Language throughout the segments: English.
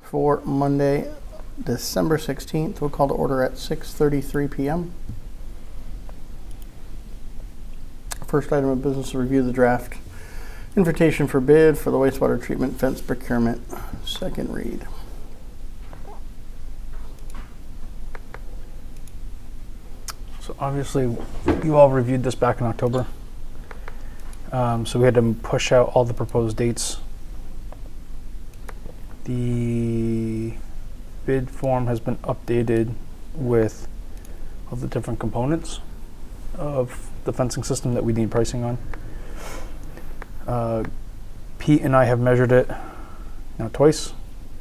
for Monday, December 16th. We'll call to order at 6:33 p.m. First item of business to review the draft invitation for bid for the wastewater treatment fence procurement. Second read. So obviously, you all reviewed this back in October. So we had to push out all the proposed dates. The bid form has been updated with all the different components of the fencing system that we need pricing on. Pete and I have measured it now twice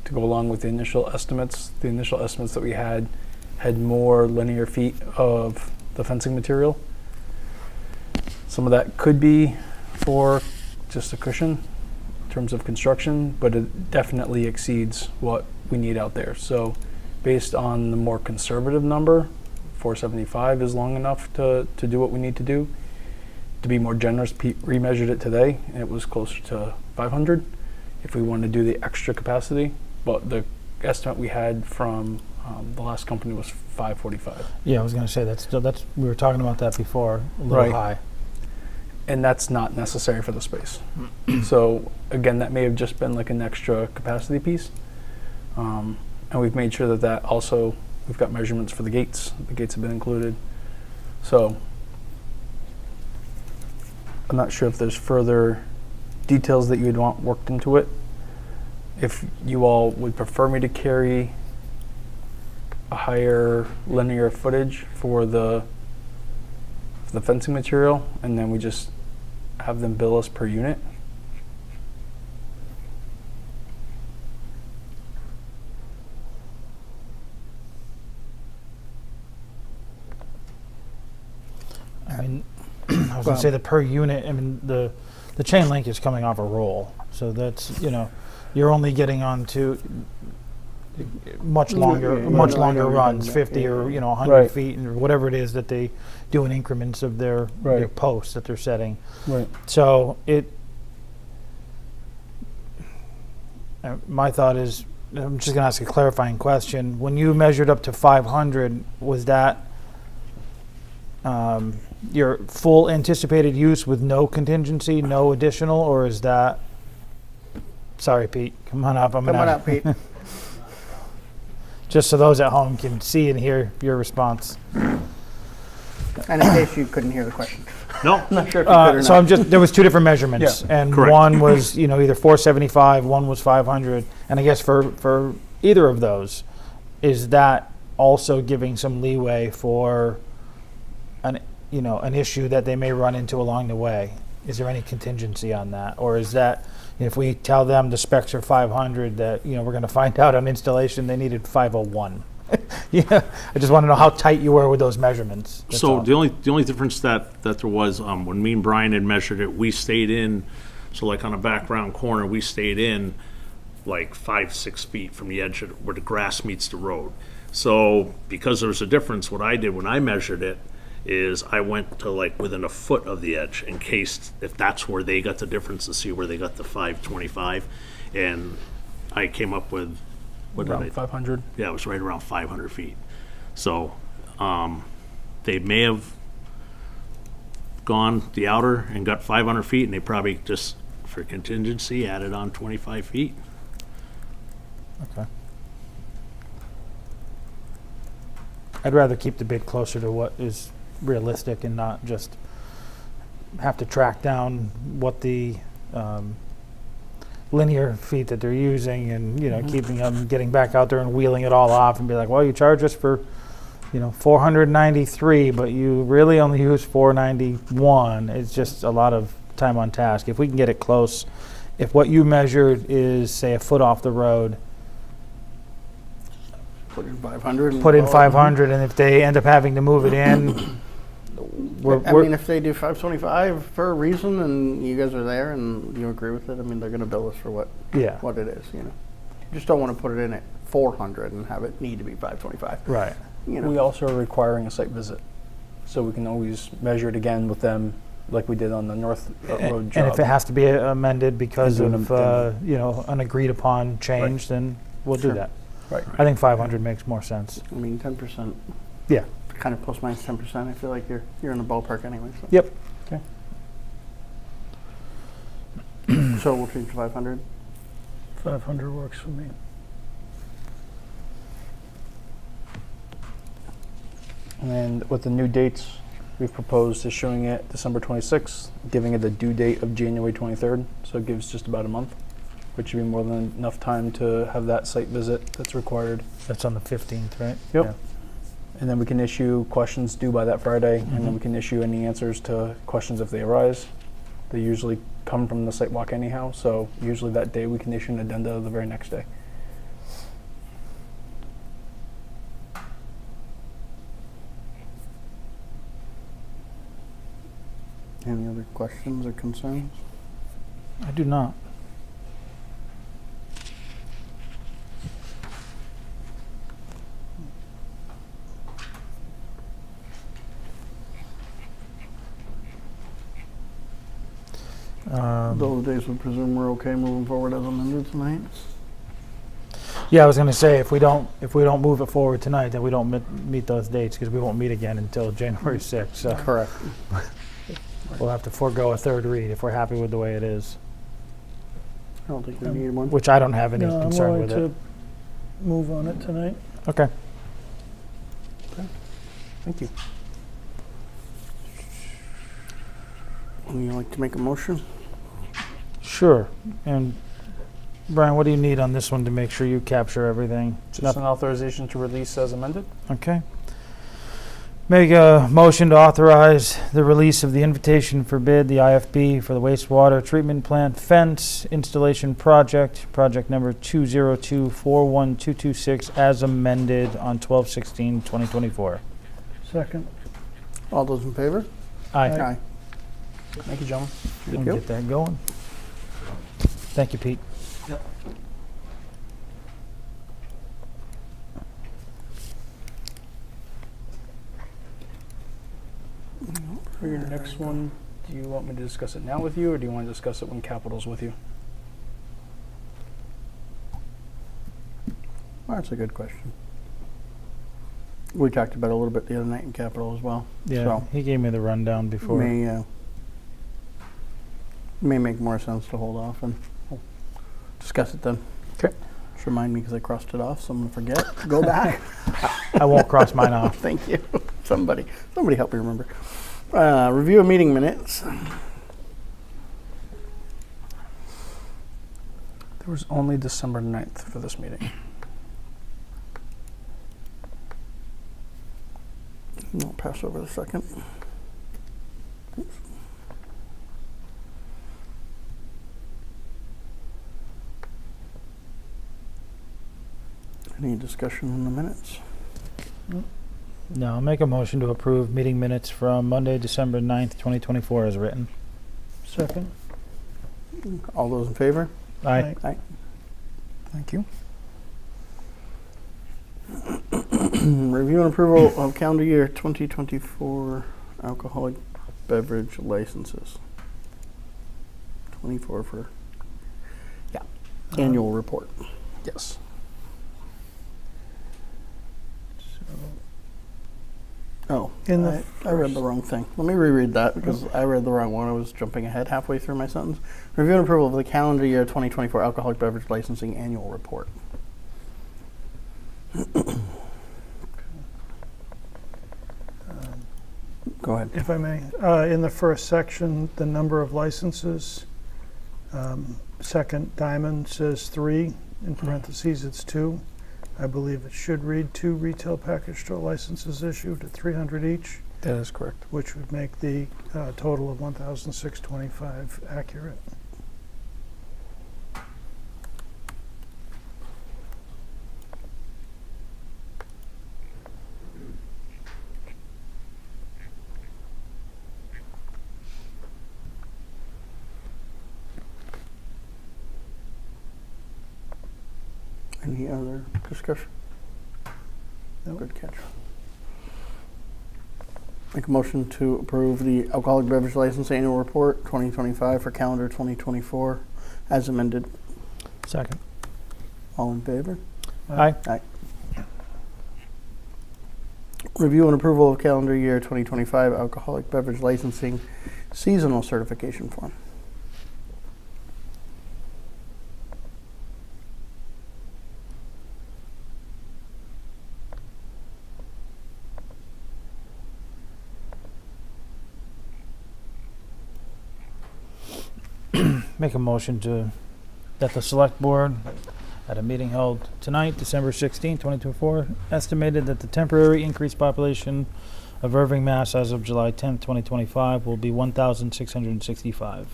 to go along with the initial estimates. The initial estimates that we had more linear feet of the fencing material. Some of that could be for just a cushion in terms of construction, but it definitely exceeds what we need out there. So based on the more conservative number, 475 is long enough to do what we need to do. To be more generous, Pete remeasured it today, and it was closer to 500 if we want to do the extra capacity. But the estimate we had from the last company was 545. Yeah, I was going to say that's we were talking about that before, a little Right. high. And that's not necessary for the space. So again, that may have just been like an extra capacity piece. And we've made sure that also, we've got measurements for the gates. The gates have been included. So I'm not sure if there's further details that you would want worked into it. If you all would prefer me to carry a higher linear footage for the fencing material, and then we just have them bill us per unit. I mean, I was going to say the per unit. I mean, the chain link is coming off a roll, so that's you're only getting onto much longer runs, 50 or 100 Right. feet, or whatever it is that they do in increments of their posts that they're setting. Right. So my thought is, I'm just going to ask a clarifying question. When you measured up to 500, was that your full anticipated use with no contingency, no additional, or is that? Sorry, Pete. Come on up. Come on up, Pete. Just so those at home can see and hear your response. And in case you couldn't hear the question. No. I'm not sure if you could or So not. there was two different measurements, and Correct. one was either 475, one was 500, and I guess for either of those, is that also giving some leeway for an issue that they may run into along the way? Is there any contingency on that, or is that if we tell them the specs are 500, that we're going to find out on installation they needed 501? Yeah, I just want to know how tight you were with those measurements. That's So all. the only difference that there was, when me and Brian had measured it, we stayed in, so like on a background corner, we stayed in like 5-6 feet from the edge where the grass meets the road. So because there was a difference, what I did when I measured it is I went to like within a foot of the edge in case if that's where they got the difference, to see where they got the 525, and I came up with Around 500. Yeah, it was right around 500 feet. So they may have gone the outer and got 500 feet, and they probably just for contingency added on 25 feet. Okay. I'd rather keep the bid closer to what is realistic and not just have to track down what the linear feet that they're using, and keeping them getting back out there and wheeling it all off and be like, well, you charge us for 493, but you really only use 491. It's just a lot of time on task. If we can get it close, if what you measured is say a foot off the road, Put in 500. and put in call it. 500, and if they end up having to move it in, I mean, if they do 525 for a reason, and you guys are there and you agree with it, I mean, they're going to bill us for what it is. You just don't want to put it in at 400 and have it need to be 525. right. We also are requiring a site visit, so we can always measure it again with them, like we did on the North Road And job. if it has to be amended because And of do an agreed upon change, then we'll do Sure. that. Right. I think 500 makes more sense. I mean, 10%, Yeah. kind of plus minus 10%. I feel like you're in the ballpark anyway. So, Yep. so we'll change to 500. 500 works for me. And then with the new dates, we've proposed issuing it December 26th, giving it a due date of January 23rd. So it gives just about a month, which should be more than enough time to have that site visit that's required. That's on the 15th, right? Yep. Yeah. And then we can issue questions due by that Friday, and then we can issue any answers to questions if they arise. They usually come from the site walk anyhow, so usually that day we can issue an addenda the very next day. Any other questions or concerns? I do not. Those days, we presume we're okay moving forward as amended tonight. Yeah, I was going to say if we don't move it forward tonight, then we don't meet those dates because we won't meet again until January 6th. So Correct. we'll have to forego a third read if we're happy with the way it is, I don't think we need one. which I don't have any No, I'm concern willing with to it. move on it tonight. Okay. Thank you. Would you like to make a motion? Sure. And Brian, what do you need on this one to make sure you capture everything? Just an authorization to release as amended. Okay. Make a motion to authorize the release of the invitation for bid, the IFB, for the wastewater treatment plant fence installation project, project number 202-41226, as amended on 12/16/2024. Second. All those in favor? Aye. Aye. Thank you, gentlemen. We'll you. get that going. Thank you, Pete. For your next one, do you want me to discuss it now with you, or do you want to discuss it when capital's with you? Well, that's a good question. We talked about it a little bit the other night in Capitol as well. Yeah, So, he gave me the rundown before. may make more sense to hold off and discuss it then. Okay. Just remind me because I crossed it off, so I'm going to forget. Go back. I won't cross mine off. Thank you. Somebody help me remember. Review of meeting minutes. There was only December 9th for this meeting. I'll pass over the second. Oops. Any discussion on the minutes? No, I'll make a motion to approve meeting minutes from Monday, December 9th, 2024 as written. Second. All those in favor? Aye. Aye. Thank you. Review and approval of calendar year 2024 alcoholic beverage licenses. 24 for, annual report. Yes. Oh, In the I read the wrong thing. Let me reread that because I read the wrong one. I was jumping ahead halfway through my sentence. Review and approval of the calendar year 2024 alcoholic beverage licensing annual report. Go ahead. If I may, in the first section, the number of licenses, second diamond says 3, in parentheses it's 2. I believe it should read 2 retail package store licenses issued at 300 each, That is correct. which would make the total of 1,625 accurate. Any other discussion? No. Good catch. Make a motion to approve the alcoholic beverage license annual report 2025 for calendar 2024 as amended. Second. All in favor? Aye. Aye. Review and approval of calendar year 2025 alcoholic beverage licensing seasonal certification form. Make a motion that the select board, at a meeting held tonight, December 16, 2024, estimated that the temporary increased population of Erving, Mass. As of July 10, 2025 will be 1,665.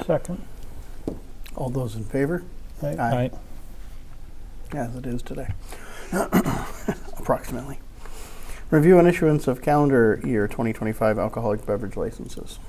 Second. All those in favor? Aye. Aye. As it is today. Approximately. Review and issuance of calendar year 2025 alcoholic beverage licenses.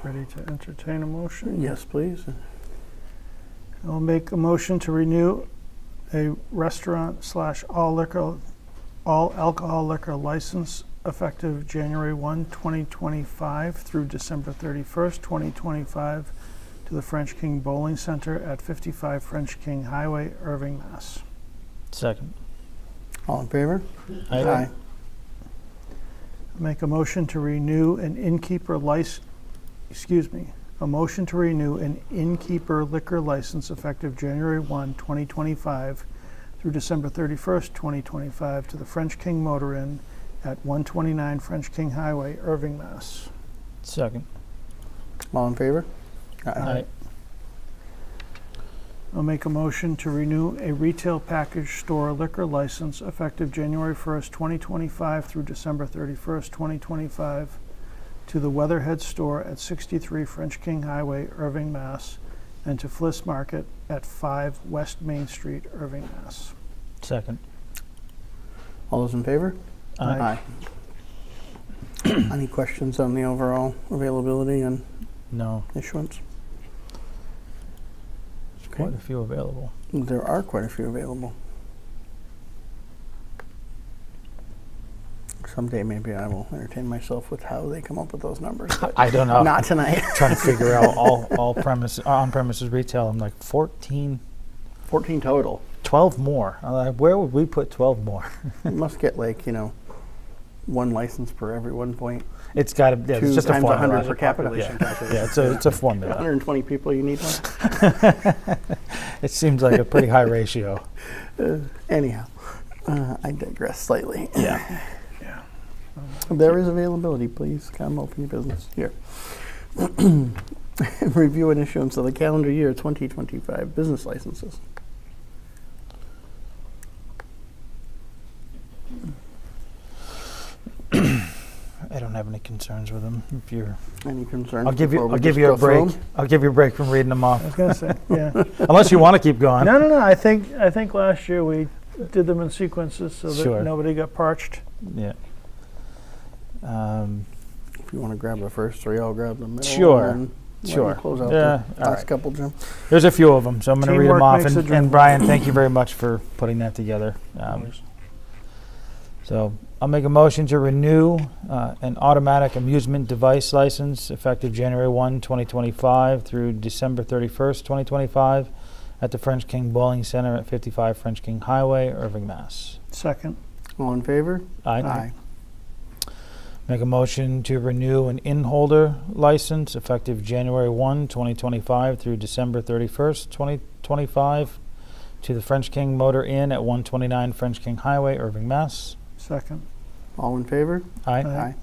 Ready to entertain a motion? Yes, please. I'll make a motion to renew a restaurant / all alcohol liquor license effective January 1, 2025 through December 31st, 2025 to the French King Bowling Center at 55 French King Highway, Erving, Mass. Second. All in favor? Aye. Make a motion to renew an innkeeper liquor license effective January 1, 2025 through December 31st, 2025 to the French King Motor Inn at 129 French King Highway, Erving, Mass. Second. All in favor? Aye. I'll make a motion to renew a retail package store liquor license effective January 1st, 2025 through December 31st, 2025 to the Weatherhead Store at 63 French King Highway, Erving, Mass. and to Fliss Market at 5 West Main Street, Erving, Mass. Second. All those in favor? Aye. Any questions on the overall availability and No. issuance? Quite Okay. a few available. There are quite a few available. Someday maybe I will entertain myself with how they come up with those numbers. But I don't know. not tonight. Trying to figure out all on-premises retail. I'm like 14, 14 total. 12 more. I'm like, where would we put 12 more? You must get like, one license per every 1 point. It's got to. Yeah, it's 2 just a times formula. 100 per capita. Yeah, it's a formula. 120 people, you need one. It seems like a pretty high ratio. Anyhow, I digress slightly. Yeah. There is availability. Please come open your business here. Review and issuance of the calendar year 2025 business licenses. I don't have any concerns with them. If you're, Any concerns? I'll give before we you just a go through break. 'em? I'll give you a break from reading them I off, was gonna say, yeah. unless you want to keep going. No. I think last year we did them in sequences so that Sure. nobody got parched. Yeah. If you want to grab the first three, I'll grab the middle. Sure. And then let you Sure. Close out Yeah, the all last right. couple, Jim. There's a few of them, so I'm going to read them Teamwork off. makes the dream And Brian, thank you very much for putting that together. So I'll make a motion to renew an automatic amusement device license effective January 1, 2025 through December 31st, 2025 at the French King Bowling Center at 55 French King Highway, Erving, Mass. Second. All in favor? Aye. Make a motion to renew an in-holder license effective January 1, 2025 through December 31st, 2025 to the French King Motor Inn at 129 French King Highway, Erving, Mass. Second. All in favor? Aye.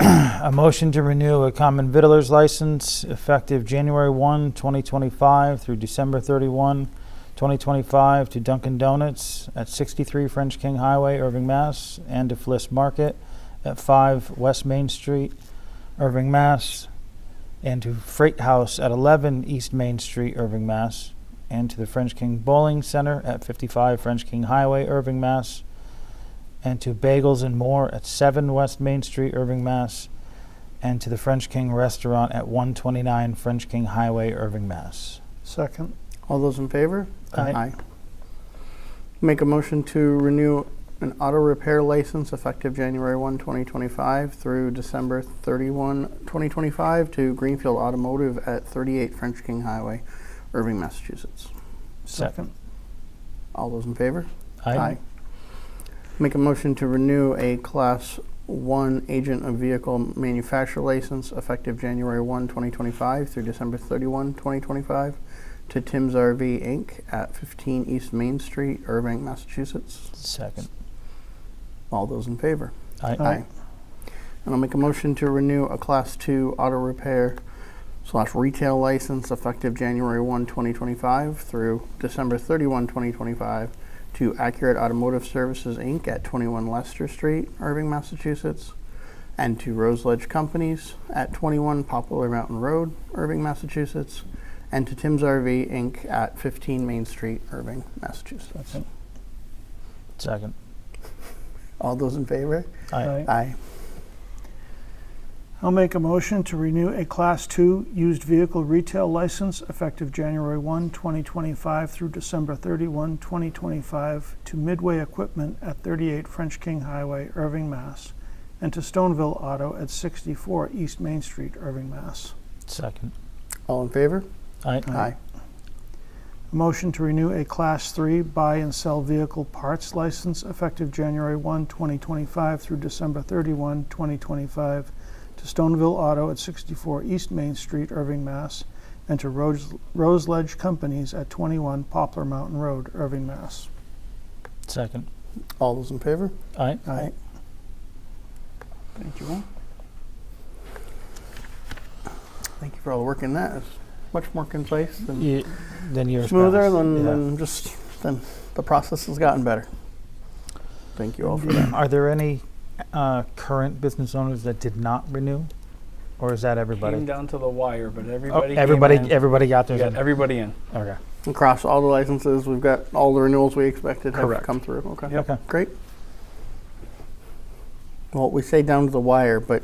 A motion to renew a common vittler's license effective January 1, 2025 through December 31, 2025 to Dunkin' Donuts at 63 French King Highway, Erving, Mass. and to Fliss Market at 5 West Main Street, Erving, Mass. and to Freight House at 11 East Main Street, Erving, Mass. and to the French King Bowling Center at 55 French King Highway, Erving, Mass. And to Bagels and More at 7 West Main Street, Erving, Mass. And to the French King Restaurant at 129 French King Highway, Erving, Mass. Second. All those in favor? Aye. Make a motion to renew an auto repair license effective January 1, 2025 through December 31, 2025 to Greenfield Automotive at 38 French King Highway, Erving, Massachusetts. Second. All those in favor? Aye. Make a motion to renew a Class 1 Agent of Vehicle Manufacturer license effective January 1, 2025 through December 31, 2025 to Tim's RV Inc. at 15 East Main Street, Erving, Massachusetts. Second. All those in favor? Aye. And I'll make a motion to renew a Class 2 auto repair / retail license effective January 1, 2025 through December 31, 2025 to Accurate Automotive Services, Inc. at 21 Leicester Street, Erving, Massachusetts, and to Rose Ledge Companies at 21 Poplar Mountain Road, Erving, Massachusetts, and to Tim's RV, Inc. at 15 Main Street, Erving, Massachusetts. Second. All those in favor? Aye. Aye. I'll make a motion to renew a Class 2 used vehicle retail license effective January 1, 2025 through December 31, 2025 to Midway Equipment at 38 French King Highway, Erving, Mass. and to Stoneville Auto at 64 East Main Street, Erving, Mass. Second. All in favor? Aye. Aye. A motion to renew a Class 3 buy and sell vehicle parts license effective January 1, 2025 through December 31, 2025 to Stoneville Auto at 64 East Main Street, Erving, Mass. and to Rose Ledge Companies at 21 Poplar Mountain Road, Erving, Mass. Second. All those in favor? Aye. Aye. Thank you all. Thank you for all the work in that. It's much more concise and Then yours. smoother pals. than the process has gotten better. Thank you all for that. Are there any current business owners that did not renew, or is that everybody? Came down to the wire, but Oh, everybody. everybody, Came in. everybody got We theirs. got everybody in. Okay. Across all the licenses, we've got all the renewals we expected have Correct. come through. Okay. Yep. Okay. Great. Well, we say down to the wire, but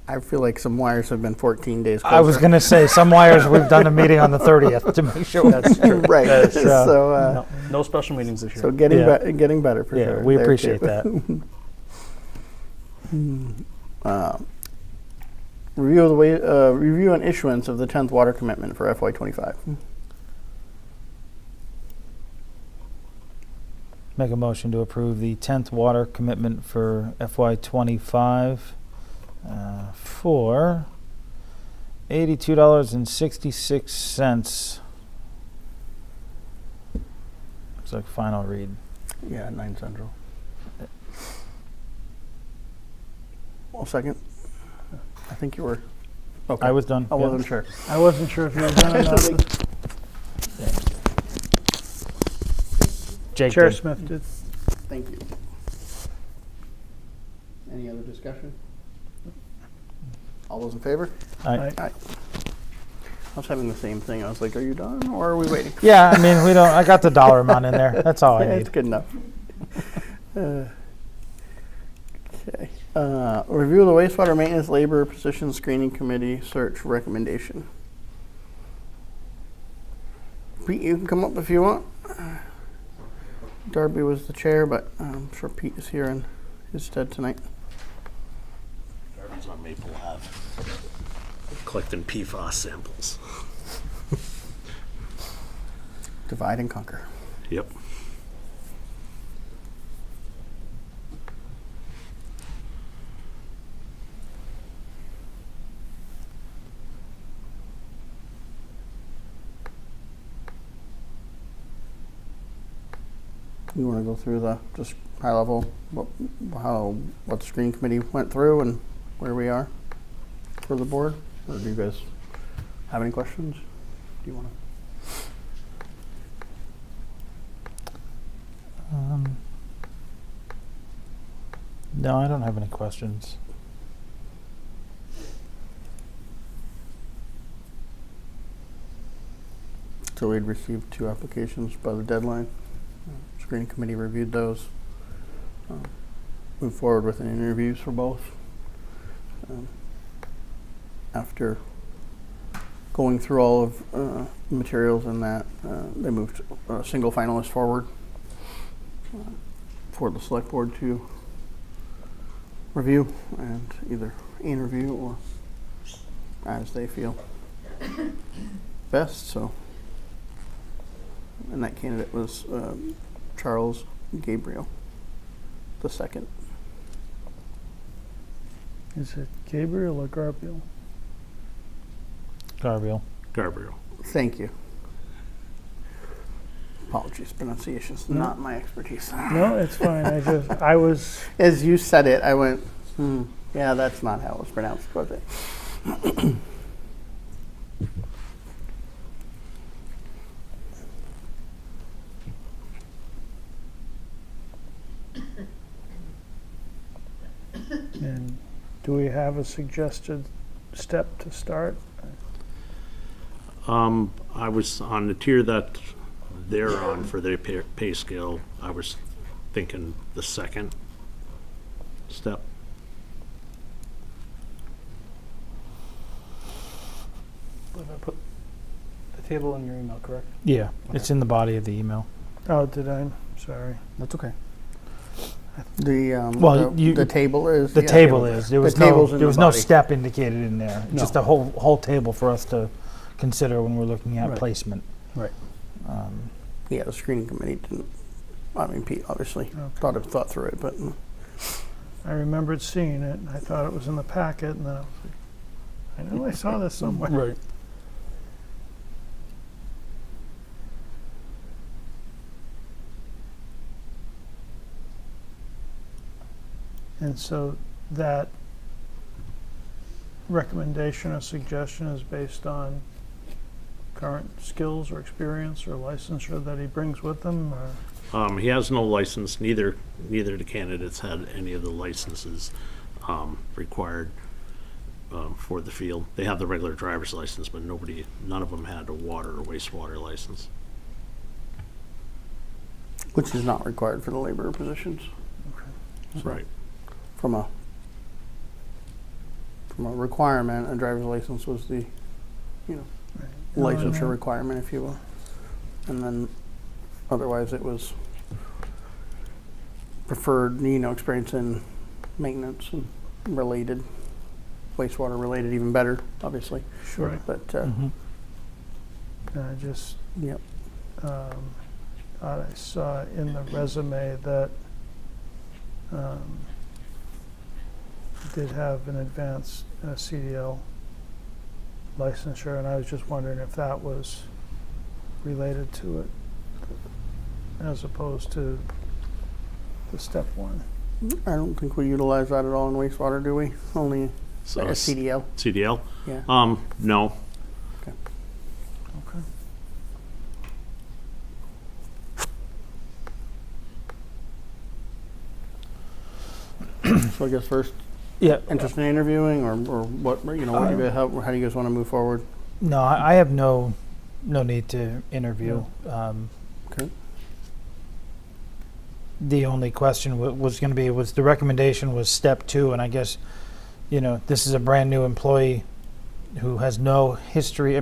I feel like some wires have been 14 days closer. I was going to say some wires. We've done a meeting on the 30th to make sure. That's true. right. That's, so, No special meetings this year. so getting Yeah. getting better for Yeah, sure. we there, appreciate too. that. Review of the way, review and issuance of the 10th water commitment for FY25. Make a motion to approve the 10th water commitment for FY25 for $82.66. Looks like final read. Yeah, 9 Central. Well, second. I think you were. Okay. I was done. I yeah. wasn't sure. I wasn't sure if you were done or not. Jake Chair did. Smith did. Thank you. Any other discussion? All those in favor? Aye. Aye. Aye. I was having the same thing. I was like, are you done or are we waiting? Yeah, I mean, we don't. I got the dollar amount in there. That's all I Yeah, need. it's good enough. Okay. Review of the wastewater maintenance labor position screening committee search recommendation. Pete, you can come up if you want. Darby was the chair, but I'm sure Pete is here in his stead tonight. Darby's on Maple Ave, collecting PFAS samples. Divide and conquer. Yep. You want to go through the just high level what the screening committee went through and where we are for the board, or do you guys have any questions? Do you want to? No, I don't have any questions. till we'd received 2 applications by the deadline. Screening committee reviewed those. Moved forward with an interviews for both. After going through all of the materials and that, they moved a single finalist forward for the select board to review and either interview or as they feel best. So, and that candidate was Charles Gabriel the second. Is it Gabriel or Gabriel? Gabriel. Thank you. Apologies, pronunciation's not my expertise. No, it's fine. I was, As you said it, I went, yeah, that's not how it was pronounced, was it? and do we have a suggested step to start? I was on the tier that they're on for their pay scale. I was thinking the second step. I put the table in your email, correct? Yeah, it's in the body of the email. Oh, did I? Sorry. That's okay. The table is The table is. There was table's in there the was no body. step indicated in there. No. Just a whole table for us to consider when we're looking at Right. placement. Right. Yeah, the screening committee didn't. I mean, Pete obviously Okay. thought through it, but I remembered seeing it, and I thought it was in the packet, and then I was like, I know I saw this somewhere. Right. And so that recommendation or suggestion is based on current skills or experience or licensure that he brings with him, or? He has no license. Neither of the candidates had any of the licenses required for the field. They have the regular driver's license, but none of them had a water or wastewater license. which is not required for the laborer positions. Right. From a requirement, a driver's license was the, licensure requirement, if you will. And then otherwise it was preferred, experience in maintenance and related, wastewater related, even better, obviously. Sure. But, I just yep. thought I saw in the resume that did have an advanced CDL licensure, and I was just wondering if that was related to it as opposed to the step one. I don't think we utilize that at all in wastewater, do we? Only So like a CDL? CDL? Yeah. No. Okay. Okay. So I guess first, Yeah. interest in interviewing, or what, what do you guys, how do you guys want to move forward? No, I have no need to interview. Okay. The only question was going to be, was the recommendation was step 2, and I guess, this is a brand new employee who has no history,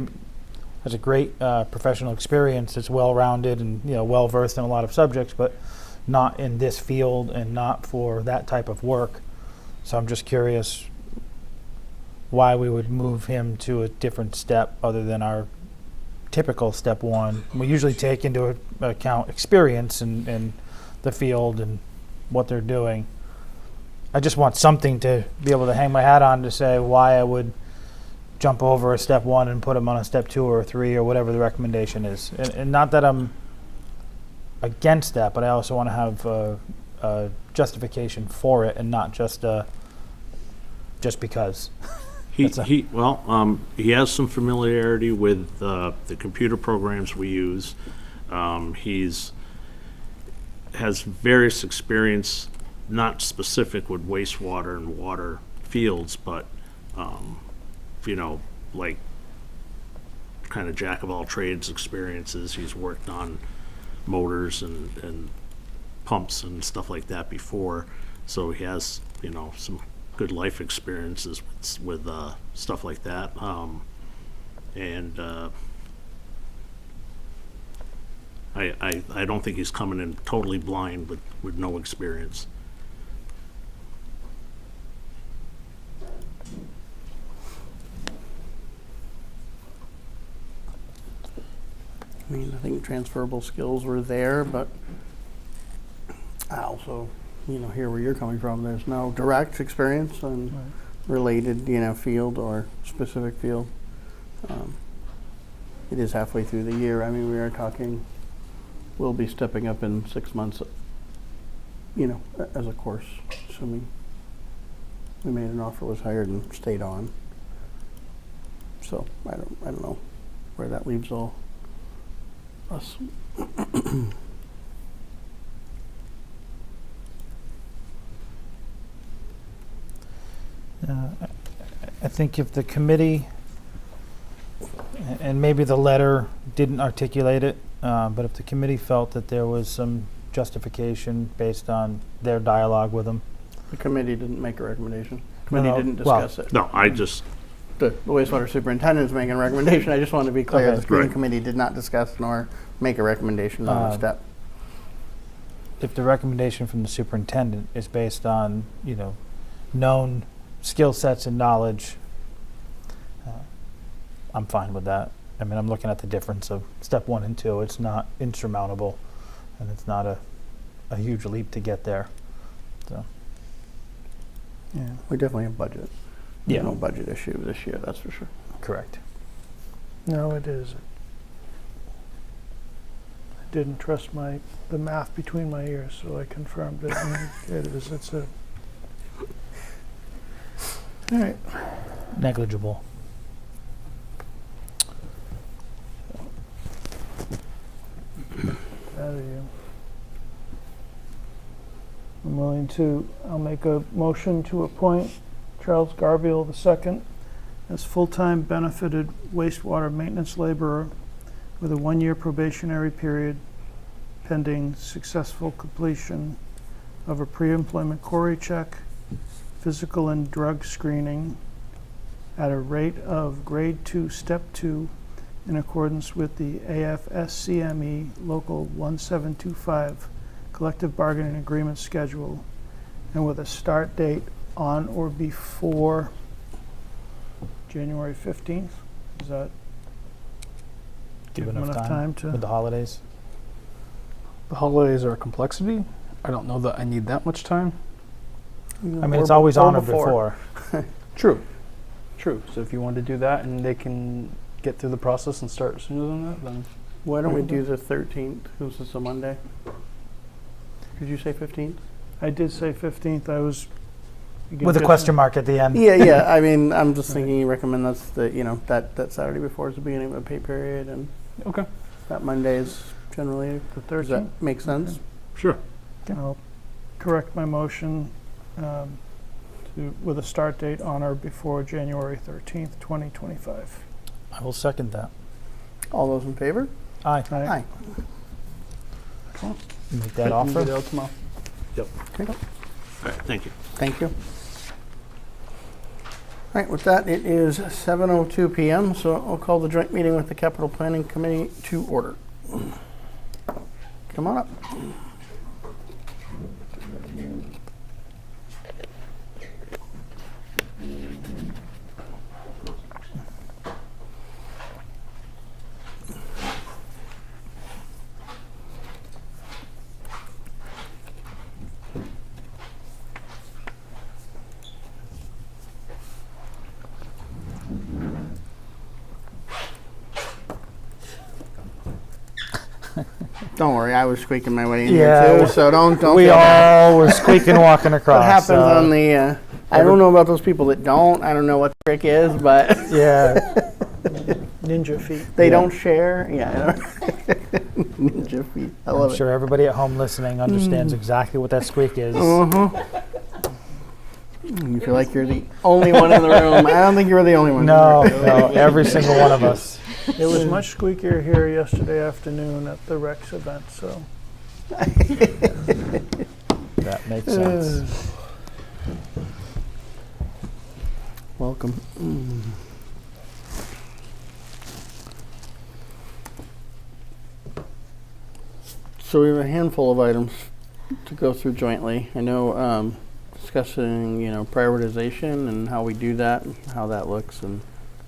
has a great professional experience, that's well-rounded and, well-versed in a lot of subjects, but not in this field and not for that type of work. So I'm just curious why we would move him to a different step other than our typical step 1. We usually take into account experience and the field and what they're doing. I just want something to be able to hang my hat on to say why I would jump over a step 1 and put him on a step 2 or 3 or whatever the recommendation is. And not that I'm against that, but I also want to have a justification for it and not just because. He he has some familiarity with the computer programs we use. Has various experience, not specific with wastewater and water fields, but like kind of jack of all trades experiences. He's worked on motors and pumps and stuff like that before, so he has, you know, some good life experiences with stuff like that. I don't think he's coming in totally blind with no experience. I mean, I think transferable skills were there, but I also, you know, hear where you're coming from. There's no direct experience in related, you know, field or specific field. It is halfway through the year. I mean, we are talking, we'll be stepping up in 6 months, you know, as a course, assuming we made an offer, was hired, and stayed on. So I don't know where that leaves all us. I think if the committee, and maybe the letter didn't articulate it, but if the committee felt that there was some justification based on their dialogue with them. The committee didn't make a recommendation. Committee didn't well, discuss it. No, I just, The wastewater superintendent is making a recommendation. I just want to be clear, Okay. the screening Right. committee did not discuss nor make a recommendation on the step. If the recommendation from the superintendent is based on, you know, known skill sets and knowledge, I'm fine with that. I mean, I'm looking at the difference of step 1 and 2. It's not insurmountable, and it's not a huge leap to get there. So, Yeah, we definitely have budget. Yeah. No budget issue this year, that's for sure. correct. No, it is. I didn't trust the math between my ears, so I confirmed it. And it is. It's a. All right. Negligible. Out of you. I'll make a motion to appoint Charles Garfield II as full-time benefited wastewater maintenance laborer with a 1-year probationary period pending successful completion of a pre-employment query check, physical and drug screening at a rate of grade 2, step 2, in accordance with the AFSCME Local 1725 collective bargaining agreement schedule, and with a start date on or before January 15th. Is that Give give enough time to? with the holidays. The holidays are a complexity. I don't know that I need that much time. I mean, it's always on or before. True. So if you want to do that and they can get through the process and start sooner than that, then Why don't we do the 13th? Who's this, a Monday? Did you say 15th? I did say 15th. I was. With a question mark at the end. Yeah. I mean, I'm just thinking you recommend that's that Saturday before is the beginning of a pay period, and okay. that Monday is generally, The does 13th. that make sense? sure. I'll correct my motion with a start date on or before January 13th, 2025. I will second that. All those in favor? Aye. Aye. Make that Get offer. it out tomorrow. Yep. Okay. All right, thank you. Thank you. All right, with that, it is 7:02 p.m., so I'll call the joint meeting with the Capital Planning Committee to order. Come on up. Don't worry, I was squeaking my way in Yeah, here too, so don't We feel bad. all were squeaking walking across. What happens so, on the, I don't know about those people that don't. I don't know what the trick is, but Yeah. Ninja feet. they Yeah. don't share. Yeah. Ninja feet. I love I'm sure everybody at home listening understands exactly what that squeak is. it. You feel like you're the only one in the room. I don't think you're the only one. No, every single one of us. It was much squeakier here yesterday afternoon at the Rex event, so. That makes sense. Welcome. So we have a handful of items to go through jointly. I know discussing, prioritization and how we do that and how that looks, and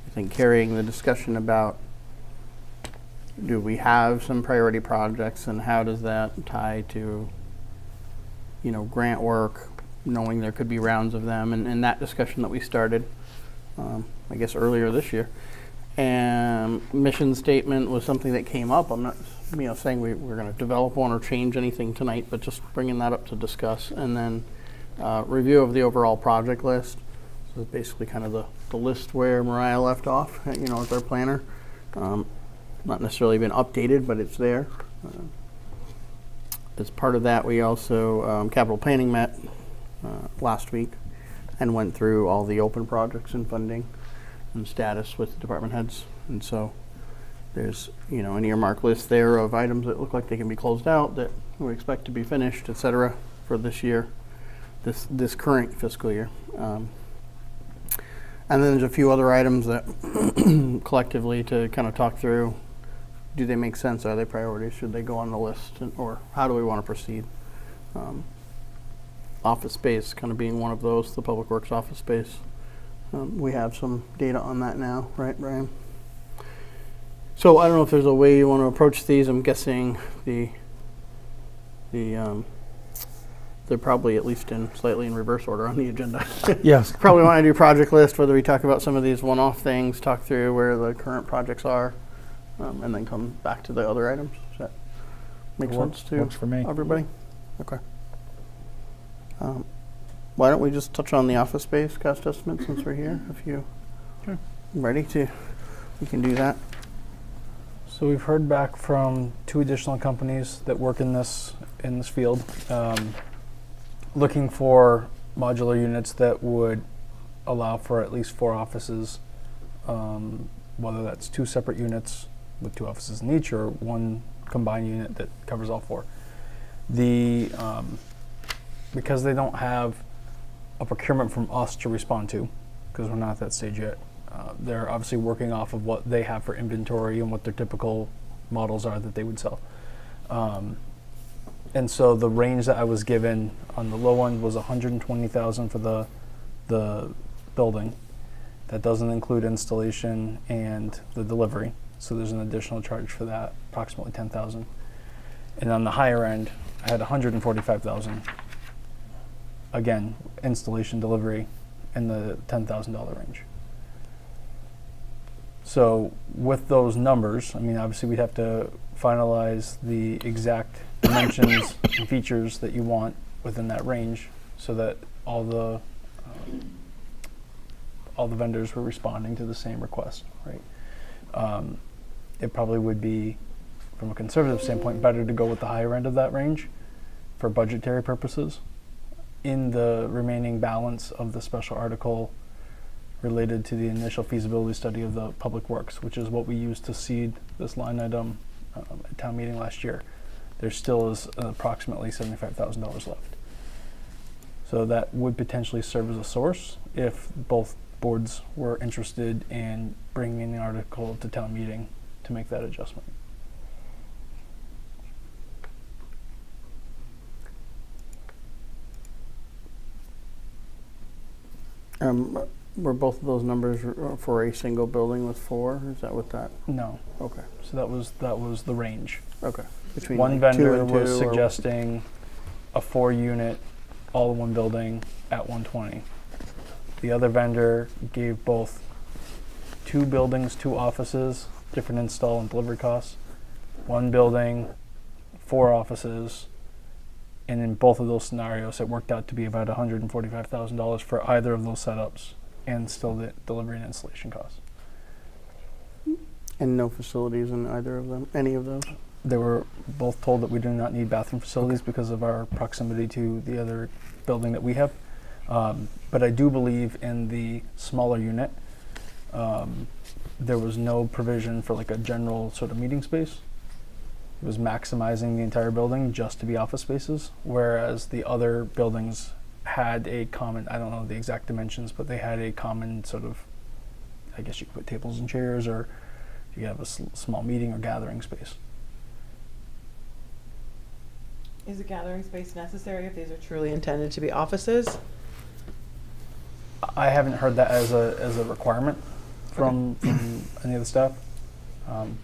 I think carrying the discussion about do we have some priority projects and how does that tie to, grant work, knowing there could be rounds of them, and that discussion that we started, I guess, earlier this year. And mission statement was something that came up. I'm not, saying we're going to develop one or change anything tonight, but just bringing that up to discuss. And then review of the overall project list. So it's basically kind of the list where Mariah left off, as our planner. Not necessarily been updated, but it's there. As part of that, we also, capital planning met last week and went through all the open projects and funding and status with the department heads. And so there's, an earmark list there of items that look like they can be closed out that we expect to be finished, et cetera, for this year, this current fiscal year. And then there's a few other items that collectively to kind of talk through. Do they make sense? Are they priorities? Should they go on the list? Or how do we want to proceed? Office space kind of being one of those, the Public Works office space. We have some data on that now, right, Brian? So I don't know if there's a way you want to approach these. I'm guessing they're probably at least slightly in reverse order on the agenda. Yes. Probably want to do project list, whether we talk about some of these one-off things, talk through where the current projects are, and then come back to the other items. Does that make sense to Works for me. everybody? Okay. Why don't we just touch on the office space cost estimate since we're here? If you ready to, we can do that. So we've heard back from 2 additional companies that work in this field, looking for modular units that would allow for at least 4 offices, whether that's 2 separate units with 2 offices in each or 1 combined unit that covers all 4. Because they don't have a procurement from us to respond to, because we're not at that stage yet. They're obviously working off of what they have for inventory and what their typical models are that they would sell. And so the range that I was given on the low end was $120,000 for the building. That doesn't include installation and the delivery. So there's an additional charge for that, approximately $10,000. And on the higher end, I had $145,000. Again, installation, delivery, in the $10,000 range. So with those numbers, obviously we'd have to finalize the exact dimensions and features that you want within that range, so that all the vendors were responding to the same request, right? It probably would be, from a conservative standpoint, better to go with the higher end of that range for budgetary purposes. In the remaining balance of the special article related to the initial feasibility study of the Public Works, which is what we used to seed this line item at town meeting last year, there still is approximately $75,000 left. So that would potentially serve as a source if both boards were interested in bringing in the article to town meeting to make that adjustment. Were both of those numbers for a single building with 4? Is that what that? No. Okay. So that was the range. Okay. Between One like 2 vendor and was 2 suggesting a 4-unit, all in one building at $120. The other vendor gave both 2 buildings, 2 offices, different install and delivery costs. 1 building, 4 offices, and in both of those scenarios, it worked out to be about $145,000 for either of those setups, and still the delivery and installation costs. And no facilities in either of them, any of those? They were both told that we do not need bathroom facilities because of our proximity to the other building that we have. But I do believe in the smaller unit. there was no provision for like a general sort of meeting space. It was maximizing the entire building just to be office spaces, whereas the other buildings had a common, I don't know the exact dimensions, but they had a common sort of, I guess you could put tables and chairs, or you could have a small meeting or gathering space. Is a gathering space necessary if these are truly intended to be offices? I haven't heard that as a requirement from any of the staff,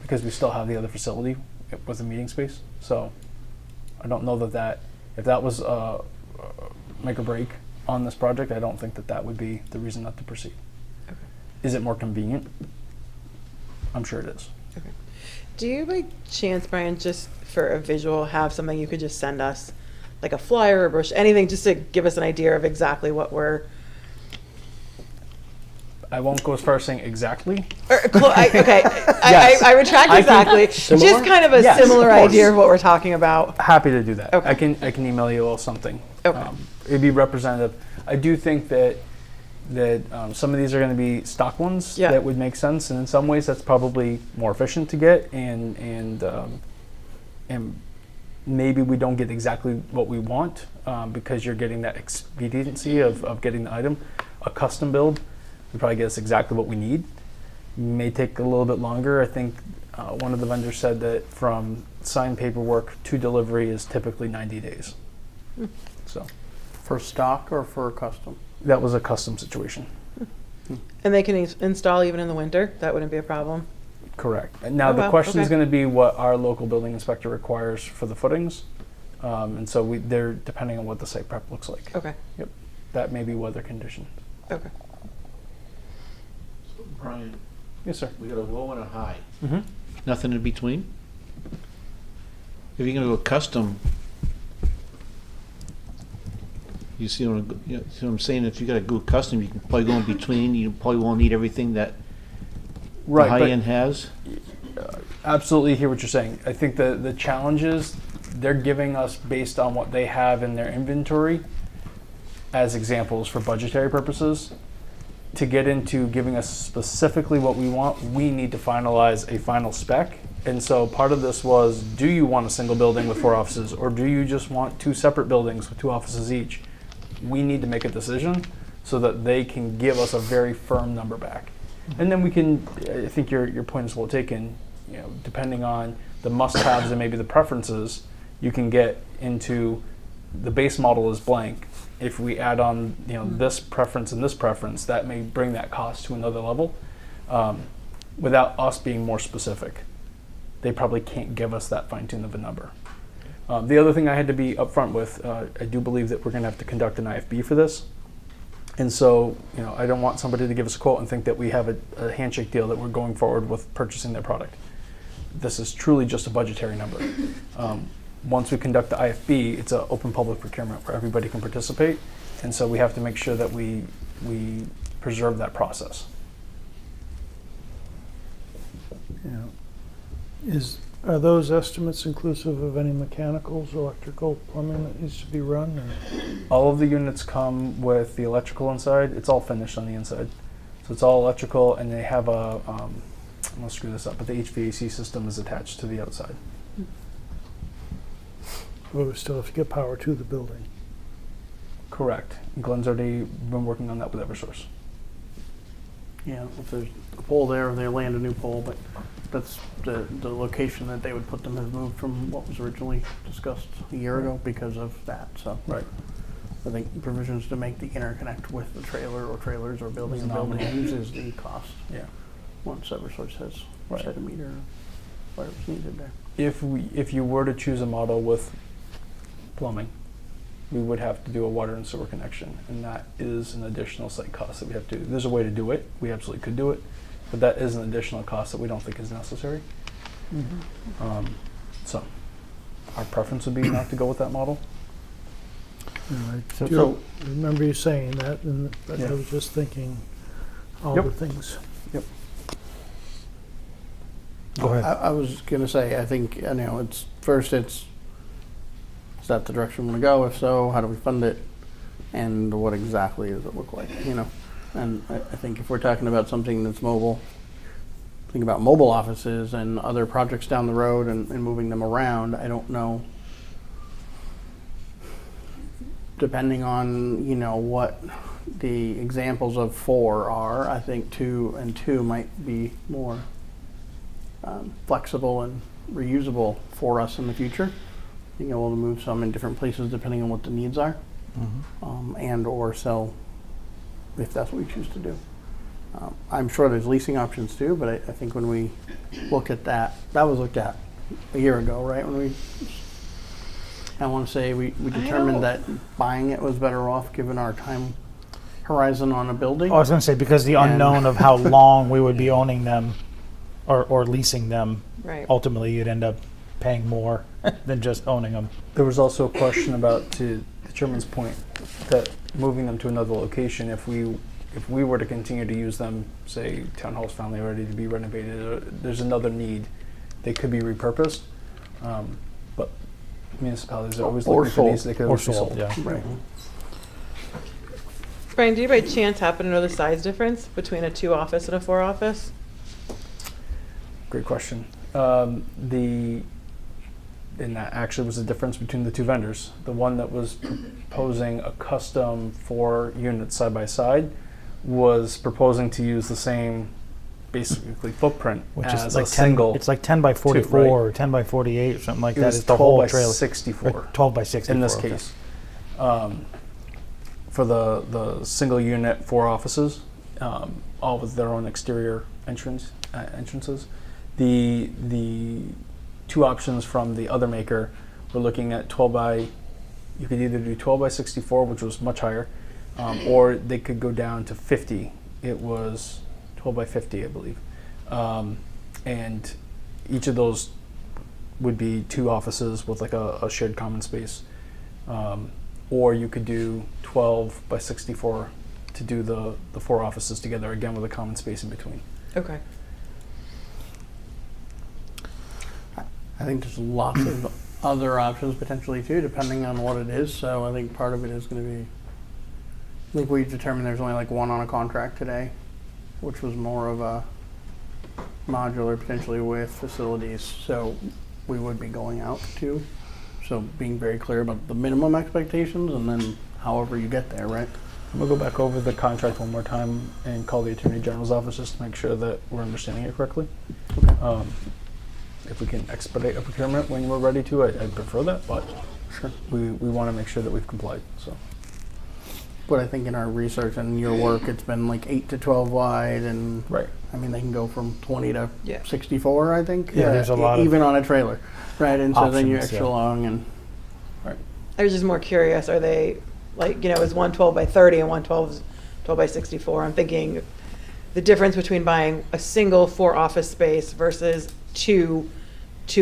because we still have the other facility with a meeting space. So I don't know that if that was make or break on this project, I don't think that would be the reason not to proceed. Okay. Is it more convenient? I'm sure it is. Okay. Do you, by chance, Brian, just for a visual, have something you could just send us, like a flyer or brochure, anything, just to give us an idea of exactly what we're... I won't go as far as saying exactly. Okay, Yes. I retract exactly. Similar? Just kind of a Yes, similar of course. idea of what we're talking about. Happy to do that. Okay. I can email you all something. Okay. It'd be representative. I do think that some of these are going to be stock ones Yeah. that would make sense, and in some ways that's probably more efficient to get, and maybe we don't get exactly what we want because you're getting that expediency of getting the item. A custom build would probably get us exactly what we need. May take a little bit longer. I think one of the vendors said that from signed paperwork to delivery is typically 90 days. So For stock or for custom? that was a custom situation. And they can install even in the winter? That wouldn't be a problem? Correct. And now Oh, the wow, question is okay. going to be what our local building inspector requires for the footings. And so they're depending on what the site prep looks like. Okay, That may be weather conditioned. okay. Brian, Yes, sir. we got a low and a high. Mm-hmm. Nothing in between? If you're gonna go custom, you see what I'm saying? If you gotta go custom, you can probably go in between. You probably won't need everything that the Right. high but end has. absolutely hear what you're saying. I think the challenge is they're giving us based on what they have in their inventory as examples for budgetary purposes. To get into giving us specifically what we want, we need to finalize a final spec. And so part of this was, do you want a single building with 4 offices, or do you just want 2 separate buildings with 2 offices each? We need to make a decision so that they can give us a very firm number back. And then we can, I think your point is well taken, depending on the must-haves and maybe the preferences, you can get into the base model is blank. If we add on, this preference and this preference, that may bring that cost to another level without us being more specific. They probably can't give us that fine-tune of a number. The other thing I had to be upfront with, I do believe that we're going to have to conduct an IFB for this. And so, I don't want somebody to give us a quote and think that we have a handshake deal that we're going forward with purchasing their product. This is truly just a budgetary number. Once we conduct the IFB, it's an open public procurement where everybody can participate. And so we have to make sure that we preserve that process. Yeah. Are those estimates inclusive of any mechanicals, electrical, plumbing that needs to be run? Or? All of the units come with the electrical inside. It's all finished on the inside. So it's all electrical, and they have I'm going to screw this up, but the HVAC system is attached to the outside. But we still have to get power to the building. Correct. Glenn's already been working on that with Eversource. Yeah, if there's a pole there, they land a new pole, but that's the location that they would put them has moved from what was originally discussed a year ago because of that, so. Right. I think provisions to make the interconnect with the trailer or trailers or building and Nominal. buildings is the cost. Yeah. Once Eversource has Right. set a meter, whatever's needed there. If you were to choose a model with plumbing, we would have to do a water and sewer connection, and that is an additional site cost that we have to do. There's a way to do it. We absolutely could do it, but that is an additional cost that we don't think is necessary. So our preference would be not to go with that model. I So- remember you saying that, but Yeah. I was just thinking all Yep. the things. Go ahead. I was gonna say, I think, it's is that the direction we want to go? If so, how do we fund it? And what exactly does it look like, And I think if we're talking about something that's mobile, think about mobile offices and other projects down the road and moving them around. I don't know, depending on, you know, what the examples of 4 are, I think 2 and 2 might be more flexible and reusable for us in the future. Being able to move some in different places depending on what the needs are, and or sell if that's what we choose to do. I'm sure there's leasing options too, but I think when we look at that was looked at a year ago, right? When I want to say we determined that buying it was better off given our time horizon on a building. I was going to say, because the unknown of how long we would be owning them or leasing them, Right. ultimately you'd end up paying more than just owning them. There was also a question about, to the chairman's point, that moving them to another location, if we were to continue to use them, say town hall's finally ready to be renovated, or there's another need, they could be repurposed. But municipalities are always Or looking for these. sold. They could Or always be sold, sold. yeah. Right. Brian, do you by chance happen to know the size difference between a 2 office and a 4 office? Great question. And that actually was the difference between the 2 vendors. The one that was proposing a custom 4 units side by side was proposing to use the same, basically, footprint Which as is like a single. It's like 10 by 44 right? or 10 by 48 or something like It that. was It's the 12 whole by trailer. 64 Or 12 by 64. in this okay. case. For the single unit 4 offices, all with their own exterior entrances. The 2 options from the other maker were looking at 12 by, you could either do 12 by 64, which was much higher, or they could go down to 50. It was 12 by 50, I believe. And each of those would be 2 offices with like a shared common space. Or you could do 12 by 64 to do the 4 offices together, again with a common space in between. Okay. I think there's lots of other options potentially too, depending on what it is. So I think part of it is going to be, I think we determined there's only like 1 on a contract today, which was more of a modular potentially with facilities. So we would be going out too. So being very clear about the minimum expectations and then however you get there, right? I'm going to go back over the contract one more time and call the Attorney General's office just to make sure that we're understanding it correctly. Okay. If we can expedite a procurement when we're ready to, I'd prefer that, but Sure. we want to make sure that we've complied. So But I think in our research and your work, it's been like 8 to 12 wide, and right. I mean they can go from 20 to Yeah. 64, I think. Yeah, there's a lot of even on a trailer, right? And so then you're options, extra yeah. long, and I was just more curious, are they, like, you know, is one 12 by 30 and one 12 by 64? I'm thinking the difference between buying a single 4 office space versus two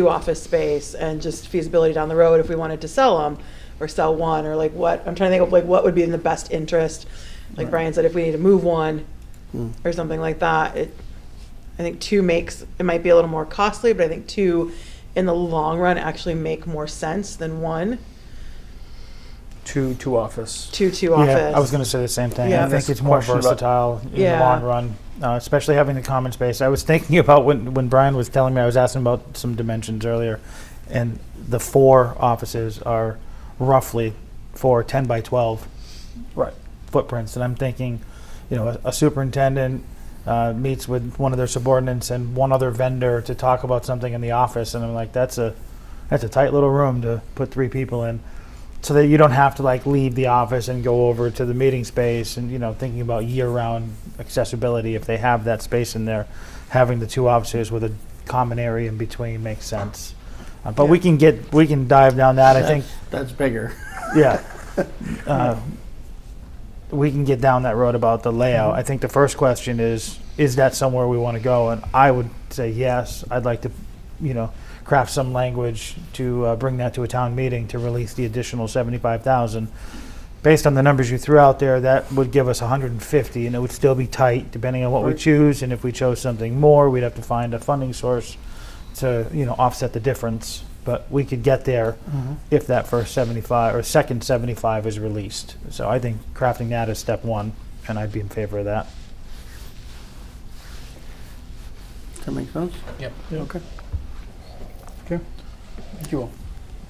office space, and just feasibility down the road if we wanted to sell them or sell one, or like what, I'm trying to think of like what would be in the best interest. Like Right. Brian said, if we need to move one Mm. or something like that, I think 2 makes, it might be a little more costly, but I think 2 in the long run actually make more sense than 1. Two office. Two office. Yeah, I was going to say the same thing. Yeah. I think it's more Question about- versatile in the Yeah. long run, especially having the common space. I was thinking about when Brian was telling me, I was asking about some dimensions earlier, and the 4 offices are roughly 4 10 by 12 Right. footprints. And I'm thinking, you know, a superintendent meets with one of their subordinates and one other vendor to talk about something in the office. And I'm like, that's a tight little room to put 3 people in. So that you don't have to like leave the office and go over to the meeting space, and, you know, thinking about year-round accessibility, if they have that space in there, having the 2 offices with a common area in between makes sense. But we can dive down that. I think, that's bigger. yeah. We can get down that road about the layout. I think the first question is that somewhere we want to go? And I would say yes. I'd like to, you know, craft some language to bring that to a town meeting to release the additional 75,000. Based on the numbers you threw out there, that would give us 150, and it would still be tight depending on what we Right. choose. And if we chose something more, we'd have to find a funding source to, you know, offset the difference. But we could get there if that first 75 or second 75 is released. So I think crafting that is step 1. and I'd be in favor of that. Does that make sense? Yep. Okay. Okay. Thank you all.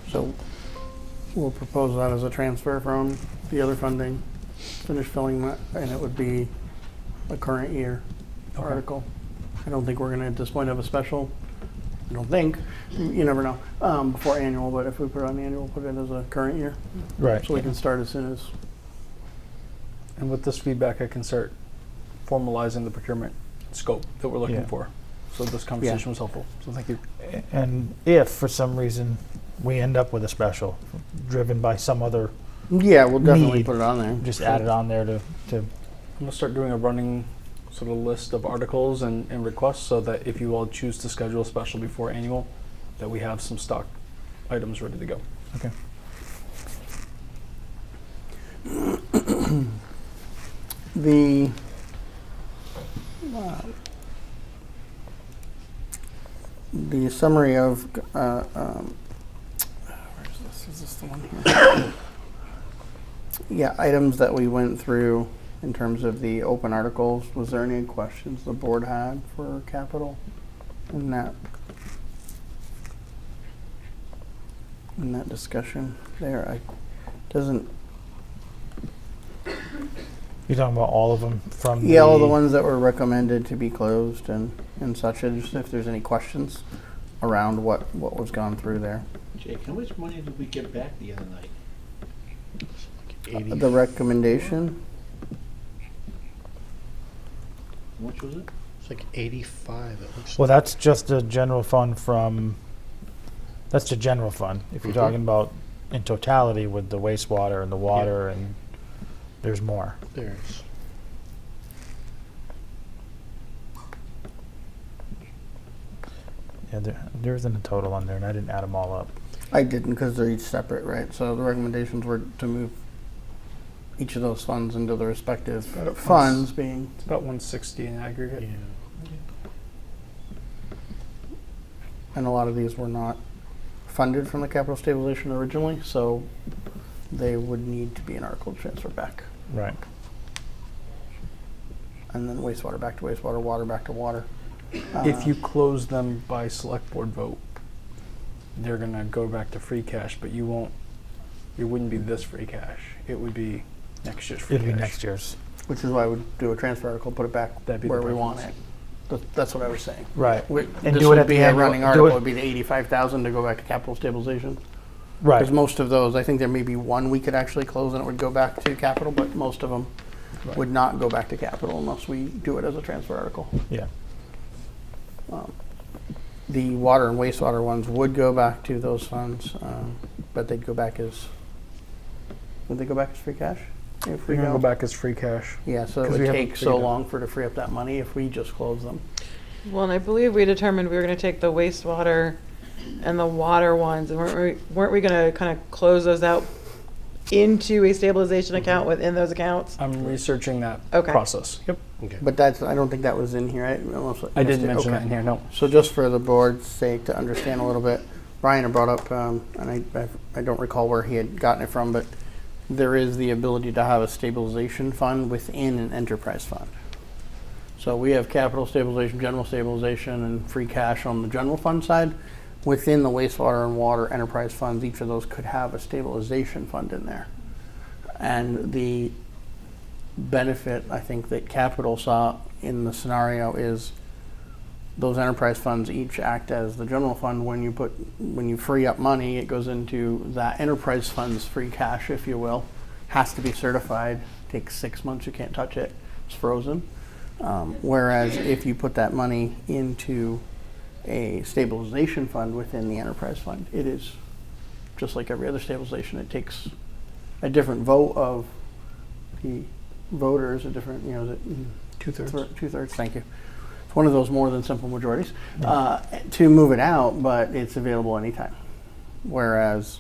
So we'll propose that as a transfer from the other funding, finish filling that, and it would be a current year Okay. article. I don't think we're gonna at this point have a special, I don't think, you never know, before annual, but if we put it on the annual, put it as a current year. Right. So we can start as soon as, And with this feedback, I can start formalizing the procurement scope that we're looking Yeah. for. So this conversation was helpful. So thank you. And if for some reason we end up with a special driven by some other, yeah, we'll definitely Need. put it on there. just add it on there to I'm gonna start doing a running sort of list of articles and requests so that if you all choose to schedule a special before annual, that we have some stock items ready to go. okay. The the summary of where is this? Is this the one here? Yeah, items that we went through in terms of the open articles. Was there any questions the board had for capital in that discussion there? I doesn't. You're talking about all of them from Yeah, all the ones that were recommended to be closed and such, and just if there's any questions around what was gone through there. Jake, how much money did we get back the other night? The recommendation, How much was it? It's like 85. It looks Well, that's just the general fund from, that's the general fund. If you're talking about in totality with the wastewater and the water and there's more. there's. Yeah, there isn't a total on there and I didn't add them all up. I didn't because they're each separate, right? So the recommendations were to move each of those funds into the respective funds being, It's about 160 in aggregate. and a lot of these were not funded from the capital stabilization originally, so they would need to be an article transfer back. Right. And then wastewater back to wastewater, water back to water. If you close them by select board vote, they're gonna go back to free cash, but you won't. It wouldn't be this free cash. It would be next year's free It'll cash. be next year's. Which is why I would do a transfer article, put it back That'd be the where we want it. preference. That's what I was saying. Right. And do this it would at be the a annual- running do article, it- would be the 85,000 to go back to capital stabilization. Right. Because most of those, I think there may be one we could actually close and it would go back to capital, but most of them Right. would not go back to capital unless we do it as a transfer article. Yeah. The water and wastewater ones would go back to those funds, but they'd go back as, would they go back as free cash? If we We're gonna go don't? back as free cash. Yeah, so it 'cause we would haven't take so figured out. long for to free up that money if we just close them. Well, and I believe we determined we were gonna take the wastewater and the water ones, and weren't we gonna kind of close those out into a stabilization account within those accounts? I'm researching that Okay. process. Yep. Okay. But that's, I don't think that was in here. I didn't mention that in here. No. So just for the board's sake to understand a little bit, Brian had brought up, and I don't recall where he had gotten it from, but there is the ability to have a stabilization fund within an enterprise fund. So we have capital stabilization, general stabilization, and free cash on the general fund side. Within the wastewater and water enterprise funds, each of those could have a stabilization fund in there. And the benefit, I think, that capital saw in the scenario is those enterprise funds each act as the general fund. When you free up money, it goes into that enterprise fund's free cash, if you will. Has to be certified, takes 6 months, you can't touch it, it's frozen. Whereas if you put that money into a stabilization fund within the enterprise fund, it is just like every other stabilization. It takes a different vote of the voters, a different, is it 2/3. 2/3? Thank you. It's one of those more than simple majorities to move it out, but it's available anytime. Whereas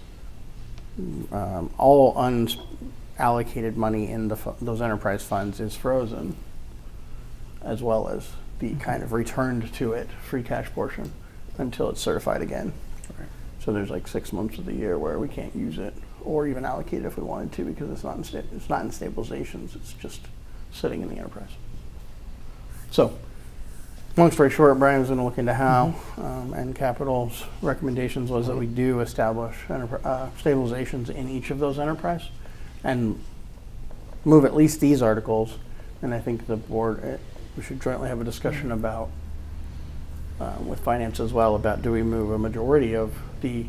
all unallocated money in those enterprise funds is frozen, as well as the kind of returned to it free cash portion until it's certified again. Right. So there's like 6 months of the year where we can't use it or even allocate it if we wanted to because it's not in stabilizations. It's just sitting in the enterprise. So, long story short, Brian was going to look into how, and Capital's recommendations was that we do establish stabilizations in each of those enterprise and move at least these articles. And I think the board, we should jointly have a discussion about, with finance as well, about do we move a majority of the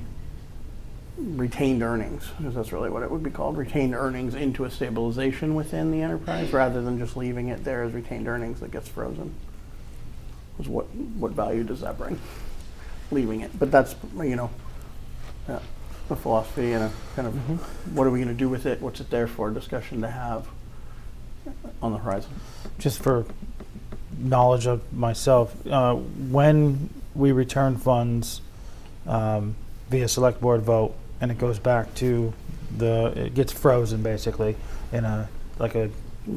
retained earnings, because that's really what it would be called, retained earnings into a stabilization within the enterprise rather than just leaving it there as retained earnings that gets frozen. Because what value does that bring, leaving it? But that's, a philosophy and a kind of what are we going to do with it, what's it there for, discussion to have on the horizon. Just for knowledge of myself, when we return funds via select board vote and it goes back to it gets frozen basically in a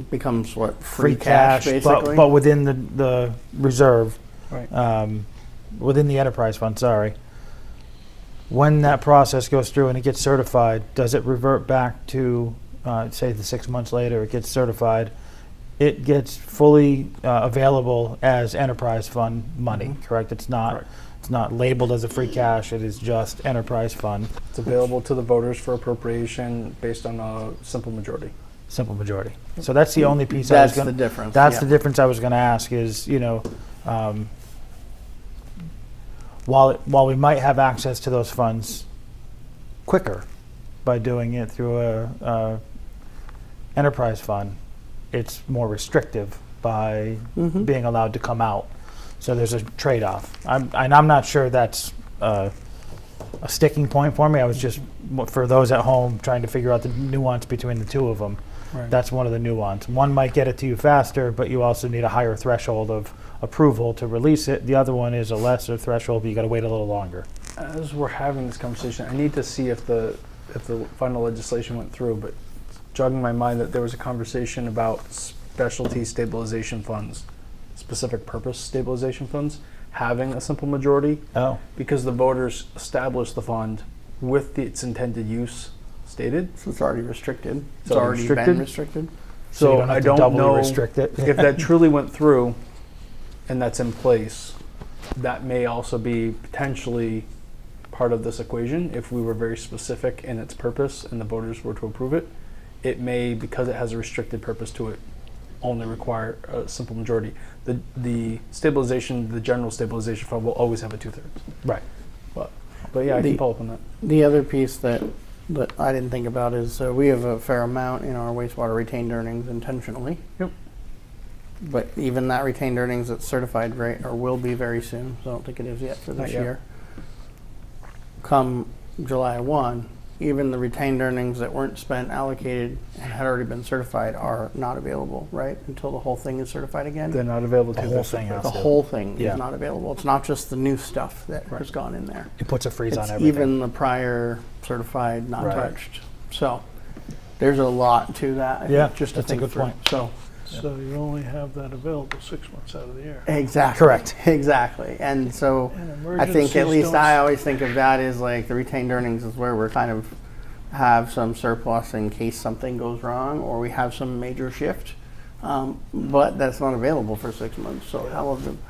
Becomes what, free cash basically? but within the reserve, Right. within the enterprise fund, sorry. When that process goes through and it gets certified, does it revert back to, say, the 6 months later, it gets certified, it gets fully available as enterprise fund money, correct? It's not Correct. It's not labeled as a free cash, it is just enterprise fund, It's available to the voters for appropriation based on a simple majority. simple majority. So that's the only piece That's I was the going difference. That's yeah. the difference I was going to ask is, while we might have access to those funds quicker by doing it through a enterprise fund, it's more restrictive by being allowed to come out. So there's a trade-off. I'm not sure that's a sticking point for me. I was just, for those at home, trying to figure out the nuance between the two of them. Right. That's one of the nuance. One might get it to you faster, but you also need a higher threshold of approval to release it. The other one is a lesser threshold, but you got to wait a little longer. As we're having this conversation, I need to see if the final legislation went through, but it's jogging my mind that there was a conversation about specialty stabilization funds, specific purpose stabilization funds, having a simple majority Oh, because the voters established the fund with its intended use stated. So it's already restricted. It's already already restricted? been restricted. so you So don't have I to don't doubly know restrict it. if that truly went through and that's in place. That may also be potentially part of this equation if we were very specific in its purpose and the voters were to approve it. It may, because it has a restricted purpose to it, only require a simple majority. The stabilization, the general stabilization fund will always have a 2/3. Right. But yeah, I The- can follow up on that. The other piece that I didn't think about is we have a fair amount in our wastewater retained earnings intentionally. Yep. But even that retained earnings that's certified or will be very soon, so I don't think it is yet for Not this yet. year. Come July 1, even the retained earnings that weren't spent, allocated, and had already been certified are not available, right? Until the whole thing is certified again. They're not available The to whole their thing surplus. has The to. whole thing Yeah. is not available. It's not just the new stuff that has gone in there. It puts a freeze It's on everything. even the prior certified, not Right. touched. So there's a lot to that. I think, Yeah, just to that's a think good through. point. So So you only have that available 6 months out of the year. exactly, Correct. exactly. And so And I think at emergencies least don't I always think of that as like the retained earnings is where we're kind of have some surplus in case something goes wrong or we have some major shift. But that's not available for 6 months. So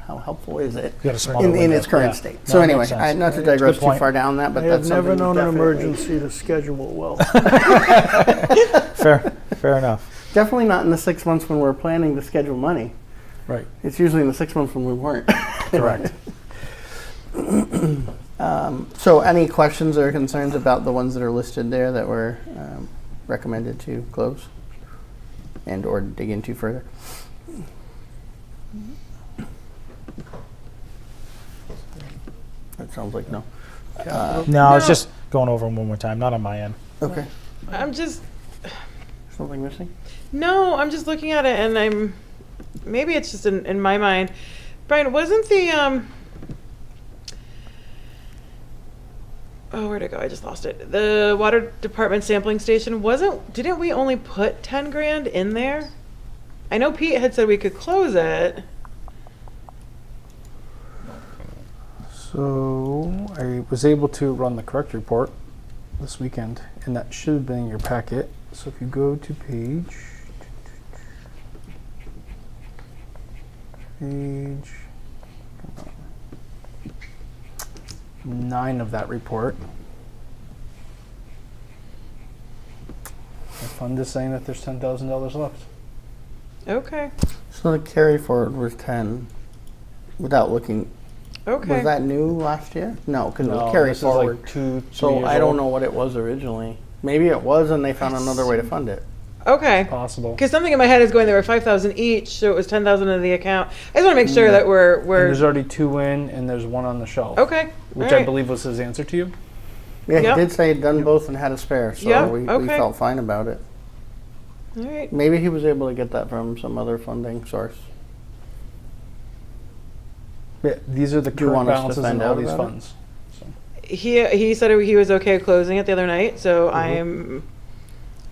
how helpful is it You got a smaller in window. its current Yeah. state? No, So it anyway, makes sense. not to That's a digress good too point. far down that, but I that's have never something known an definitely- emergency to schedule well. Fair enough. Definitely not in the 6 months when we're planning to schedule money. Right. It's usually in the 6 months when we weren't. Correct. So any questions or concerns about the ones that are listed there that were recommended to close and or dig into further? That sounds like no. No, it's No. just going over them one more time, not on my end. Okay. I'm just, Something missing? no, I'm just looking at it and maybe it's just in my mind. Brian, wasn't oh, where'd it go? I just lost it. The water department sampling station didn't we only put 10 grand in there? I know Pete had said we could close it. So I was able to run the correct report this weekend, and that should have been in your packet. So if you go to page Page 9 of that report. The fund is saying that there's $10,000 left. Okay, So the carry forward was 10 without looking. okay. Was that new last year? No, because it No, was carry this is forward. like 2-3 So years I don't old. know what it was originally. Maybe it was and they found another way to fund it. Okay. Possible. Because something in my head is going, there were 5,000 each, so it was 10,000 in the account. I just want to make sure that we're, And there's we're, already 2 in, and there's 1 on the shelf. okay. Which all I right. believe was his answer to you. Yeah, Yep. he did say he'd done both and had a spare, so Yeah, we okay. felt fine about it. All right. Maybe he was able to get that from some other funding source. Yeah, these are the Do you current want us to balances find in all out these about it? funds. So. He said he was okay closing it the other night, so I'm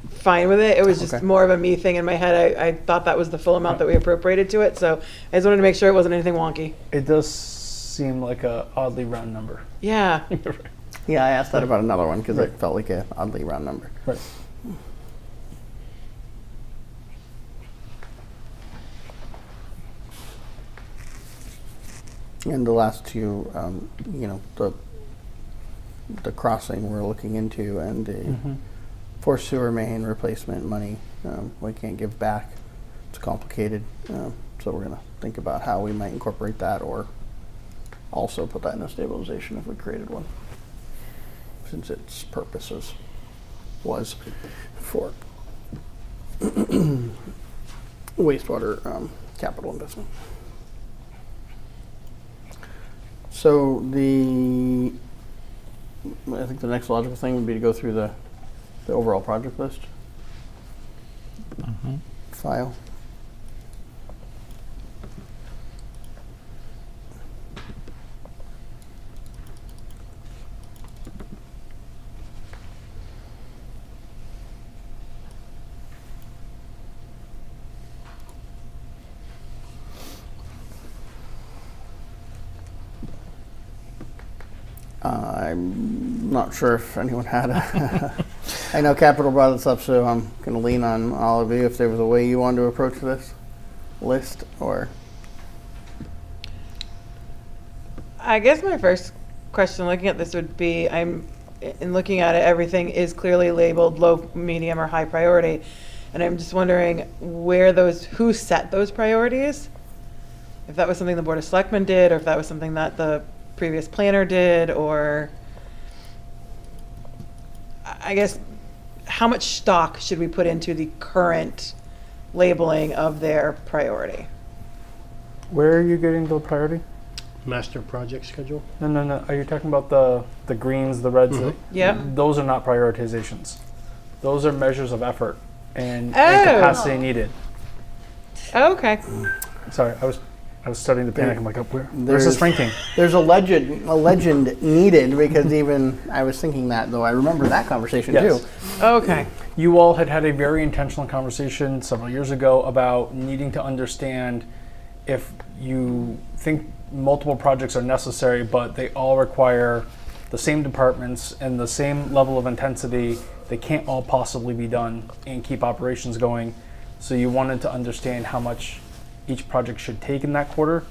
fine with it. It was just Okay. more of a me thing in my head. I thought that was the full amount that we appropriated to it, so I just wanted to make sure it wasn't anything wonky. It does seem like a oddly round number. Yeah. Yeah, I asked that about another one because it felt like an oddly round number. Right. And the last two, the crossing we're looking into and the for sewer main replacement money, we can't give back. It's complicated, so we're gonna think about how we might incorporate that or also put that in a stabilization if we created one, since its purposes was for wastewater capital investment. So I think the next logical thing would be to go through the overall project list file. I'm not sure if anyone had a. I know Capital brought this up, so I'm going to lean on all of you if there was a way you wanted to approach this list, or. I guess my first question looking at this would be, in looking at it, everything is clearly labeled low, medium, or high priority. And I'm just wondering who set those priorities? If that was something the Board of Selectmen did, or if that was something that the previous planner did, or I guess how much stock should we put into the current labeling of their priority? Where are you getting the priority? Master project schedule? No. Are you talking about the greens, the reds? Yep. Those are not prioritizations. Those are measures of effort and Oh. capacity needed. Okay. Sorry, I was starting to panic. I'm like, where's There's- this ranking? There's a legend needed because even I was thinking that, though I remember that conversation Yes. too. Okay. You all had a very intentional conversation several years ago about needing to understand if you think multiple projects are necessary, but they all require the same departments and the same level of intensity. They can't all possibly be done and keep operations going. So you wanted to understand how much each project should take in that quarter.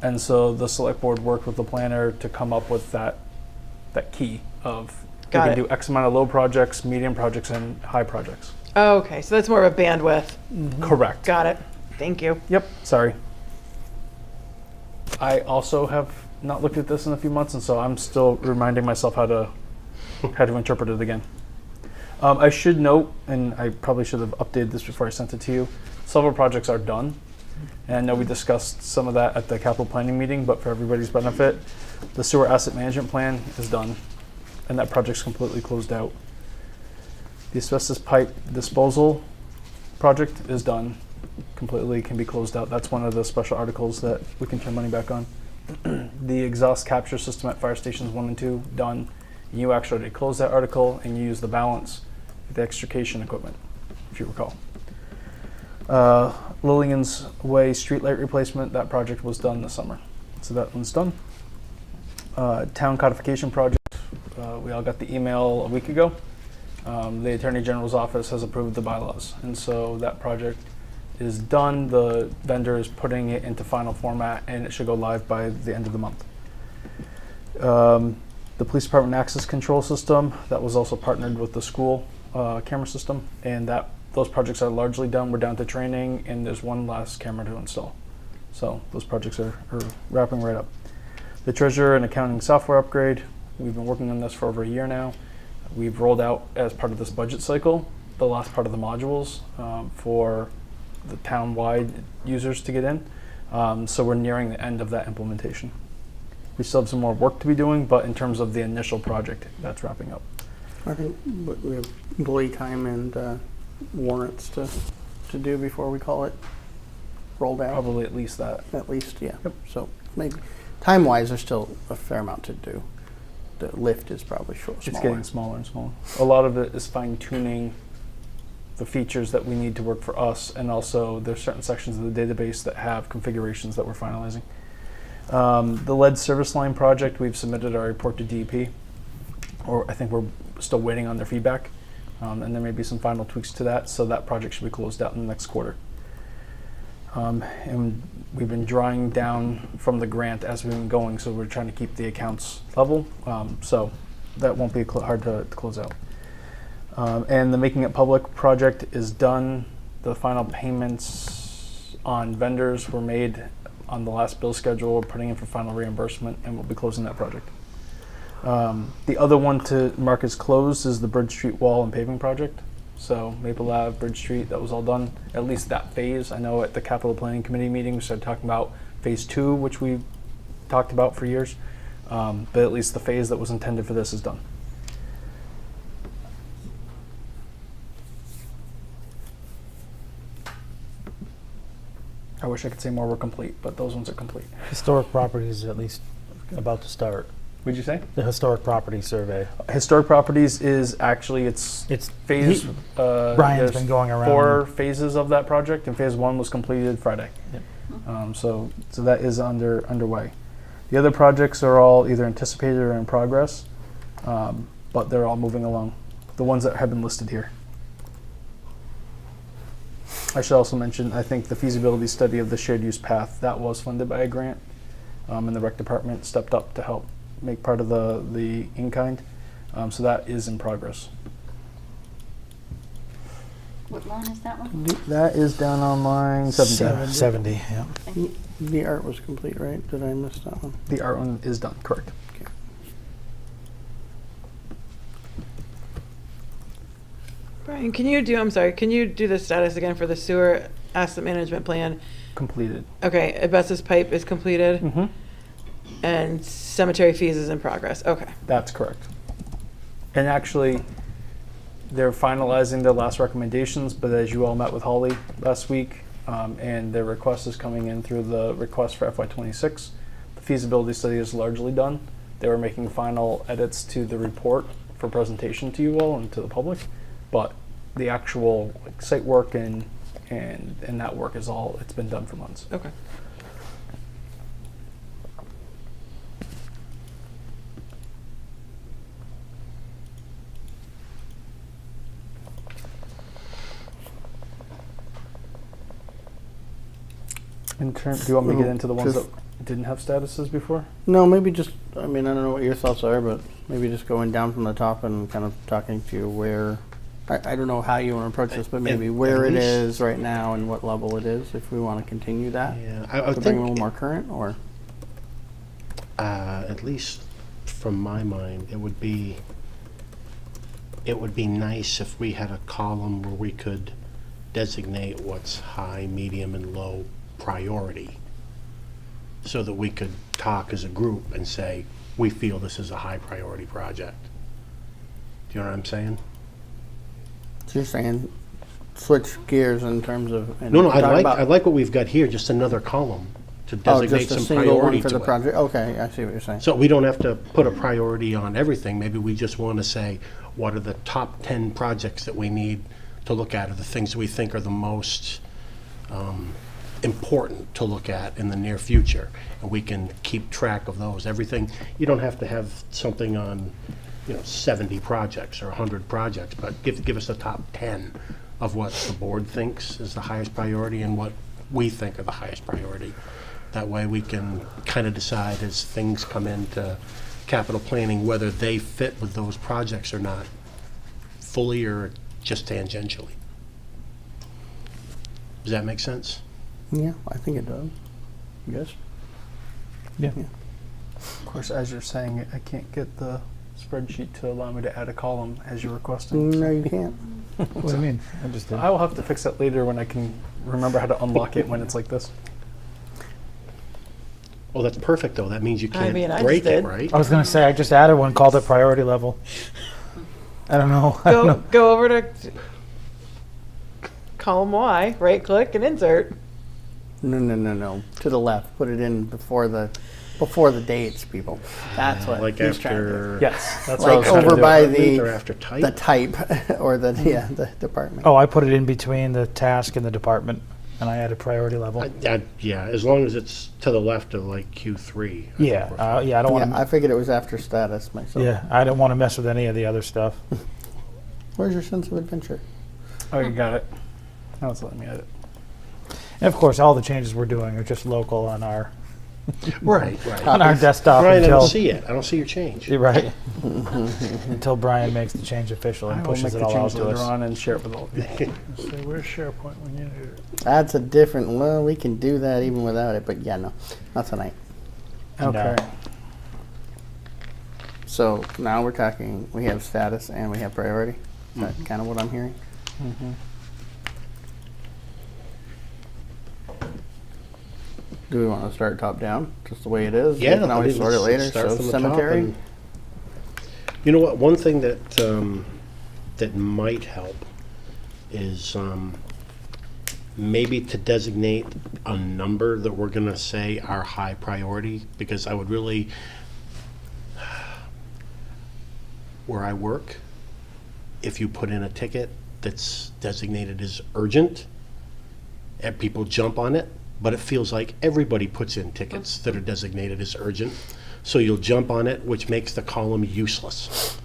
And so the select board worked with the planner to come up with that key of Got we it. can do X amount of low projects, medium projects, and high projects. Okay, so that's more of a bandwidth. Correct. Got it. Thank you. Yep, sorry. I also have not looked at this in a few months, and so I'm still reminding myself how to interpret it again. I should note, and I probably should have updated this before I sent it to you, several projects are done. And I know we discussed some of that at the capital planning meeting, but for everybody's benefit, the sewer asset management plan is done, and that project's completely closed out. The asbestos pipe disposal project is done, completely can be closed out. That's one of the special articles that we can turn money back on. The exhaust capture system at fire stations 1 and 2, done. You actually closed that article and you used the balance for the extrication equipment, if you recall. Lillian's Way streetlight replacement, that project was done this summer. So that one's done. Town codification project, we all got the email a week ago. The Attorney General's office has approved the bylaws, and so that project is done. The vendor is putting it into final format, and it should go live by the end of the month. The police department access control system, that was also partnered with the school camera system, and those projects are largely done. We're down to training, and there's one last camera to install. So those projects are wrapping right up. The treasurer and accounting software upgrade, we've been working on this for over a year now. We've rolled out, as part of this budget cycle, the last part of the modules for the town-wide users to get in. So we're nearing the end of that implementation. We still have some more work to be doing, but in terms of the initial project, that's wrapping up. I think we have employee time and warrants to do before we call it rolled out. Probably at least that. At least, yeah. Yep. So maybe time-wise, there's still a fair amount to do. The lift is probably smaller. It's getting smaller and smaller. A lot of it is fine-tuning the features that we need to work for us, and also there's certain sections of the database that have configurations that we're finalizing. The lead service line project, we've submitted our report to DEP, or I think we're still waiting on their feedback, and there may be some final tweaks to that, so that project should be closed out in the next quarter. And we've been drawing down from the grant as we've been going, so we're trying to keep the accounts level, so that won't be hard to close out. And the Making It Public project is done. The final payments on vendors were made on the last bill schedule. We're putting in for final reimbursement, and we'll be closing that project. The other one to mark as closed is the Bridge Street wall and paving project. So Maple Ave, Bridge Street, that was all done, at least that phase. I know at the Capital Planning Committee meeting, we started talking about phase 2, which we talked about for years. But at least the phase that was intended for this is done. I wish I could say more were complete, but those ones are complete. Historic properties is at least about to start. What'd you say? The historic property survey. Historic properties is actually, it's phase. Brian's there's been going around. 4 phases of that project, and phase 1 was completed Friday. Yep. So that is underway. The other projects are all either anticipated or in progress, but they're all moving along. The ones that have been listed here. I should also mention, I think the feasibility study of the shared use path, that was funded by a grant, and the rec department stepped up to help make part of the in-kind. So that is in progress. What line is that one? That is down on line 70. 70, yeah. The art was complete, right? Did I miss that one? The art one is done, correct. Okay. Brian, can you do the status again for the sewer asset management plan? Completed. Okay, asbestos pipe is completed, Mm-hmm. and cemetery fees is in progress. Okay. That's correct. And actually, they're finalizing their last recommendations, but as you all met with Holly last week, and their request is coming in through the request for FY26. The feasibility study is largely done. They were making final edits to the report for presentation to you all and to the public, but the actual site work and that work is all, it's been done for months. Okay. Do you want me to get into the ones that didn't have statuses before? No, maybe just, I mean, I don't know what your thoughts are, but maybe just going down from the top and kind of talking to where, I don't know how you want to approach this, but maybe where it is right now and what level it is, if we want to continue that. Yeah, To I bring it a think, little more current, or? at least from my mind, it would be nice if we had a column where we could designate what's high, medium, and low priority, so that we could talk as a group and say, we feel this is a high priority project. Do you know what I'm saying? So you're saying switch gears in terms of. and No, talk I about- like what we've got here, just another column to Oh, designate just a some single one priority for to the it. project? Okay, I see what you're saying. So we don't have to put a priority on everything. Maybe we just want to say, what are the top 10 projects that we need to look at, or the things we think are the most important to look at in the near future, and we can keep track of those. Everything, you don't have to have something on, 70 projects or 100 projects, but give us the top 10 of what the board thinks is the highest priority and what we think are the highest priority. That way we can kind of decide as things come into capital planning whether they fit with those projects or not, fully or just tangentially. Does that make sense? Yeah, I think it does. Yes. Yeah. Of course, as you're saying it, I can't get the spreadsheet to allow me to add a column as you're requesting. No, you can't. What do you mean? I just did. I will have to fix that later when I can remember how to unlock it when it's like this. Oh, that's perfect, though. That means you can't mean, I break just it, did. right? I was gonna say I just added one called it priority level. I don't know. I don't know. Go over to column Y, right click and insert. No. To the left. Put it in before the dates, people. That's what Like he's trying to do. after, Yes, that's what I was Like trying to over do. by or after type? the type or the the department. Oh, I put it in between the task and the department, and I added priority level. Yeah, as long as it's to the left of like Q3. I think Yeah, we're fine. yeah. I don't want Yeah, I to. figured it was after status myself. Yeah, I don't want to mess with any of the other stuff. Where's your sense of adventure? Oh, you got it. Now it's letting me edit. And of course, all the changes we're doing are just local on our Right. on our desktop Brian, I until don't see it. I don't see your change. You're right until Brian makes the change official and I will make pushes the it all out change to later us. on and share it with all of you. So where's SharePoint when you need it? That's a different. Well, we can do that even without it, but yeah, no, not tonight. Okay. So now we're talking. We have status and we have priority. Is that kind of what I'm hearing? Mm-hmm. Do we want to start top down, just the way it is? Yeah, we can always sort it let's later. start So from the top cemetery. and- You know what? One thing that that might help is maybe to designate a number that we're going to say are high priority, because I would really, where I work, if you put in a ticket that's designated as urgent, and people jump on it, but it feels like everybody puts in tickets that are designated as urgent. So you'll jump on it, which makes the column useless.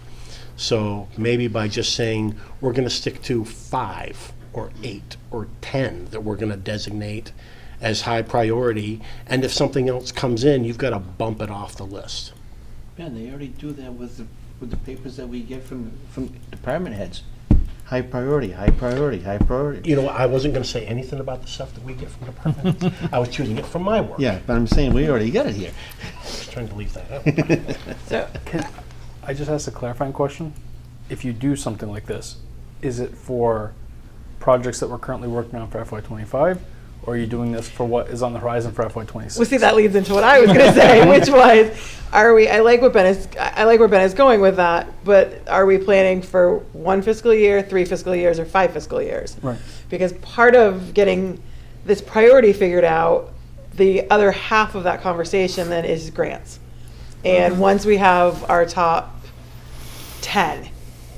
So maybe by just saying, we're gonna stick to 5 or 8 or 10 that we're gonna designate as high priority, and if something else comes in, you've gotta bump it off the list. Man, they already do that with the papers that we get from department heads. High priority, high priority, high priority. You know, I wasn't gonna say anything about the stuff that we get from departments. I was choosing it from my work. Yeah, but I'm saying we already got it here. I was trying to leave that out. So Can I just ask a clarifying question? If you do something like this, is it for projects that we're currently working on for FY25, or are you doing this for what is on the horizon for FY26? well, see, that leads into what I was going to say, which was, are we? I like where Ben is going with that. But are we planning for 1 fiscal year, 3 fiscal years, or 5 fiscal years? Right. Because part of getting this priority figured out, the other half of that conversation then is grants. And once we have our top 10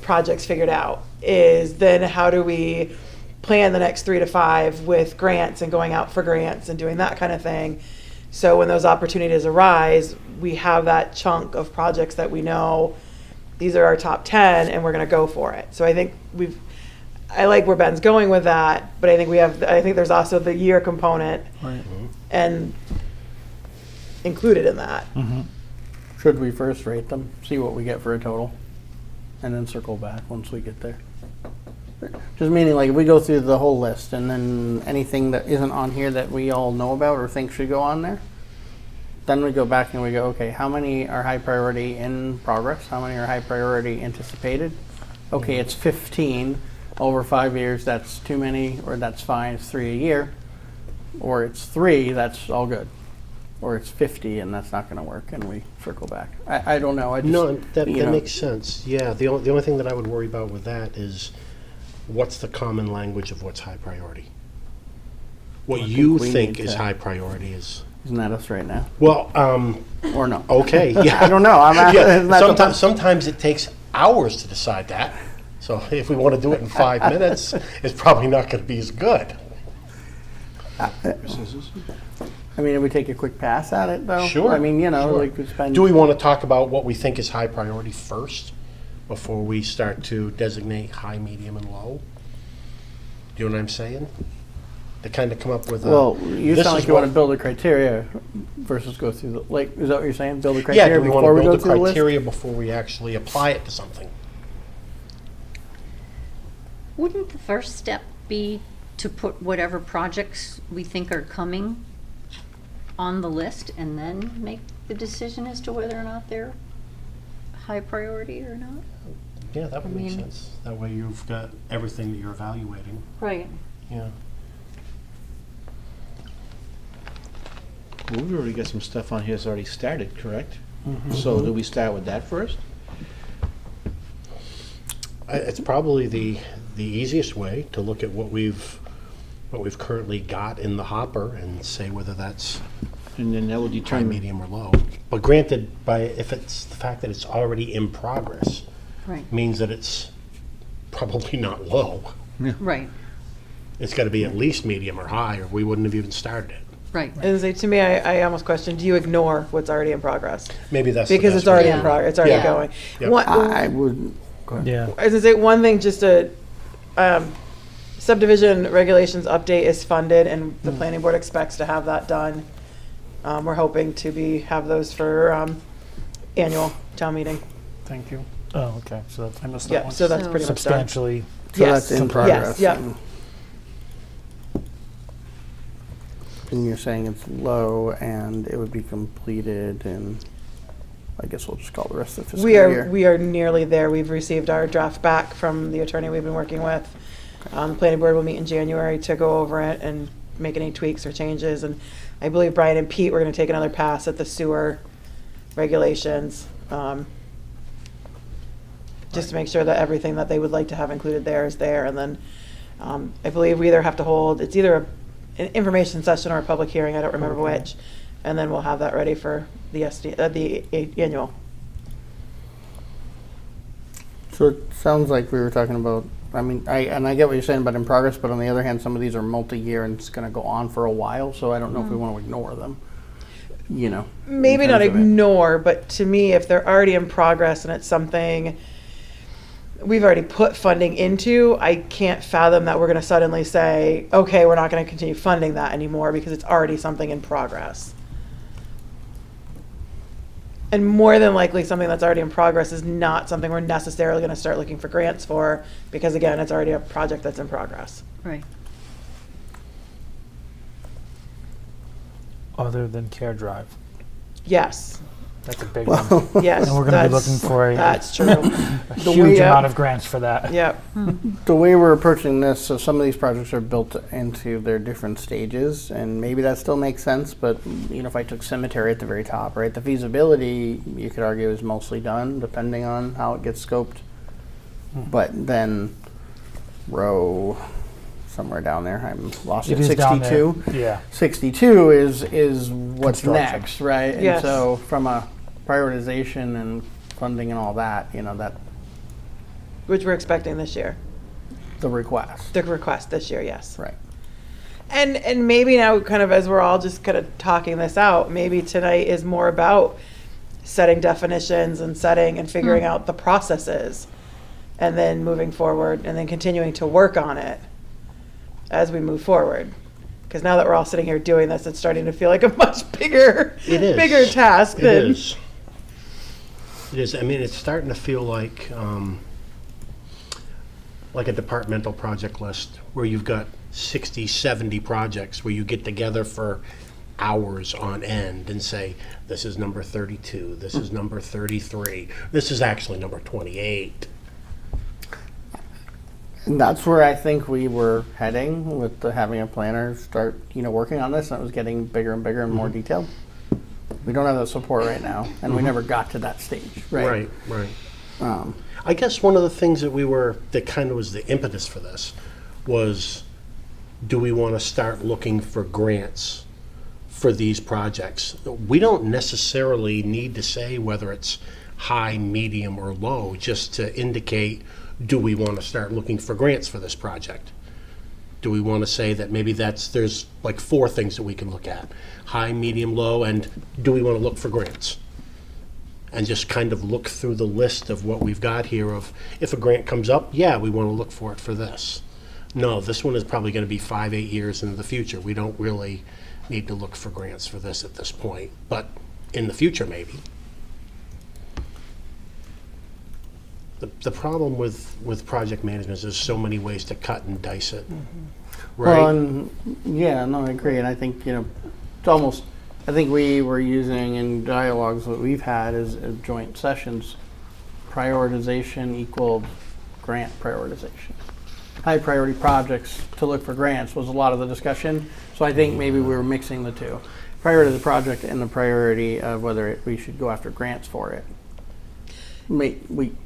projects figured out, is then how do we plan the next 3 to 5 with grants and going out for grants and doing that kind of thing. So when those opportunities arise, we have that chunk of projects that we know these are our top 10 and we're going to go for it. So I think I like where Ben's going with that, but I think I think there's also the year component Right. and included in that. Should we first rate them, see what we get for a total, and then circle back once we get there? Just meaning, like, if we go through the whole list and then anything that isn't on here that we all know about or think should go on there, then we go back and we go, okay, how many are high priority in progress? How many are high priority anticipated? Okay, it's 15 over 5 years. That's too many, or that's fine. It's 3 a year, or it's 3. That's all good, or it's 50 and that's not going to work, and we circle back. I don't know. I just, No, that you know, makes sense. Yeah, the only thing that I would worry about with that is what's the common language of what's high priority? What you we think need is to- high priority is, Isn't that us right now? well, Or no? okay, yeah. I don't know. I'm asking. Yeah, Isn't that the- sometimes it takes hours to decide that. So if we want to do it in 5 minutes, it's probably not going to be as good. I mean, if we take a quick pass at it, though. Sure, I mean, you know, sure. like we spend. Do we want to talk about what we think is high priority first before we start to designate high, medium, and low? You know what I'm saying? To kind of come up with a. Well, you this sound is like you want what- to build a criteria versus go through the, like, is that what you're saying? Build a Yeah, criteria do we want before to we go build the through the list? criteria before we actually apply it to something? Wouldn't the first step be to put whatever projects we think are coming on the list and then make the decision as to whether or not they're high priority or not? Yeah, that would I make mean- sense. That way you've got everything that you're evaluating. Right. Yeah. Well, we've already got some stuff on here that's already started, correct? So do we start with that first? It's probably the easiest way to look at what we've currently got in the hopper and say whether that's And then that will high, determine, medium, or low. But granted, if it's the fact that it's already in progress, Right. means that it's probably not low. Right. It's got to be at least medium or high, or we wouldn't have even started it. Right. And say, to me, I almost question, do you ignore what's already in progress? Maybe that's the Because best it's already way in to- progress, it's already Yeah. going. Yep. One- I would, go ahead. Yeah. I was gonna say, one thing, just a, subdivision regulations update is funded, and the planning board expects to have that done. We're hoping to have those for, annual town meeting. Thank you. Oh, okay, so that's I missed that Yeah, one. so that's So- pretty much done. substantially, So Yes. that's in Yes, progress. yeah. And you're saying it's low and it would be completed in, I guess we'll just call the rest of the fiscal year. We are nearly there. We've received our draft back from the attorney we've been working with. The planning board will meet in January to go over it and make any tweaks or changes. And I believe Brian and Pete, we're gonna take another pass at the sewer regulations. Just to make sure that everything that they would like to have included there is there. And then, I believe we either have to hold, it's either an information session or a public hearing, I don't remember which. And then we'll have that ready for the annual. So it sounds like we were talking about, I mean, I get what you're saying about in progress, but on the other hand, some of these are multi-year and it's gonna go on for a while, so I don't know if we wanna ignore them, you know? in Maybe not terms of it. ignore, but to me, if they're already in progress and it's something we've already put funding into, I can't fathom that we're gonna suddenly say, okay, we're not gonna continue funding that anymore because it's already something in progress. And more than likely, something that's already in progress is not something we're necessarily gonna start looking for grants for, because again, it's already a project that's in progress. Right. other than Care Drive. Yes, That's a big one. yes. And we're gonna be that's- looking for That's true. a huge way- amount of grants for that. Yep. The way we're approaching this, so some of these projects are built into their different stages, and maybe that still makes sense, but, you know, if I took cemetery at the very top, right, the feasibility, you could argue, is mostly done, depending on how it gets scoped. But then row somewhere down there, I'm lost It at is down there. 62. Yeah. 62 is what's Construction. next, right? And Yes. so from a prioritization and funding and all that, you know, that, Which we're expecting this year. the request, The request this year, yes. right? And maybe now, kind of as we're all just kind of talking this out, maybe tonight is more about setting definitions and setting and figuring out the processes, and then moving forward, and then continuing to work on it as we move forward. Because now that we're all sitting here doing this, it's starting to feel like a much bigger, It is. bigger task It than. is. It is. I mean, it's starting to feel like a departmental project list where you've got 60, 70 projects where you get together for hours on end and say, this is number 32, this is number 33, this is actually number 28. And that's where I think we were heading with having a planner start, you know, working on this, and it was getting bigger and bigger and more detailed. We don't have that support right now, and we never got to that stage, right? Right. Um, I guess one of the things that kind of was the impetus for this was, do we want to start looking for grants for these projects? We don't necessarily need to say whether it's high, medium, or low, just to indicate, do we want to start looking for grants for this project? Do we want to say that maybe there's like 4 things that we can look at: high, medium, low, and do we want to look for grants? And just kind of look through the list of what we've got here of, if a grant comes up, yeah, we want to look for it for this. No, this one is probably going to be 5, 8 years into the future. We don't really need to look for grants for this at this point, but in the future, maybe. The problem with project management is there's so many ways to cut and dice it, Well, right? and yeah, no, I agree. And I think, it's almost, I think we were using in dialogues that we've had as joint sessions, prioritization equaled grant prioritization. High priority projects to look for grants was a lot of the discussion. So I think maybe we were mixing the two. Priority of the project and the priority of whether we should go after grants for it.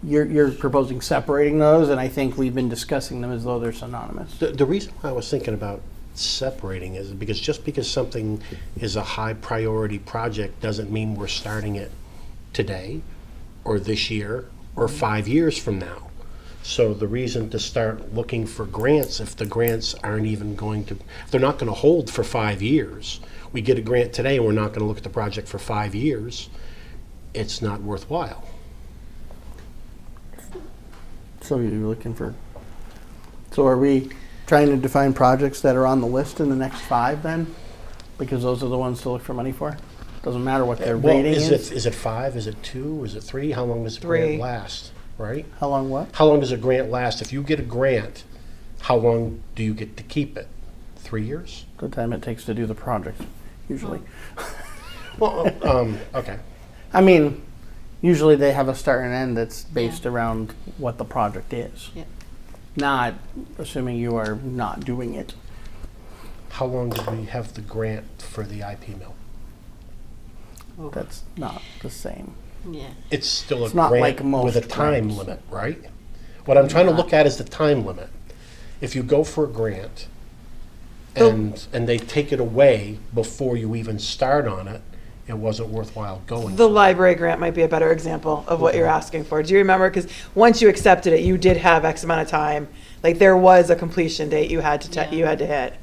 You're proposing separating those, and I think we've been discussing them as though they're synonymous. The reason why I was thinking about separating is because just because something is a high priority project doesn't mean we're starting it today or this year or 5 years from now. So the reason to start looking for grants, if the grants aren't even going to, they're not going to hold for 5 years. We get a grant today and we're not going to look at the project for 5 years. It's not worthwhile. So you're looking for, so are we trying to define projects that are on the list in the next 5 then? Because those are the ones to look for money for? Doesn't matter what their Well, rating is? is it 5? Is it 2? Is it 3? How long does a 3. grant last, right? How long what? How long does a grant last? If you get a grant, how long do you get to keep it? 3 years? The time it takes to do the project, usually. Well, okay. I mean, usually they have a start and end that's based around what the project is. Yeah. Not assuming you are not doing it. How long did we have the grant for the IP mill? That's not the same. Yeah. It's still a It's not like grant most with a time grants. limit, right? What I'm trying to look at is the time limit. If you go for a grant and they take it away before you even start on it, it wasn't worthwhile going. The library grant might be a better example of what you're asking for. Do you remember? Because once you accepted it, you did have X amount of time. Like there was a completion date you had to you had to hit.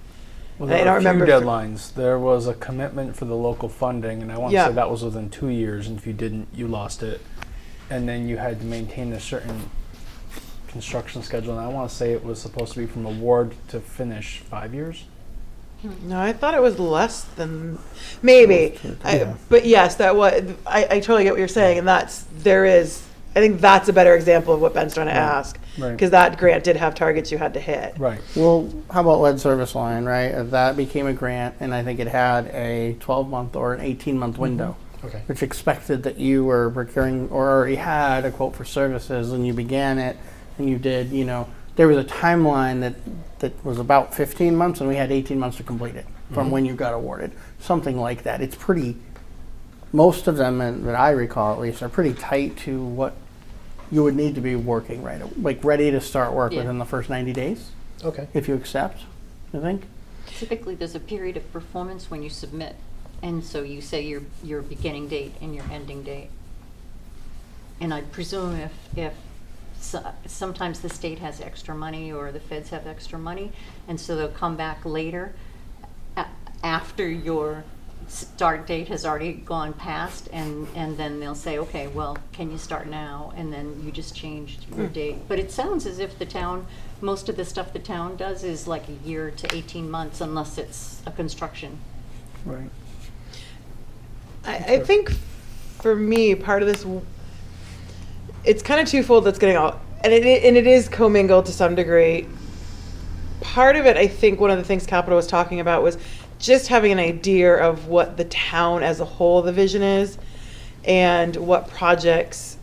Well, I there don't were a few remember deadlines. There was a commitment for the local funding, and I want to Yeah. say that was within 2 years, and if you didn't, you lost it. And then you had to maintain a certain construction schedule, and I want to say it was supposed to be from award to finish 5 years. No, I thought it was less than maybe. But yes, that was. I totally get what you're saying, and I think that's a better example of what Ben's trying to ask, Right. because that grant did have targets you had to hit. Right. Well, how about lead service line, right? If that became a grant, and I think it had a 12-month or an 18-month window, Okay. which expected that you were procuring or already had a quote for services, and you began it, and you did, there was a timeline that was about 15 months, and we had 18 months to complete it from when you got awarded. Something like that. It's pretty, most of them, and that I recall at least, are pretty tight to what you would need to be working like ready to start work Yeah. within the first 90 days, Okay. if you accept, I think. Typically, there's a period of performance when you submit, and so you say your beginning date and your ending date. And I presume if sometimes the state has extra money or the feds have extra money, and so they'll come back later after your start date has already gone past, and then they'll say, okay, well, can you start now? And then you just changed your date. But it sounds as if the town, most of the stuff the town does is like a year to 18 months unless it's a construction. Right. I think for me, part of this, it's kind of twofold that's getting out, and it is commingled to some degree. Part of it, I think one of the things Capital was talking about was just having an idea of what the town as a whole, the vision is, and what projects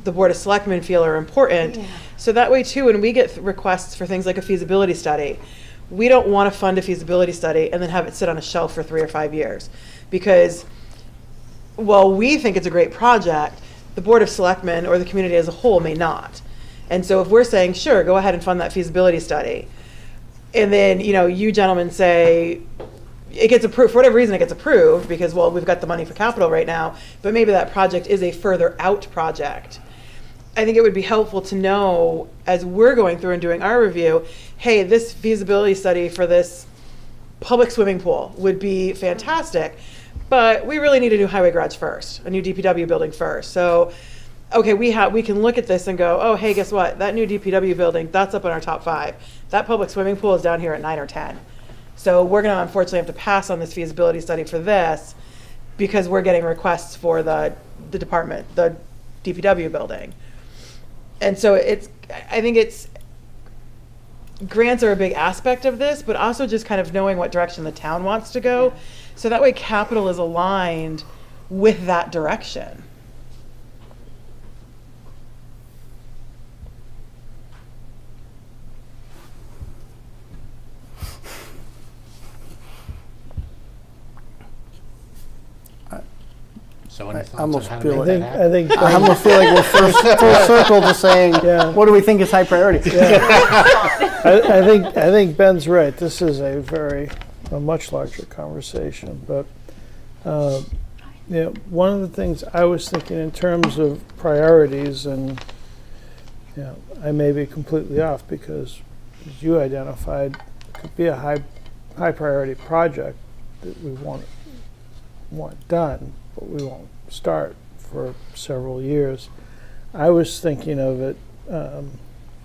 the Board of Selectmen feel are important. Yeah. So that way too, when we get requests for things like a feasibility study, we don't want to fund a feasibility study and then have it sit on a shelf for 3 or 5 years. Because while we think it's a great project, the Board of Selectmen or the community as a whole may not. And so if we're saying, sure, go ahead and fund that feasibility study, and then, you gentlemen say, it gets approved, for whatever reason it gets approved, because, well, we've got the money for capital right now, but maybe that project is a further out project. I think it would be helpful to know, as we're going through and doing our review, hey, this feasibility study for this public swimming pool would be fantastic, but we really need a new highway garage first, a new DPW building first. So okay, we can look at this and go, oh, hey, guess what? That new DPW building, that's up in our top 5. That public swimming pool is down here at 9 or 10. So we're going to unfortunately have to pass on this feasibility study for this because we're getting requests for the department, the DPW building. And so I think grants are a big aspect of this, but also just kind of knowing what direction the town wants to go. So that way capital is aligned with that direction. So any I thoughts on almost how to feel make like- that happen? I almost feel like we're full circle to saying, Yeah. what do we think is high priority? I think Ben's right. This is a much larger conversation, but one of the things I was thinking in terms of priorities, and I may be completely off because, as you identified, it could be a high priority project that we want done, but we won't start for several years. I was thinking of it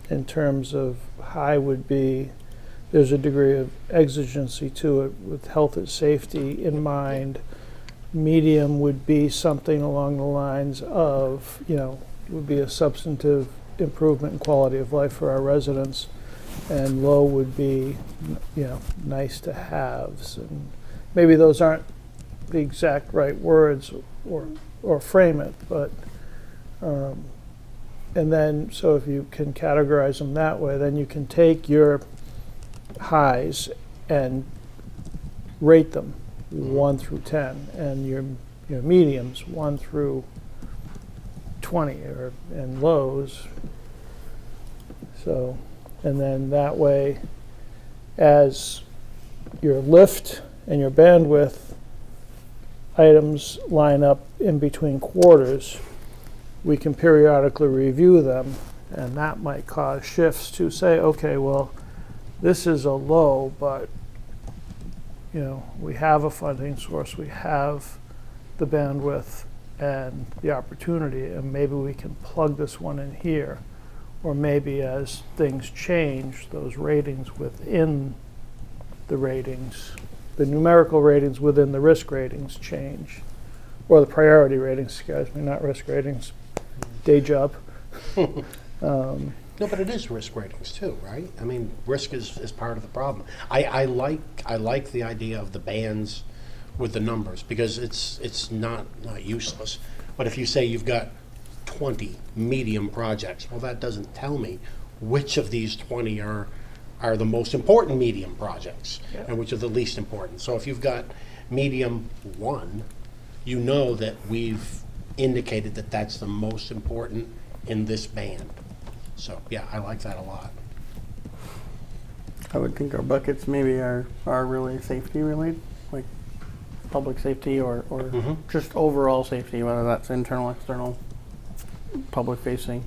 in terms of high would be, there's a degree of exigency to it with health and safety in mind. Medium would be something along the lines of, would be a substantive improvement in quality of life for our residents. And low would be, nice to haves. And maybe those aren't the exact right words or frame it, but and then so if you can categorize them that way, then you can take your highs and rate them 1 through 10, and your mediums 1 through 20, and lows. So, and then that way, as your lift and your bandwidth items line up in between quarters, we can periodically review them, and that might cause shifts to say, okay, well, this is a low, but we have a funding source, we have the bandwidth and the opportunity, and maybe we can plug this one in here. Or maybe as things change, those ratings within the ratings, the numerical ratings within the risk ratings change, or the priority ratings, excuse me, not risk ratings, day job. No, but it is risk ratings too, right? I mean, risk is part of the problem. I like the idea of the bands with the numbers because it's not useless. But if you say you've got 20 medium projects, well, that doesn't tell me which of these 20 are the most important medium projects and which are the least important. So if you've got medium 1, you know that we've indicated that that's the most important in this band. So yeah, I like that a lot. I would think our buckets maybe are really safety related, like public safety or just overall safety, whether that's internal, external, public facing.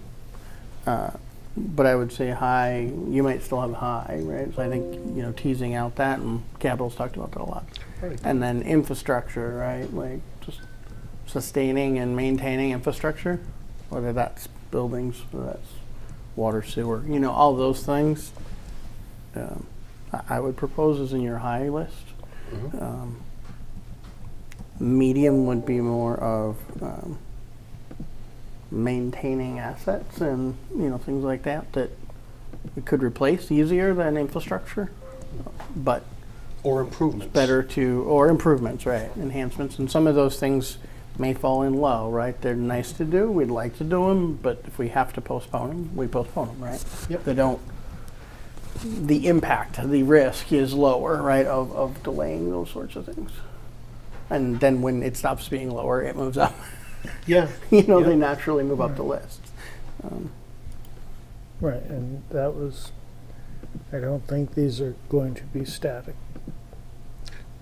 But I would say high, you might still have high, right? So I think, teasing out that, and Capital's talked about that a lot. Right. And then infrastructure, right? Like just sustaining and maintaining infrastructure, whether that's buildings, whether that's water, sewer, all those things. I would propose is in your high list. Medium would be more of maintaining assets and things like that we could replace easier than infrastructure, but Or improvements. or improvements, right? Enhancements, and some of those things may fall in low, right? They're nice to do. We'd like to do them, but if we have to postpone them, we postpone them, right? Yep. They don't. The impact, the risk is lower, right? Of delaying those sorts of things, and then when it stops being lower, it moves up. Yeah. They naturally move up the list. Right, and that was, I don't think these are going to be static,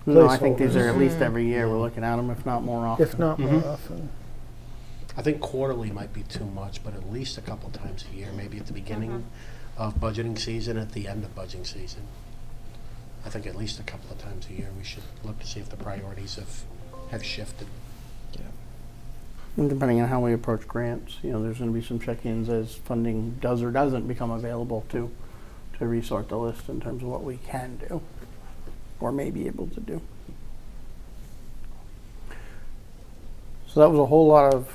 No, I think these are at least every year we're looking at them, if not more often. if not more often. I think quarterly might be too much, but at least a couple times a year, maybe at the beginning of budgeting season, at the end of budgeting season. I think at least a couple of times a year we should look to see if the priorities have shifted. And depending on how we approach grants, there's going to be some check-ins as funding does or doesn't become available to resort the list in terms of what we can do or may be able to do. So that was a whole lot of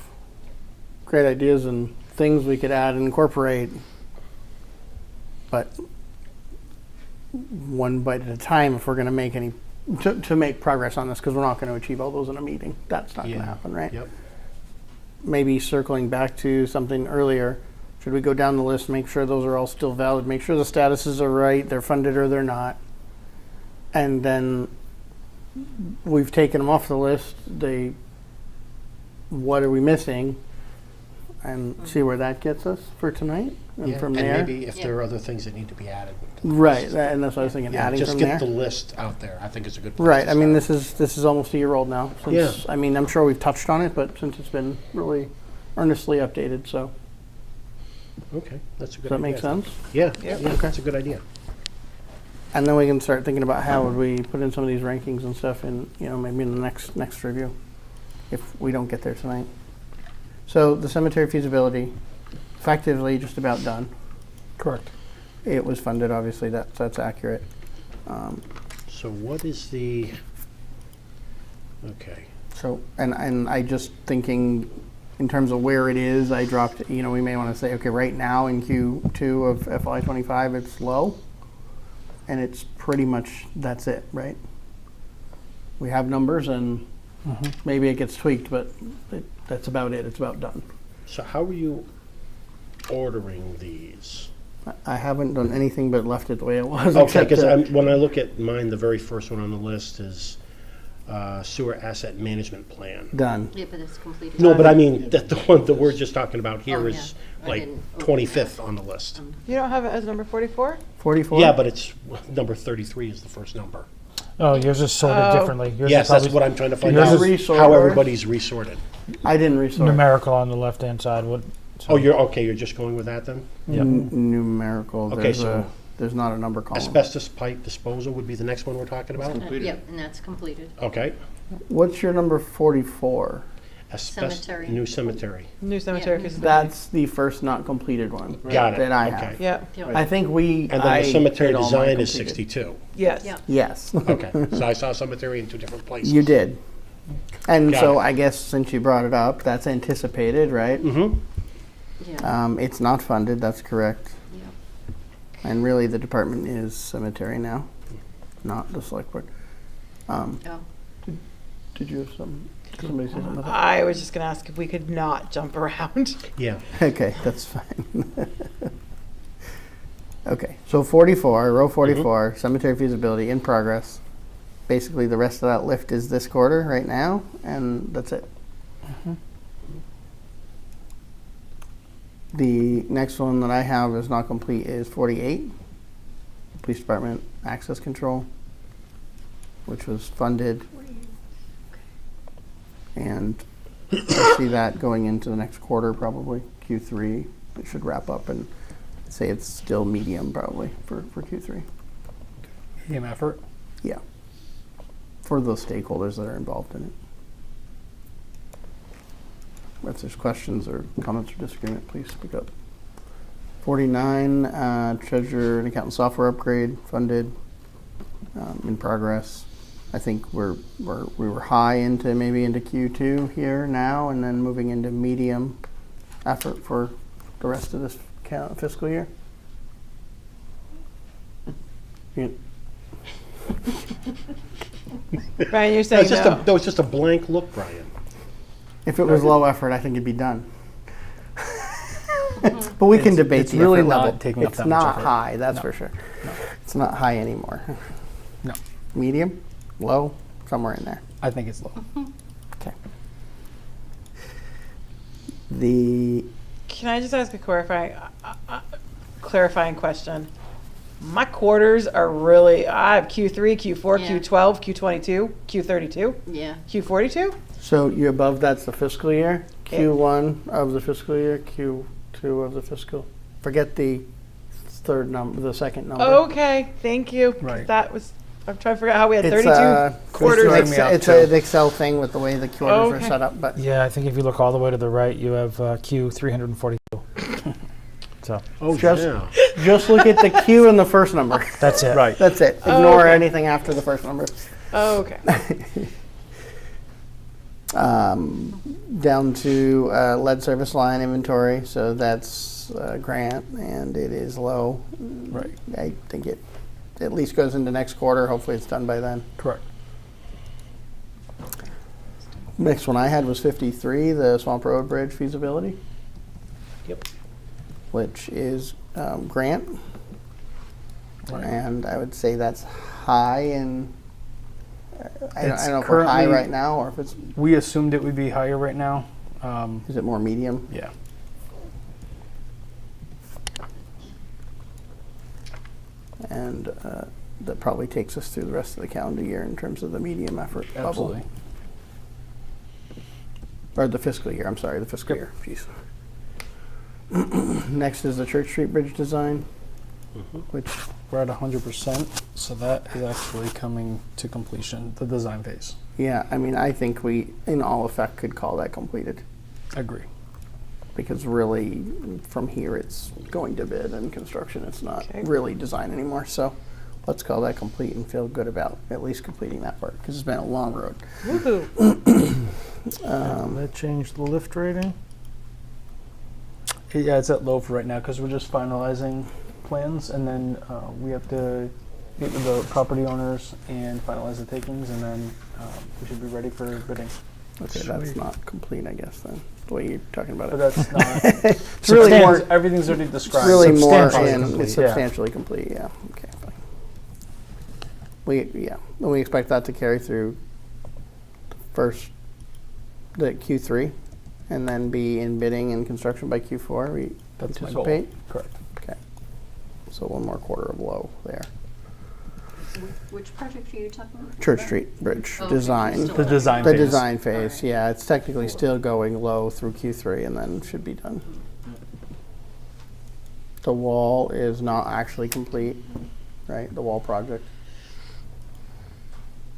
great ideas and things we could add and incorporate, but one bite at a time if we're going to make any to make progress on this, because we're not going to achieve all those in a meeting. That's not going to happen, right? Yep. Maybe circling back to something earlier, should we go down the list, make sure those are all still valid, make sure the statuses are right, they're funded or they're not, and then we've taken them off the list, what are we missing, and see where that gets us for tonight, and from there. And maybe if there are other things that need to be added. Right, and that's what I was thinking, adding just from get there. the list out there. I think it's a good place Right, to I mean, start. this is almost a year old now. Since, I mean, I'm sure we've touched on it, but since it's been really earnestly updated, so Okay, that's a good does that idea. make sense? Yeah, Yep. yeah, Okay. that's a good idea. And then we can start thinking about how would we put in some of these rankings and stuff in, maybe in the next review, if we don't get there tonight. So the cemetery feasibility, effectively just about done. Correct. It was funded, obviously, that's accurate. So what is the, okay, So, and I just thinking in terms of where it is, I dropped, we may want to say, okay, right now in Q2 of FY25, it's low. And it's pretty much, that's it, right? We have numbers and maybe it gets tweaked, but that's about it. It's about done. so how are you ordering these? I haven't done anything but left it the way it was. Okay, except because when I look at mine, the very first one on the list is sewer asset management plan. done. Yeah, but it's completed. No, but I mean, the one that we're just talking about Oh, here yeah. is I like didn't open 25th on the list. You don't have it as number 44? 44? Yeah, but it's, number 33 is the first number. Oh, yours is sorted Oh. differently. Yours Yes, is that's probably what I'm trying to find Yours out, is resort. how everybody's resorted. I didn't resort. numerical on the left-hand side. What? Oh, you're just going with that then? Yep. Numerical. Okay, There's, so- there's not a number column. Asbestos pipe disposal would be the next one we're talking about? Yep, and that's completed. Okay. What's your number 44? Cemetery. New cemetery. New cemetery new feasibility. That's the first not completed one. Got it, That I okay. have. Yeah, Yeah. I think And then I the cemetery did all mine design is completed. 62. yes. Yeah. Yes. Okay, so I saw cemetery in two different places. You did. And Got so it. I guess since you brought it up, that's anticipated, right? Mm-hmm. Yeah. It's not funded, that's correct. Yeah. And really the department is cemetery now, not the select board. Oh. Did you have somebody say something about I was just going to ask if we could not jump around. Yeah. that? Okay, that's fine. Okay, so 44, row 44, cemetery feasibility in progress. Basically, the rest of that lift is this quarter right now, and that's it. The next one that I have is not complete is 48, police department access control, which was funded. And I see that going into the next quarter, probably Q3. It should wrap up and say it's still medium probably for Q3. Team effort. Yeah. For those stakeholders that are involved in it. If there's questions or comments or disagreement, please speak up. 49, treasurer and accountant software upgrade funded, in progress. I think we were high into Q2 here now, and then moving into medium effort for the rest of this fiscal year. Yeah. Brian, you're saying no. That was just a blank look, Brian. If it was low effort, I think it'd be done. But we can debate it's the really effort not level. taking up It's that much not effort. high, that's No. for sure. It's not high anymore. No, Medium, low, somewhere in there. I think it's low. Okay. The Can I just ask a clarifying question? My quarters are really, I have Q3, Q4, Yeah. Q12, Q22, Q32, Yeah. Q42? so you above that's the fiscal year. Okay. Q1 of the fiscal year, Q2 of the fiscal. Forget the third number, the second number. Okay, thank you. Right. That was, I'm trying to figure out how we had It's 32 fiscal quarters. throwing me off It's too. an Excel thing with the way the quarters are Okay. set up, but Yeah, I think if you look all the way to the right, you have Q 342. So Oh, Just- yeah. just look at the Q in the first number. that's it. Right. That's it. Oh, Ignore okay. anything after the first number. Oh, okay. Down to lead service line inventory, so that's grant, and it is low. Right. I think it at least goes into next quarter. Hopefully it's done by then. Correct. Next one I had was 53, the Swamp Road Bridge feasibility. Yep. Which is grant. Right. And I would say that's high in, I don't It's know if we're high currently- right now or if it's, We assumed it would be higher right now. is it more medium? Yeah. And that probably takes us through the rest of the calendar year in terms of the medium effort bubble. Absolutely. Or the fiscal year, I'm sorry, the fiscal Yep. year, jeez. Next is the Church Street Bridge design, which, We're at 100%, so that is actually coming to completion, the design phase. yeah, I mean, I think we, in all effect, could call that completed. Agree. Because really, from here, it's going to bid and construction, it's not Okay. really design anymore. So let's call that complete and feel good about at least completing that part, because it's been a long road. That changed the lift rating? Yeah, it's at low for right now because we're just finalizing plans, and then we have to meet with the property owners and finalize the takings, and then we should be ready for bidding. Okay, that's Sweet. not complete, I guess, then, the way you're talking about But it. that's not. It's really more, Everything's already it's described. really more Substantially in, complete, it's yeah. substantially complete, yeah, okay, fine. And we expect that to carry through the Q3, and then be in bidding and construction by Q4, we That's my goal. anticipate? Correct. Okay, so one more quarter of low there. Which project are you talking about? Church Street Bridge Oh, okay, design. still The have- design The phase. design phase, Alright. yeah, it's technically still going low through Q3 and then should be done. The wall is not actually complete, right, the wall project.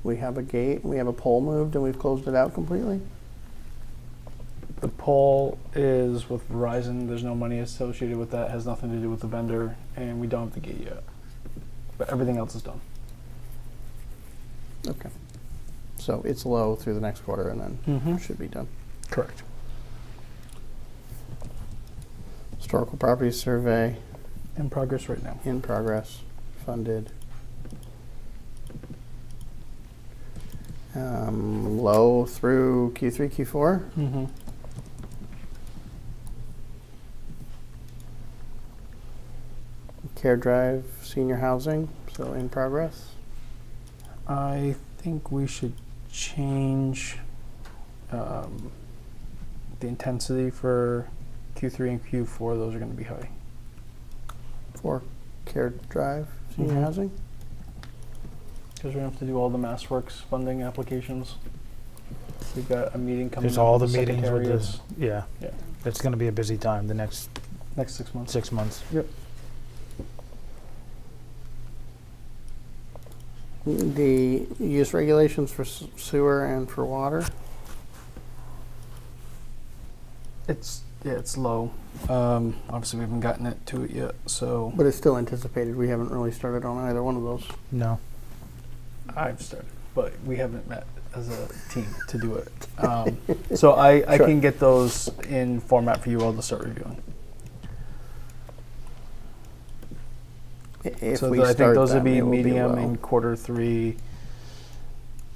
We have a gate, we have a pole moved, and we've closed it out completely? The pole is with Verizon. There's no money associated with that. It has nothing to do with the vendor, and we don't have the gate yet. But everything else is done. Okay. So it's low through the next quarter and then Mhm. should be done. Correct. Historical properties survey In progress right now. in progress, funded. Low through Q3, Q4. Mm-hmm. Care Drive senior housing, so in progress. I think we should change the intensity for Q3 and Q4. Those are going to be high. For Care Drive senior Mhm. housing. Because we're going to have to do all the MassWorks funding applications. We've got a meeting coming There's up all the with meetings with secretariats this. Yeah. Yeah. It's going to be a busy time the next next 6 months. 6 months. Yep. The use regulations for sewer and for water. It's low. Obviously, we haven't gotten it to it yet, so But it's still anticipated. We haven't really started on either one of those. No. I've started, but we haven't met as a team to do it. So I Sure. can get those in format for you all to start reviewing. If So we I think start those would them, be it will medium low. in quarter 3.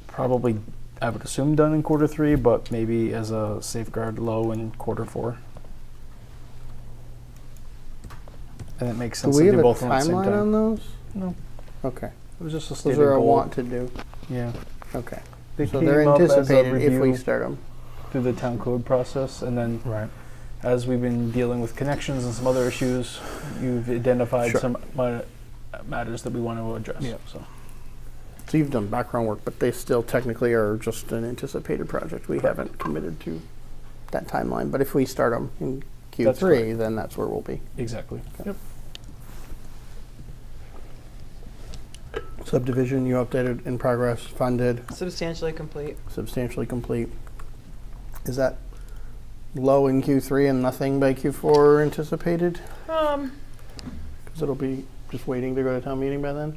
Probably, I would assume done in quarter 3, but maybe as a safeguard low in quarter 4. And it makes Do sense we to have do a both of them at the same timeline time. on those? No, Okay. it was just a Those stated are a goal. want to do. Yeah, Okay. they So came they're up as a anticipated if we review start them. through the town code process, and then Right. as we've been dealing with connections and some other issues, you've identified Sure. some matters that we want to address. Yeah. So So you've done background work, but they still technically are just an anticipated project. We haven't committed to that timeline. But if we start them in That's Q3, then that's where we'll be. exactly. Yep. Subdivision, you updated in progress, funded, Substantially complete. substantially complete. Is that low in Q3 and nothing by Q4 anticipated? Because it'll be just waiting to go to town meeting by then?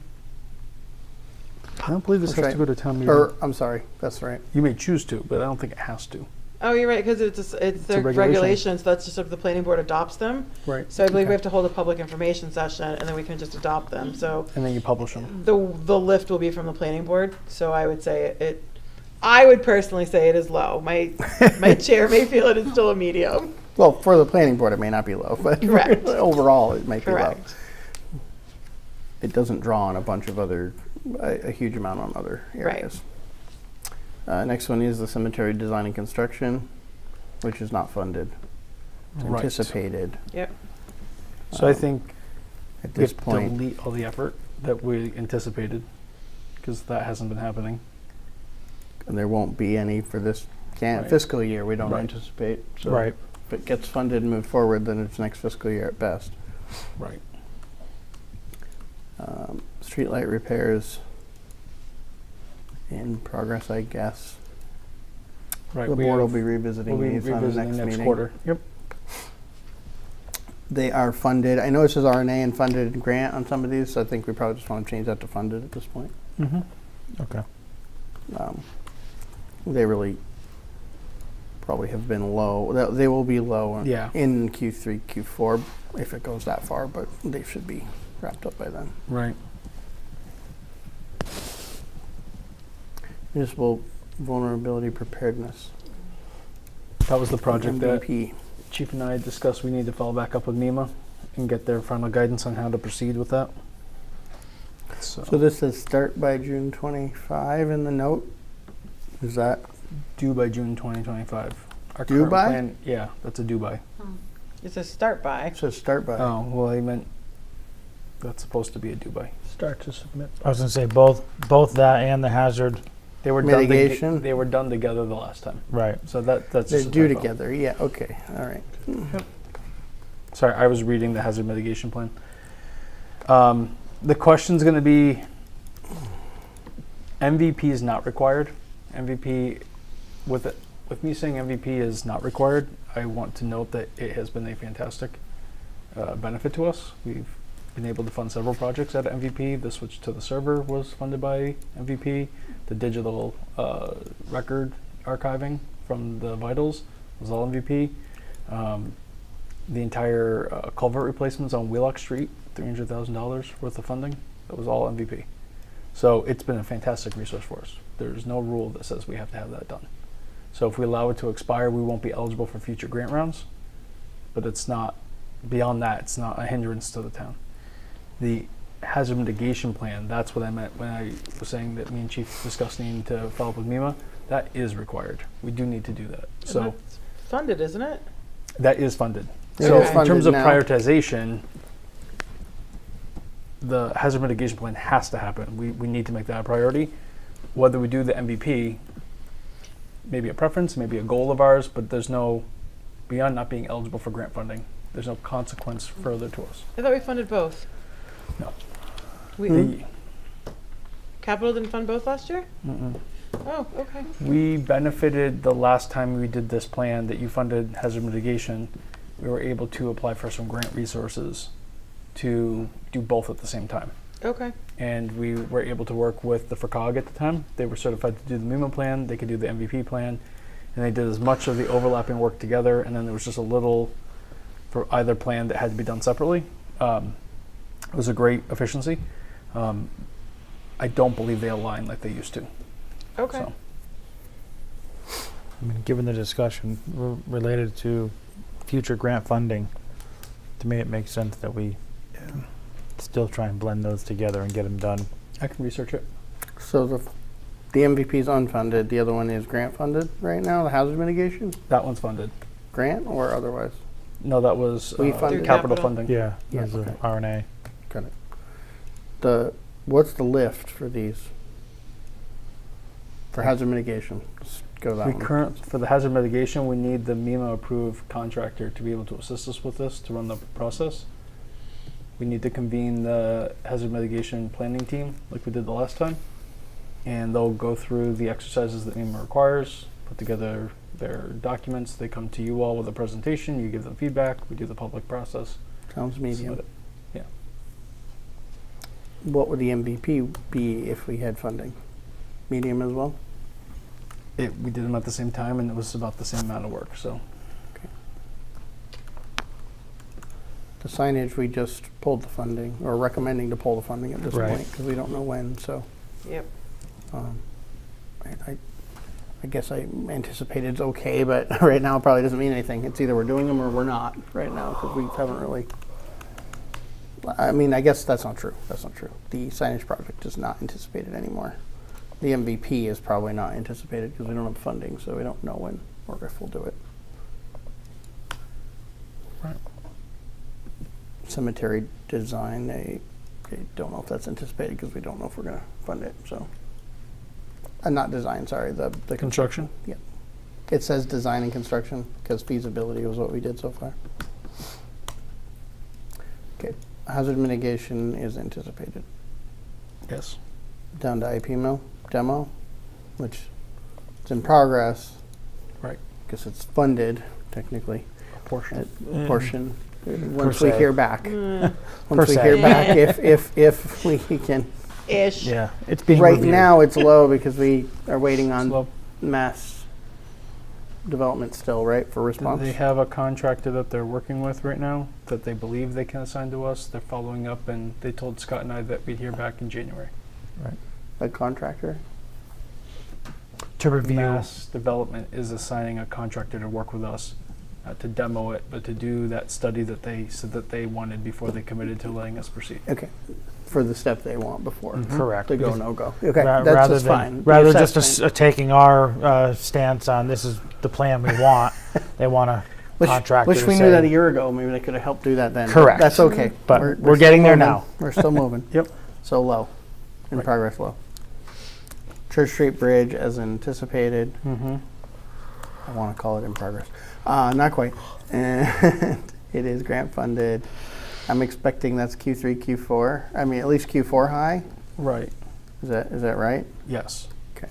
I don't believe this That's has to right. go to town meeting. Or, I'm sorry, that's right. You may choose to, but I don't think it has to. Oh, you're right, because it's a the regulation. regulations, that's just if the planning board adopts them. Right. So I believe Okay. we have to hold a public information session, and then we can just adopt them, so And then you publish them. the lift will be from the planning board, so I would say I would personally say it is low. My chair may feel it is still a medium. Well, for the planning board, it may not be low, but Correct. overall, it might be low. Correct. It doesn't draw on a huge amount on other areas. Next one is the cemetery design and construction, which is not funded. It's Right. anticipated. Yep. So I think At we this have to point, delete all the effort that we anticipated, because that hasn't been happening. and there won't be any for this Right. fiscal year, we don't Right. anticipate. So Right. if it gets funded and moved forward, then it's next fiscal year at best. Right. Streetlight repairs in progress, I guess. Right. The we board will have- be revisiting we'll be these on the revisiting next meeting. quarter. Yep. They are funded. I know it says RNA and funded grant on some of these, so I think we probably just want to change that to funded at this point. Mm-hmm. Okay. They really probably have been low. They will be low Yeah. in Q3, Q4 if it goes that far, but they should be wrapped up by then. Right. Municipal vulnerability preparedness. That was the project that MVP. Chief and I discussed. We need to follow back up with MEMA and get their final guidance on how to proceed with that. So, So this says start by June 25 in the note. Is that due by June 2025. Our Due current by? plan- yeah, that's a due by. It says start by. it says start by? Oh, well, I meant that's supposed to be a due by. Start to submit. I was gonna say both that and the hazard. They were Mitigation? Done they were done together the last time. Right. So that's They're just a due typo. together. Yeah. Okay. All right. Sorry, I was reading the hazard mitigation plan. The question's going to be MVP is not required. MVP, with me saying MVP is not required, I want to note that it has been a fantastic benefit to us. We've been able to fund several projects at MVP. The switch to the server was funded by MVP. The digital record archiving from the vitals was all MVP. The entire culvert replacements on Wheelock Street, $300,000 worth of funding, that was all MVP. So it's been a fantastic resource for us. There's no rule that says we have to have that done. So if we allow it to expire, we won't be eligible for future grant rounds, but it's not, beyond that, it's not a hindrance to the town. The hazard mitigation plan, that's what I meant when I was saying that me and Chief discussed needing to follow up with MEMA. That is required. We do need to do that. So That's funded, isn't it? that is funded. It So is in terms funded of now. prioritization, the hazard mitigation plan has to happen. We need to make that a priority. Whether we do the MVP, maybe a preference, maybe a goal of ours, but there's no, beyond not being eligible for grant funding, there's no consequence further to us. I thought we funded both. No. We Capital didn't fund both last year? Mm-mm. Oh, okay. We benefited the last time we did this plan that you funded hazard mitigation. We were able to apply for some grant resources to do both at the same time. Okay. And we were able to work with the FRCOG at the time. They were certified to do the MEMA plan, they could do the MVP plan, and they did as much of the overlapping work together, and then there was just a little for either plan that had to be done separately. It was a great efficiency. I don't believe they align like they used to. Okay. So. I mean, given the discussion related to future grant funding, to me it makes sense that we still try and blend those together and get them done. I can research it. So the MVP is unfunded. The other one is grant funded right now. The hazard mitigation That one's funded. grant or otherwise. No, that was We funded capital capital. funding. Yeah, Yeah, as a okay. RNA. Got it. What's the lift for these? For hazard mitigation. Let's go that one. For the hazard mitigation, we need the MEMA approved contractor to be able to assist us with this, to run the process. We need to convene the hazard mitigation planning team like we did the last time. And they'll go through the exercises that NEMA requires, put together their documents. They come to you all with a presentation. You give them feedback. We do the public process. Sounds medium. Submit it. Yeah. What would the MVP be if we had funding? Medium as well? We did them at the same time, and it was about the same amount of work. So The signage, we just pulled the funding, or recommending to pull the funding at this Right. point, because we don't know when, so. Yep. I guess I anticipate it's okay, but right now it probably doesn't mean anything. It's either we're doing them or we're not right now, because we haven't really. I mean, I guess that's not true. That's not true. The signage project is not anticipated anymore. The MVP is probably not anticipated because we don't have funding, so we don't know when or if we'll do it. Right. Cemetery design, they don't know if that's anticipated because we don't know if we're going to fund it. So, not design. Sorry, the construction. Yeah, it says design and construction because feasibility was what we did so far. Okay, hazard mitigation is anticipated. Yes. Down to IP mill demo, which is in progress. Right. Because it's funded technically. A portion. A portion. Once we se. hear back. Per Once we se. hear back, if we can. Ish. Yeah, it's being Right reviewed. now, it's low because we are waiting on Slow. mass development still, right, for response? They have a contractor that they're working with right now that they believe they can assign to us. They're following up, and they told Scott and I that we'd hear back in January. A contractor? To review. Mass Development is assigning a contractor to work with us to demo it, but to do that study that they said that they wanted before they committed to letting us proceed. Okay, for the step they want before. Correct. To go, Because no go. Okay, ra- that's rather just than, fine. The Rather just assessment- taking our stance on this is the plan we want, they want a contractor Wish to we say, knew that a year ago. Maybe they could have helped do that then. Correct. That's okay. But We're we're still getting there moving. now. We're still moving. Yep. So low, in Right. progress low. Church Street Bridge as anticipated. Mm-hmm. I want to call it in progress. Not quite. And it is grant funded. I'm expecting that's Q3, Q4. I mean, at least Q4 high. Right. Is that right? Yes. Okay.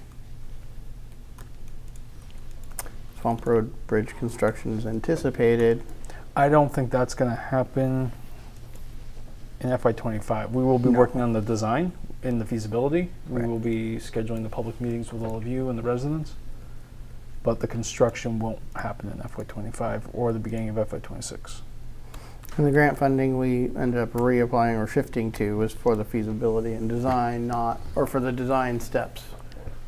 Swamp Road Bridge construction is anticipated. I don't think that's going to happen in FY25. We will be No. working on the design in the feasibility. We Right. will be scheduling the public meetings with all of you and the residents. But the construction won't happen in FY25 or the beginning of FY26. And the grant funding we ended up reapplying or shifting to was for the feasibility and design, not, or for the design steps,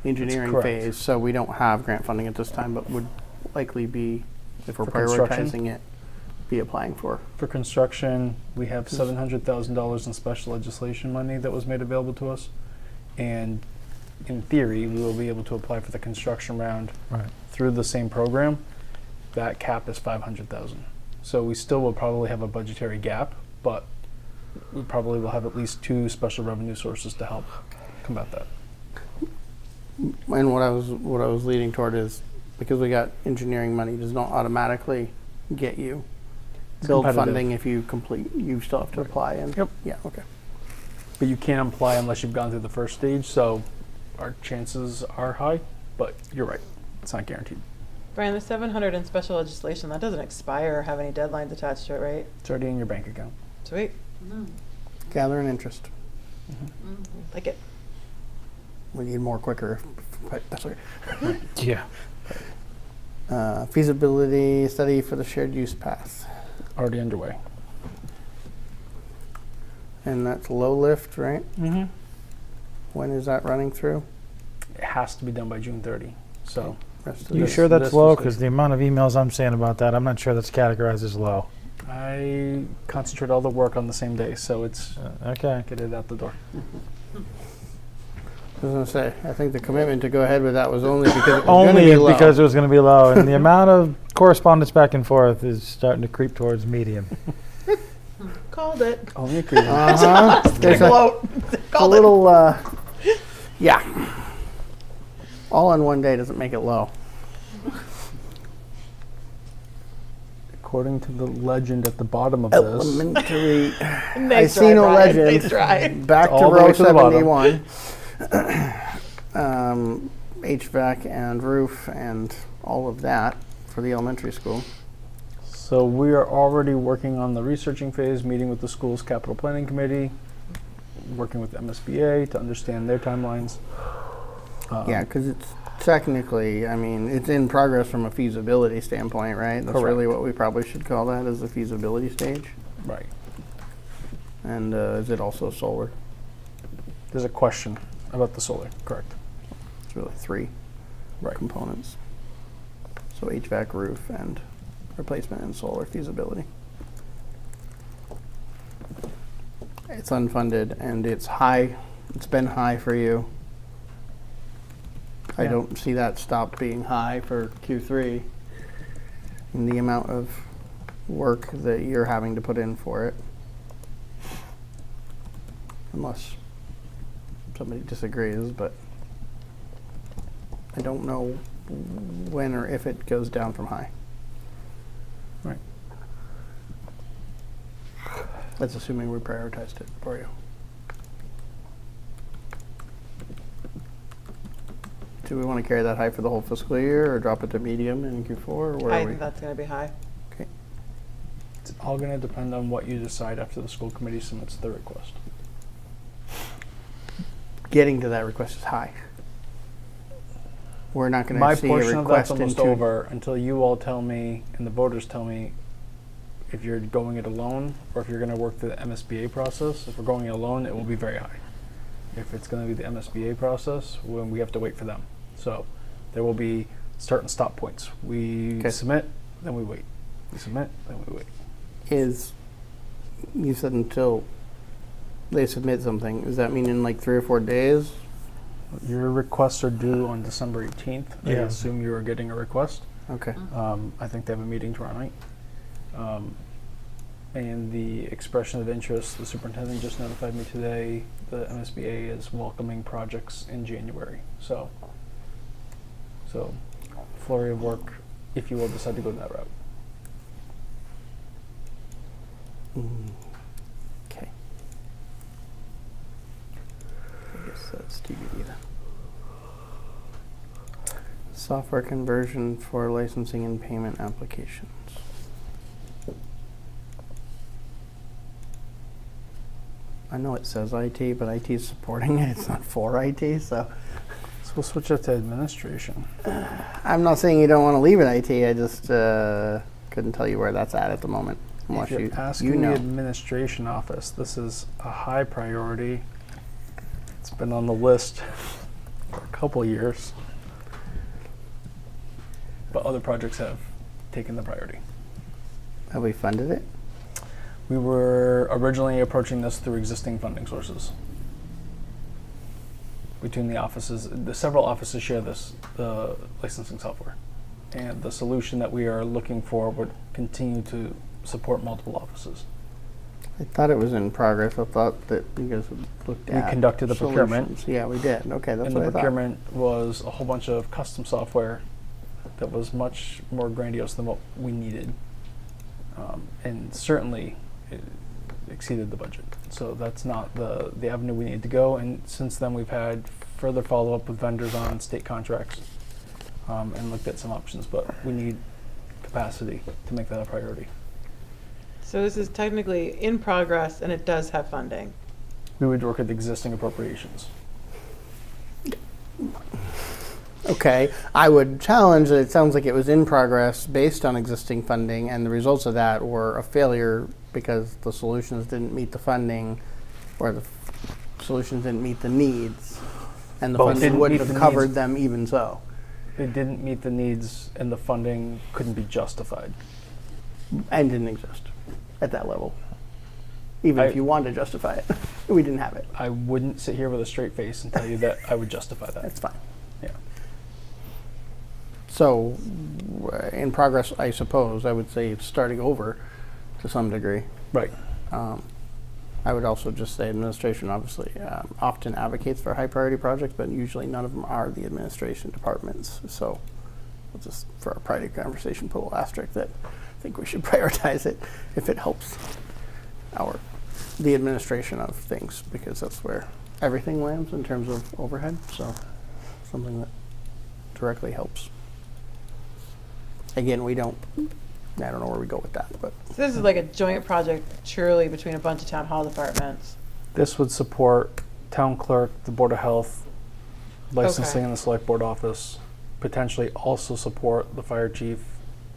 engineering correct. phase. So we don't have grant funding at this time, but would likely be, if we're For construction? prioritizing it, be applying for. For construction, we have $700,000 in special legislation money that was made available to us. And in theory, we will be able to apply for the construction round Right. through the same program. That cap is $500,000. So we still will probably have a budgetary gap, but we probably will have at least 2 special revenue sources to help combat that. And what I was leading toward is, because we got engineering money, does not automatically get you build competitive. funding if you complete, you still have to apply and. Yep. Yeah, okay. But you can't apply unless you've gone through the first stage, so our chances are high, but you're right, it's not guaranteed. Brian, the 700 in special legislation, that doesn't expire or have any deadlines attached to it, right? It's already in your bank account. Sweet. Gather an interest. Like it. We need more quicker, but that's okay. Yeah. Feasibility study for the shared use path. Already underway. And that's low lift, right? Mm-hmm. When is that running through? It has to be done by June 30, so. Rest of You this- sure that's this low? was Because the amount of emails I'm seeing about that, I'm not sure that's categorized as low. I concentrate all the work on the same day, so it's Okay. get it out the door. I was gonna say, I think the commitment to go ahead with that was only because it was gonna be Only low. because it was going to be low, and the amount of correspondence back and forth is starting to creep towards medium. Called it. Only agree. There's a Quote. Called it. little, yeah. All in one day doesn't make it low. According to the legend at the bottom of this, Elementary. I Nice see try, no Brian. legend. Nice try. Back to all the way row to the bottom. 71. HVAC and roof and all of that for the elementary school. so we are already working on the researching phase, meeting with the school's capital planning committee, working with MSBA to understand their timelines. Yeah, because it's technically, I mean, it's in progress from a feasibility standpoint, right? That's really Correct. what we probably should call that, is the feasibility stage. Right. And is it also solar? There's a question about the solar, correct. It's really three Right. components. So HVAC, roof, and replacement and solar feasibility. It's unfunded and it's high. It's been high for you. I Yeah. don't see that stop being high for Q3 and the amount of work that you're having to put in for it. Unless somebody disagrees, but I don't know when or if it goes down from high. Right. That's assuming we prioritized it for you. Do we want to carry that high for the whole fiscal year or drop it to medium in Q4 or where I are we? think that's going to be high. Okay. It's all going to depend on what you decide after the school committee submits the request. Getting to that request is high. We're not going My to see a portion of that's request almost into over until you all tell me and the voters tell me if you're going it alone or if you're going to work through the MSBA process. If we're going it alone, it will be very high. If it's going to be the MSBA process, when we have to wait for them. So there will be start and stop points. We Okay. submit, then we wait. We submit, then we wait. is, you said until they submit something. Does that mean in like 3 or 4 days? Your requests are due on December 18th. I Yeah. assume you are getting a request. Okay. I think they have a meeting tomorrow night. And the expression of interest, the superintendent just notified me today, the MSBA is welcoming projects in January. So flurry of work if you will decide to go that route. Okay. I guess that's TBD then. Software conversion for licensing and payment applications. I know it says IT, but IT is supporting it. It's not for IT, so So we'll switch it to administration. I'm not saying you don't want to leave it IT. I just couldn't tell you where that's at the moment. Unless If you're you asking know. the administration office, this is a high priority. It's been on the list for a couple years. But other projects have taken the priority. Have we funded it? We were originally approaching this through existing funding sources. Between the offices, the several offices share the licensing software. And the solution that we are looking for would continue to support multiple offices. I thought it was in progress. I thought that you guys had looked We at conducted the procurement. solutions. Yeah, we did. Okay, that's And what the I thought. procurement was a whole bunch of custom software that was much more grandiose than what we needed. And certainly it exceeded the budget. So that's not the avenue we need to go. And since then, we've had further follow-up with vendors on state contracts and looked at some options. But we need capacity to make that a priority. So this is technically in progress, and it does have funding. We would work with existing appropriations. Okay, I would challenge that it sounds like it was in progress based on existing funding, and the results of that were a failure because the solutions didn't meet the funding, or the solutions didn't meet the needs, and the Both funding didn't wouldn't meet have the covered needs. them even so. They didn't meet the needs, and the funding couldn't be justified. And didn't exist at that level. Even if you wanted to justify it, we didn't have it. I wouldn't sit here with a straight face and tell you that I would justify that. That's fine. Yeah. So, in progress, I suppose, I would say starting over to some degree. Right. I would also just say administration obviously often advocates for high priority projects, but usually none of them are the administration departments. So we'll just, for our priority conversation, put a little asterisk that think we should prioritize it if it helps the administration of things, because that's where everything lands in terms of overhead. So something that directly helps. Again, I don't know where we go with that, but So this is like a joint project, surely, between a bunch of town hall departments. This would support town clerk, the Board of Health, licensing Okay. in the select board office, potentially also support the fire chief,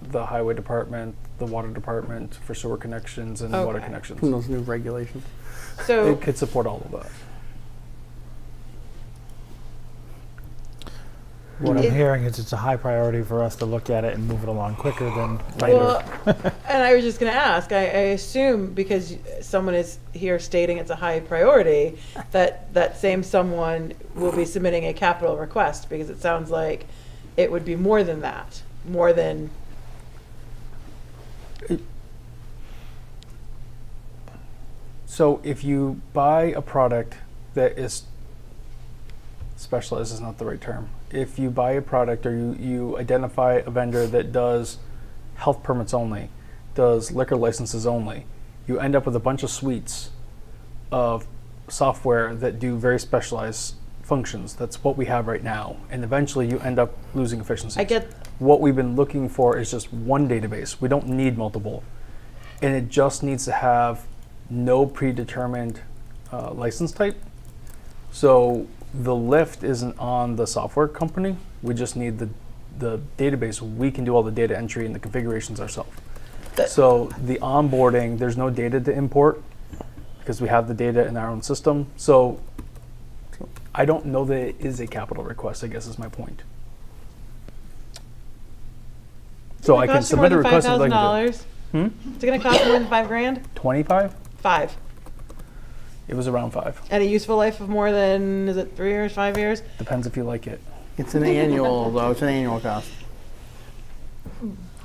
the highway department, the water department for sewer connections and water Okay. connections. from those new regulations. So It could support all of that. What It- I'm hearing is it's a high priority for us to look at it and move it along quicker than later. Well, and I was just going to ask, I assume because someone is here stating it's a high priority, that same someone will be submitting a capital request, because it sounds like it would be more than that, more than, So if you buy a product that is specialized is not the right term. If you buy a product or you identify a vendor that does health permits only, does liquor licenses only, you end up with a bunch of suites of software that do very specialized functions. That's what we have right now. And eventually you end up losing efficiency. I get, What we've been looking for is just one database. We don't need multiple. And it just needs to have no predetermined license type. So the lift isn't on the software company. We just need the database. We can do all the data entry and the configurations ourselves. So the onboarding, there's no data to import because we have the data in our own system. So I don't know that it is a capital request, I guess is my point. So I can submit a request if I'd like to do it. $5,000. Is it going to cost more than $5,000? 25? 5. It was around 5. And a useful life of more than, is it 3 years, 5 years? Depends if you like it. It's an annual, though. It's an annual cost.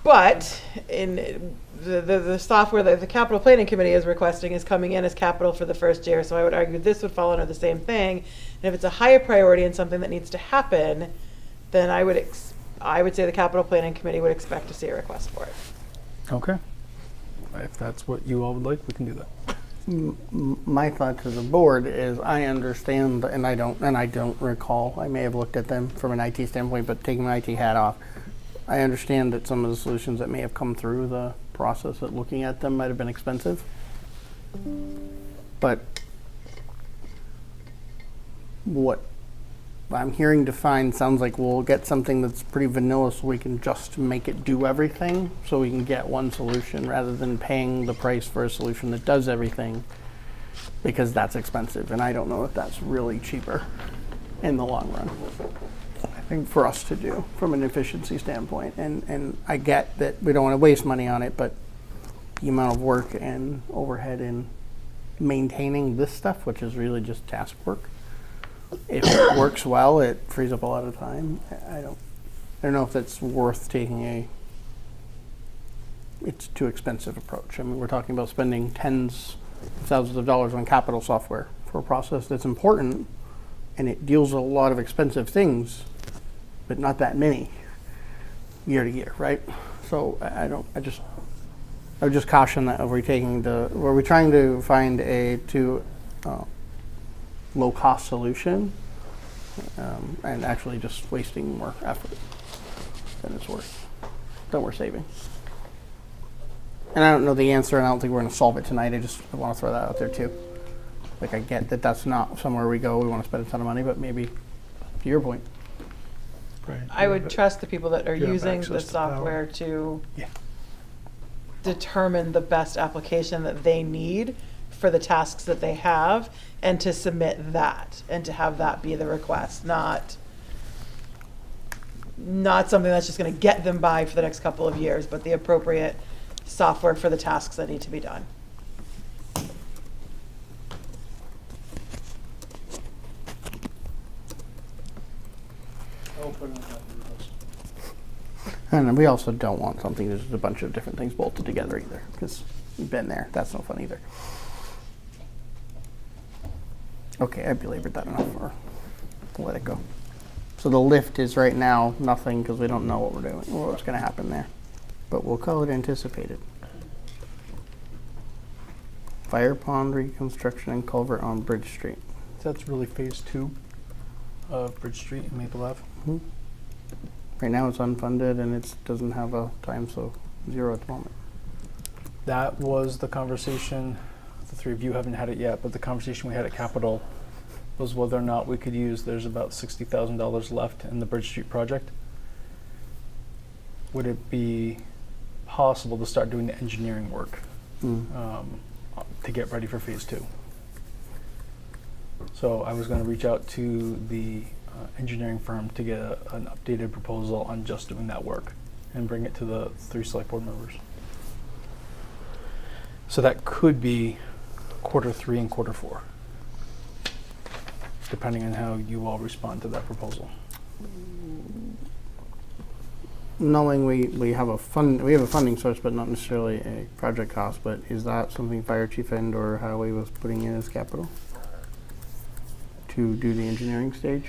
But in the software that the capital planning committee is requesting is coming in as capital for the first year. So I would argue this would fall under the same thing. And if it's a higher priority and something that needs to happen, then I would say the capital planning committee would expect to see a request for it. Okay. If that's what you all would like, we can do that. My thought to the board is I understand, and I don't recall, I may have looked at them from an IT standpoint, but taking my IT hat off, I understand that some of the solutions that may have come through the process at looking at them might have been expensive. But what I'm hearing defined sounds like we'll get something that's pretty vanilla so we can just make it do everything, so we can get one solution rather than paying the price for a solution that does everything, because that's expensive, and I don't know if that's really cheaper in the long run. I think for us to do from an efficiency standpoint, and I get that we don't want to waste money on it, but the amount of work and overhead in maintaining this stuff, which is really just task work, if it works well, it frees up a lot of time. I don't know if that's worth taking it's too expensive approach. I mean, we're talking about spending tens of thousands of dollars on capital software for a process that's important, and it deals with a lot of expensive things, but not that many year to year, right? So I would just caution that were we trying to find a low cost solution, and actually just wasting more effort than it's worth, than we're saving. And I don't know the answer, and I don't think we're going to solve it tonight. I want to throw that out there too. Like, I get that that's not somewhere we go. We want to spend a ton of money, but maybe, to your point, I would trust the people that are You have using the access to power. software to Yeah. determine the best application that they need for the tasks that they have, and to submit that, and to have that be the request, not something that's just going to get them by for the next couple of years, but the appropriate software for the tasks that need to be done. and we also don't want something that's just a bunch of different things bolted together either, because we've been there. That's no fun either. Okay, I belabored that enough, or let it go. So the lift is right now nothing, because we don't know what we're doing, what's going to happen there. but we'll call it anticipated. Fire pond reconstruction and culvert on Bridge Street. That's really phase 2 of Bridge Street and Maple Ave. Right now it's unfunded and it doesn't have a time, so 0 at the moment. That was the conversation, the three of you haven't had it yet, but the conversation we had at Capitol was whether or not we could use, there's about $60,000 left in the Bridge Street project. Would it be possible to start doing the engineering work to get ready for phase 2? So I was going to reach out to the engineering firm to get an updated proposal on just doing that work and bring it to the 3 select board members. So that could be Q3 and Q4, depending on how you all respond to that proposal. Knowing we have a funding source, but not necessarily a project cost, but is that something Fire Chief and or Highway was putting in as capital to do the engineering stage?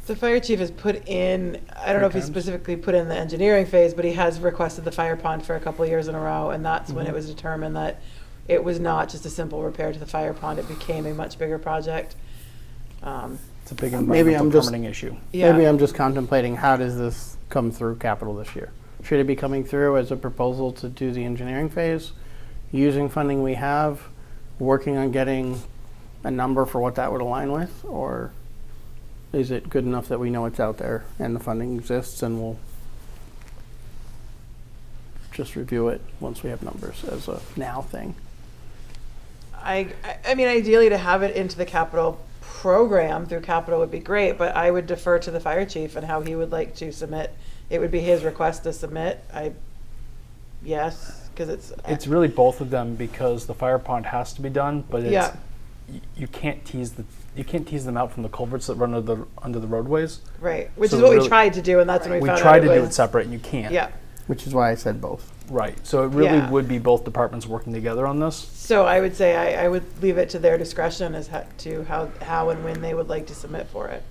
The fire chief has put in, I don't know if he 3 times? specifically put in the engineering phase, but he has requested the fire pond for a couple of years in a row, and that's when it was determined that it was not just a simple repair to the fire pond, it became a much bigger project. It's a big Maybe environmental I'm just- permitting issue. Yeah. Maybe I'm just contemplating how does this come through capital this year? Should it be coming through as a proposal to do the engineering phase, using funding we have, working on getting a number for what that would align with, or is it good enough that we know it's out there and the funding exists and we'll just review it once we have numbers as a now thing? I mean, ideally to have it into the capital program through capital would be great, but I would defer to the fire chief and how he would like to submit. It would be his request to submit. Yes, because It's really both of them because the fire pond has to be done, but it's, Yeah. you can't tease them out from the culverts that run under the roadways. right, which So is what we really- tried to do, and that's when We we found out tried to do was- it separate and you can't. Yeah. Which is why I said both. Right. So it really Yeah. would be both departments working together on this. So I would say I would leave it to their discretion as to how and when they would like to submit for it.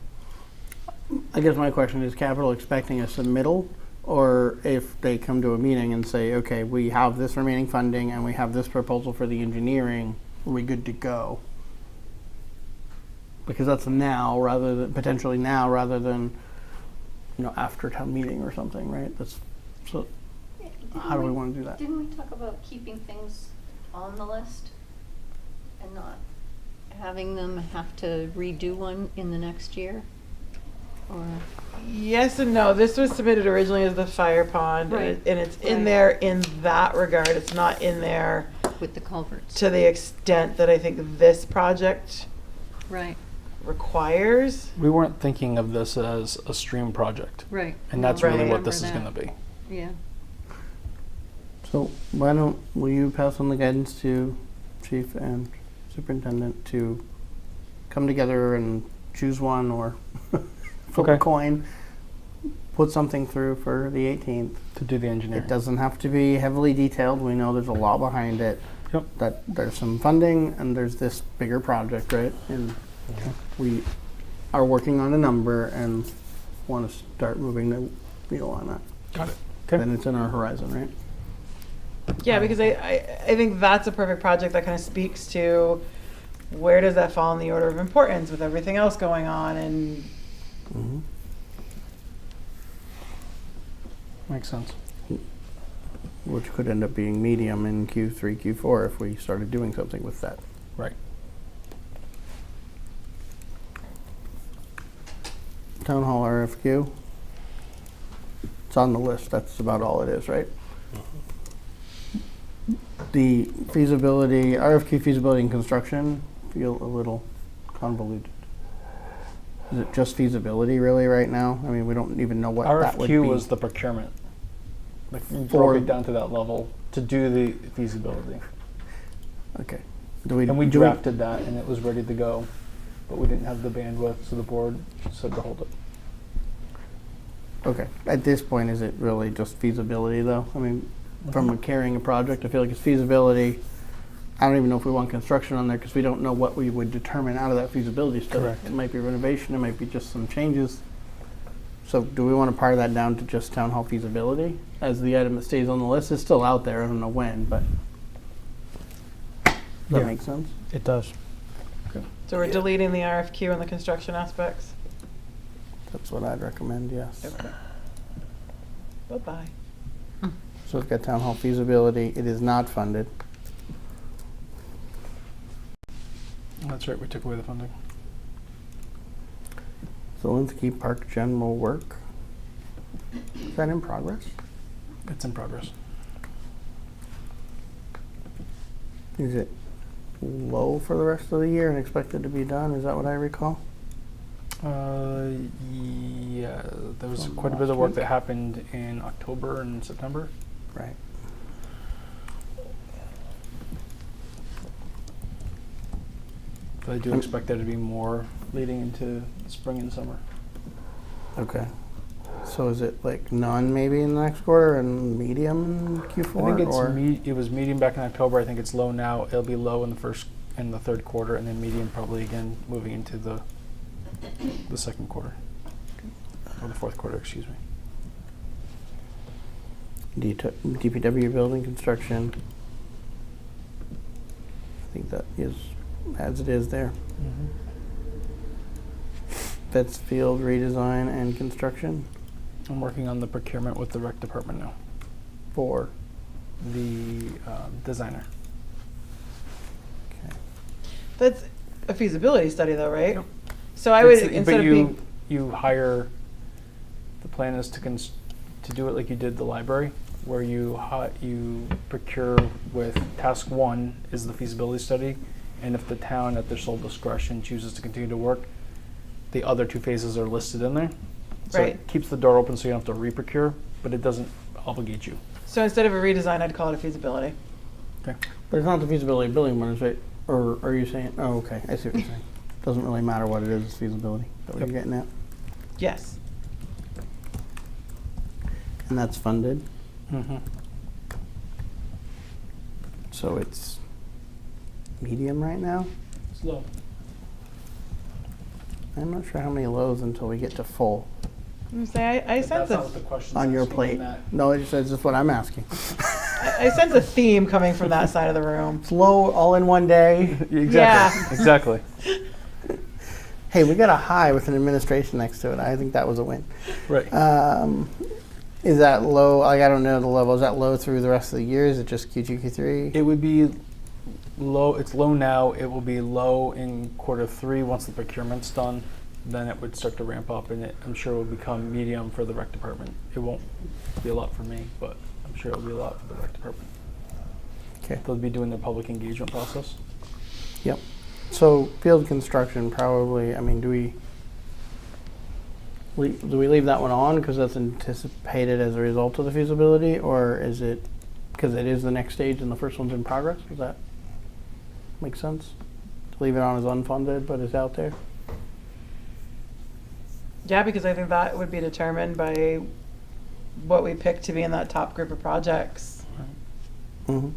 I guess my question is capital expecting a submittal, or if they come to a meeting and say, okay, we have this remaining funding and we have this proposal for the engineering, are we good to go? Because that's now rather than potentially now rather than after town meeting or something, right? That's so. How do we want to do that? Didn't we talk about keeping things on the list and not having them have to redo one in the next year? Or Yes and no. This was submitted originally as the fire pond, Right. and it's in Right. there in that regard. It's not in there with the culverts? to the extent that I think this project Right, requires. We weren't thinking of this as a stream project, right. and that's Right. really what Remember this is that. going to be. Yeah. So will you pass on the guidance to chief and superintendent to come together and choose one or flip a Okay. coin, put something through for the 18th. To do the engineering. It doesn't have to be heavily detailed. We know there's a lot behind it. Yep. That there's some funding and there's this bigger project, right? And we are working on a number and want to start moving the needle on that. Got it. Okay. Then it's in our horizon, right? Yeah, because I think that's a perfect project that kind of speaks to where does that fall in the order of importance with everything else going on, and Makes sense. Which could end up being medium in Q3, Q4 if we started doing something with that. Right. Town hall RFQ. It's on the list. That's about all it is, right? The feasibility, RFQ feasibility and construction feel a little convoluted. Is it just feasibility really right now? I mean, we don't even know what that would be. RFQ was the procurement. Like we For- broke it down to that level to do the feasibility. Okay. And we drafted that and it was ready to go, but we didn't have the bandwidth, so the board said to hold it. Okay. At this point, is it really just feasibility though? I mean, from carrying a project, I feel like it's feasibility. I don't even know if we want construction on there because we don't know what we would determine out of that feasibility study. Correct. It might be renovation, it might be just some changes. So do we want to part that down to just town hall feasibility as the item that stays on the list? It's still out there. I don't know when, but does that Yeah. make sense? It does. So we're deleting the RFQ and the construction aspects? That's what I'd recommend, yes. Okay. Bye-bye. So it's got town hall feasibility. It is not funded. That's right, we took away the funding. Zelensky Park general work. Is that in progress? It's in progress. Is it low for the rest of the year and expected to be done? Is that what I recall? Yeah, there was From quite a bit of last work week? that happened in October and September. Right. But I do expect there to be more leading into spring and summer. Okay. So is it like none maybe in the next quarter and medium in Q4? I think it's or? it was medium back in October. I think it's low now. It'll be low in the third quarter, and then medium probably again moving into the second quarter or the fourth quarter. Excuse me. DPW building construction. I think that is as it is there. Vets field redesign and construction I'm working on the procurement with the rec department now. for. The designer. Okay. That's a feasibility study though, right? So I would, instead but of being, you hire. The plan is to do it like you did the library, where you procure with task 1 is the feasibility study, and if the town at their sole discretion chooses to continue to work, the other 2 phases are listed in there. So Right. it keeps the door open so you don't have to re-procure, but it doesn't obligate you. so instead of a redesign, I'd call it a feasibility. Okay. But it's not the feasibility of building one, is it? Or are you saying? Oh, okay. I see what you're saying. Doesn't really matter what it is. It's feasibility. Is that what Yep. you're getting at? Yes. And that's funded. Mm-hmm. So it's medium right now. It's low. I'm not sure how many lows until we get to full I'm gonna say, I sense a, the question. on your plate. No, it's just what I'm asking. I sense a theme coming from that side of the room. It's low all in one day. Exactly. Yeah. Exactly. Hey, we got a high with an administration next to it. I think that was a win. Right. Is that low? Like, I don't know the level. Is that low through the rest of the year? Is it just Q2, Q3? It would be low. It's low now. It will be low in quarter 3 once the procurement's done. Then it would start to ramp up, and I'm sure it will become medium for the rec department. It won't be a lot for me, but I'm sure it will be a lot for the rec department. Okay. They'll be doing their public engagement process. Yep. So field construction probably. I mean, do we leave that one on because that's anticipated as a result of the feasibility, or is it because it is the next stage and the first one's in progress? Does that make sense? To leave it on as unfunded, but it's out there. Yeah, because I think that would be determined by what we pick to be in that top group of projects. Mm-hmm.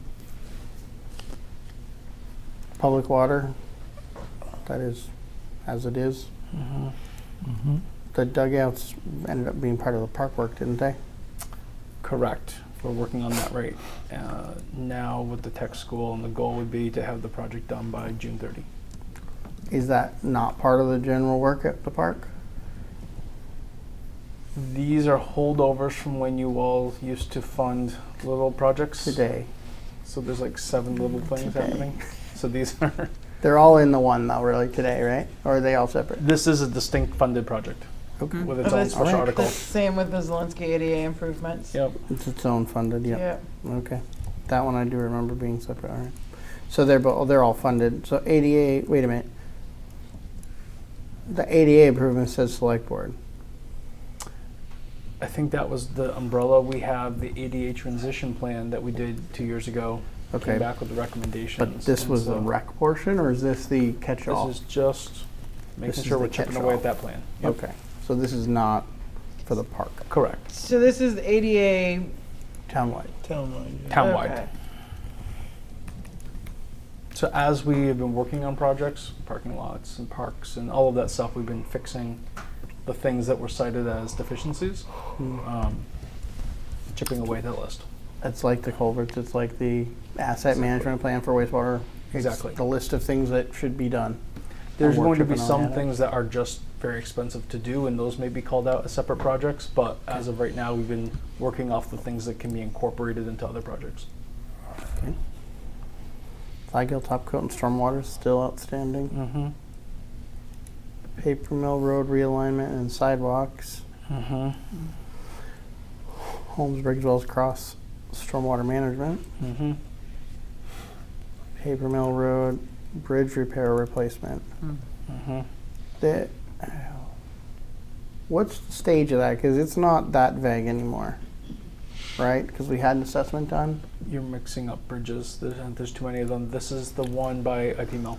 Public water. That is as it is. The dugouts ended up being part of the park work, didn't they? Correct. We're working on that right now with the tech school, and the goal would be to have the project done by June 30. Is that not part of the general work at the park? These are holdovers from when you all used to fund little projects. Today. So there's like 7 little things Today. happening. So these are. They're all in the one though, really, today, right? Or are they all separate? This is a distinct funded project Okay. with its Oh, own that's- special Alright. article. The same with the Zelensky ADA improvements. Yep. It's its own funded, yep. Yeah. Okay. That one I do remember being separate, all right. So they're all funded. So ADA, wait a minute. The ADA improvement says select board. I think that was the umbrella. We have the ADA transition plan that we did 2 years ago. Okay. Came back with the recommendations. But this and was the so rec portion, or is this the catch-all? This is just making This is sure the we're chipping catch-all. away at that plan. Yep. Okay. So this is not for the park, Correct. So this is the ADA. townwide. Townwide. Okay. So as we have been working on projects, parking lots and parks and all of that stuff, we've been fixing the things that were cited as deficiencies, chipping away at that list. It's like the culverts, it's like the asset management plan for wastewater. It's Exactly. the list of things that should be done. There's And we're going to be chipping away some at it. things that are just very expensive to do, and those may be called out as separate projects, but as of right now, we've been working off the things that can be incorporated into other projects. Okay. Flaggill top coat and stormwater is still outstanding. Mm-hmm. Paper Mill Road realignment and sidewalks. Mm-hmm. Holmes Briggs Wells Cross stormwater management. Mm-hmm. Paper Mill Road bridge repair replacement. Mm-hmm. The, what's the stage of that? Because it's not that vague anymore, right? Because we had an assessment done. You're mixing up bridges. There's too many of them. This is the one by IP Mill.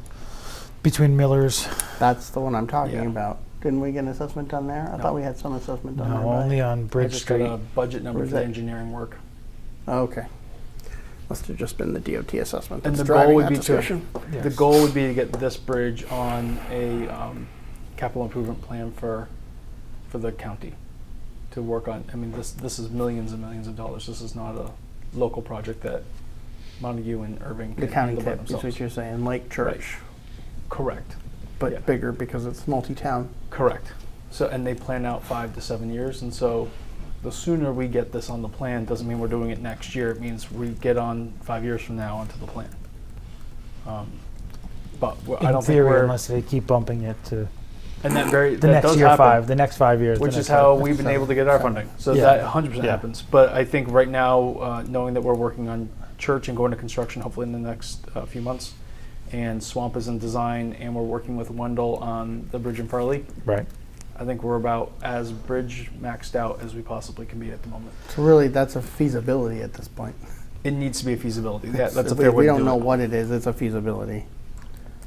Between Millers, That's the one I'm talking Yeah. about. Didn't we get an assessment done there? I No. thought we had some assessment done there. no, by- only on I Bridge just got Street. a budget number Where's for the that? engineering work. Oh, okay. Must have just been the DOT assessment And that's the goal driving would that be discussion. Yes. The goal would be to get this bridge on a capital improvement plan for the county to work on. I mean, this is millions and millions of dollars. This is not a local project that Montague and Erving The can county handle by tip is themselves. what you're saying, Lake Church, Correct. but yeah. bigger because it's multi-town. Correct. So, and they plan out 5 to 7 years, and so the sooner we get this on the plan doesn't mean we're doing it next year. It means we get on 5 years from now onto the plan. But I In don't think theory, we're unless they keep bumping it to and that the that next does year happen, 5, the next 5 years. the which is next how 5. we've been able to get our funding. So Yeah. that 100% Yeah. happens. But I think right now, knowing that we're working on Church and going to construction hopefully in the next few months, and Swamp is in design, and we're working with Wendell on the bridge in Farley, Right. I think we're about as bridge maxed out as we possibly can be at the moment. So really, that's a feasibility at this point. It needs to be a feasibility. Yeah, that's a we, fair way we to don't do know it. what it is. It's a feasibility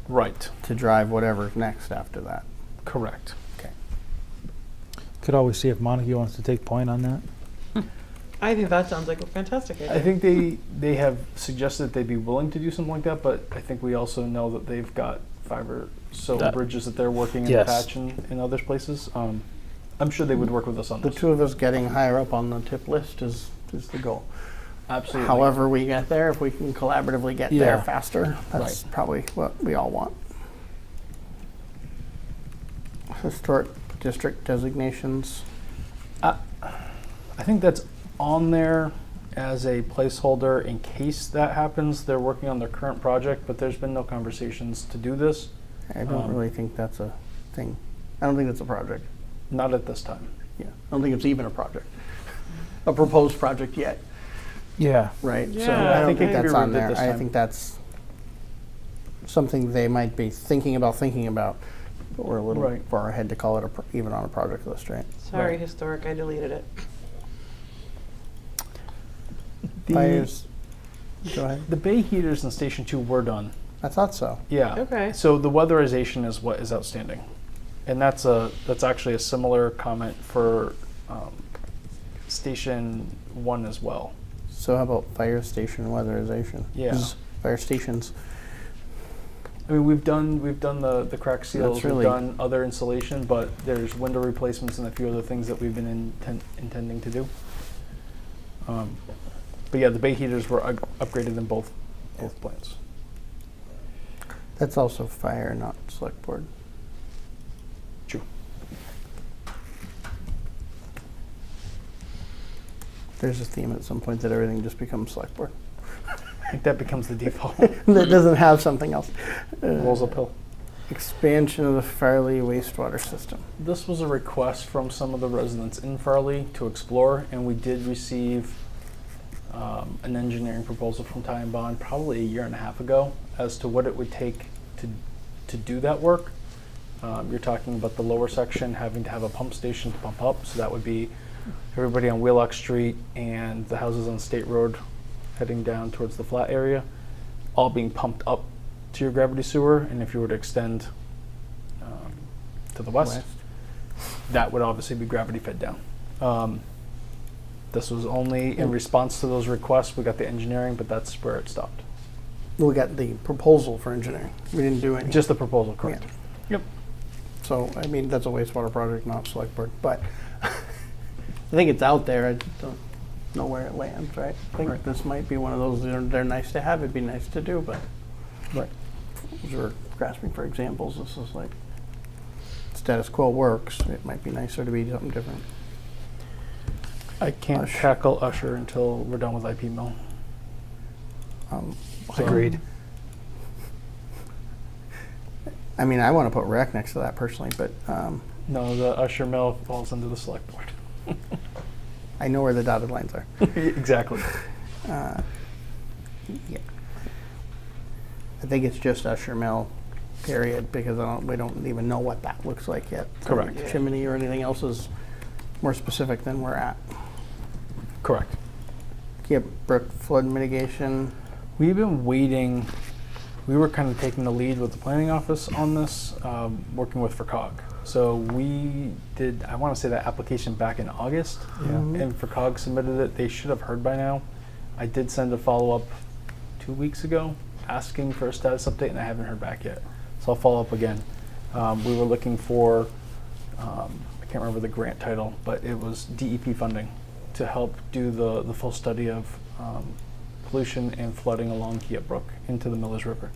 Right. to drive whatever's next after that. Correct. Could always see if Montague wants to take point on that. I think that sounds like a fantastic idea. I think they have suggested that they'd be willing to do something like that, but I think we also know that they've got 5 or so That- bridges that they're working in Yes. the patch in other places. I'm sure they would work with us on The this. two of us getting higher up on the tip list is the goal. Absolutely. However we get there, if we can collaboratively get there Yeah. faster, that's probably what we all want. Historic district designations. I think that's on there as a placeholder in case that happens. They're working on their current project, but there's been no conversations to do this. I don't really think that's a thing. I don't think that's a project. Not at this time. Yeah, I don't think it's even a project, a proposed project yet, Yeah. right? So Yeah, I don't I think think it can be that's on reviewed there. this I time. think that's something they might be thinking about, but we're a little Right. far ahead to call it even on a project list, right? Sorry, Right. historic, I deleted it. Fires. Go ahead. The bay heaters in Station 2 were done. I thought so. Yeah. Okay. So the weatherization is what is outstanding, and that's actually a similar comment for Station 1 as well. So how about fire station weatherization? Yeah. 'Cause fire stations. I mean, we've done the crack seals, That's really- we've done other insulation, but there's window replacements and a few other things that we've been intending to do. But yeah, the bay heaters were upgraded in both plants. That's also fire, not select board. True. There's a theme at some point that everything just becomes select board. I think that becomes the default. That doesn't have something else. Rolls uphill. Expansion of the Farley wastewater system. This was a request from some of the residents in Farley to explore, and we did receive an engineering proposal from Ty and Bond probably a year and a half ago as to what it would take to do that work. You're talking about the lower section having to have a pump station to pump up, so that would be everybody on Wheelock Street and the houses on State Road heading down towards the flat area, all being pumped up to your gravity sewer, and if you were to extend to the west, that would obviously be gravity fed down. This was only in response to those requests. We got the engineering, but that's where it stopped. We got the proposal for engineering. We didn't do any. Just the proposal, correct? Yep. so, I mean, that's a wastewater project, not select board, but I think it's out there, I just don't know where it lands, right? I think this might be one of those, they're nice to have, it'd be nice to do, but as we're grasping for examples, this is like, status quo works, it might be nicer to be something different. I can't tackle Usher until we're done with IP mill. So- Agreed. I mean, I want to put rec next to that personally, but No, the Usher mill falls under the select board. I know where the dotted lines are. Exactly. Yeah. I think it's just Usher Mill, period, because we don't even know what that looks like yet. Correct. Chimney or anything else is more specific than we're at. Correct. Yep, brook flood mitigation. We've been waiting. We were kind of taking the lead with the planning office on this, working with FERCog. So we did, I want to say that application back in August, and FERCog submitted it. They should have heard by now. I did send a follow-up 2 weeks ago asking for a status update, and I haven't heard back yet. So I'll follow up again. We were looking for, I can't remember the grant title, but it was DEP funding to help do the full study of pollution and flooding along Kea Brook into the Millers River.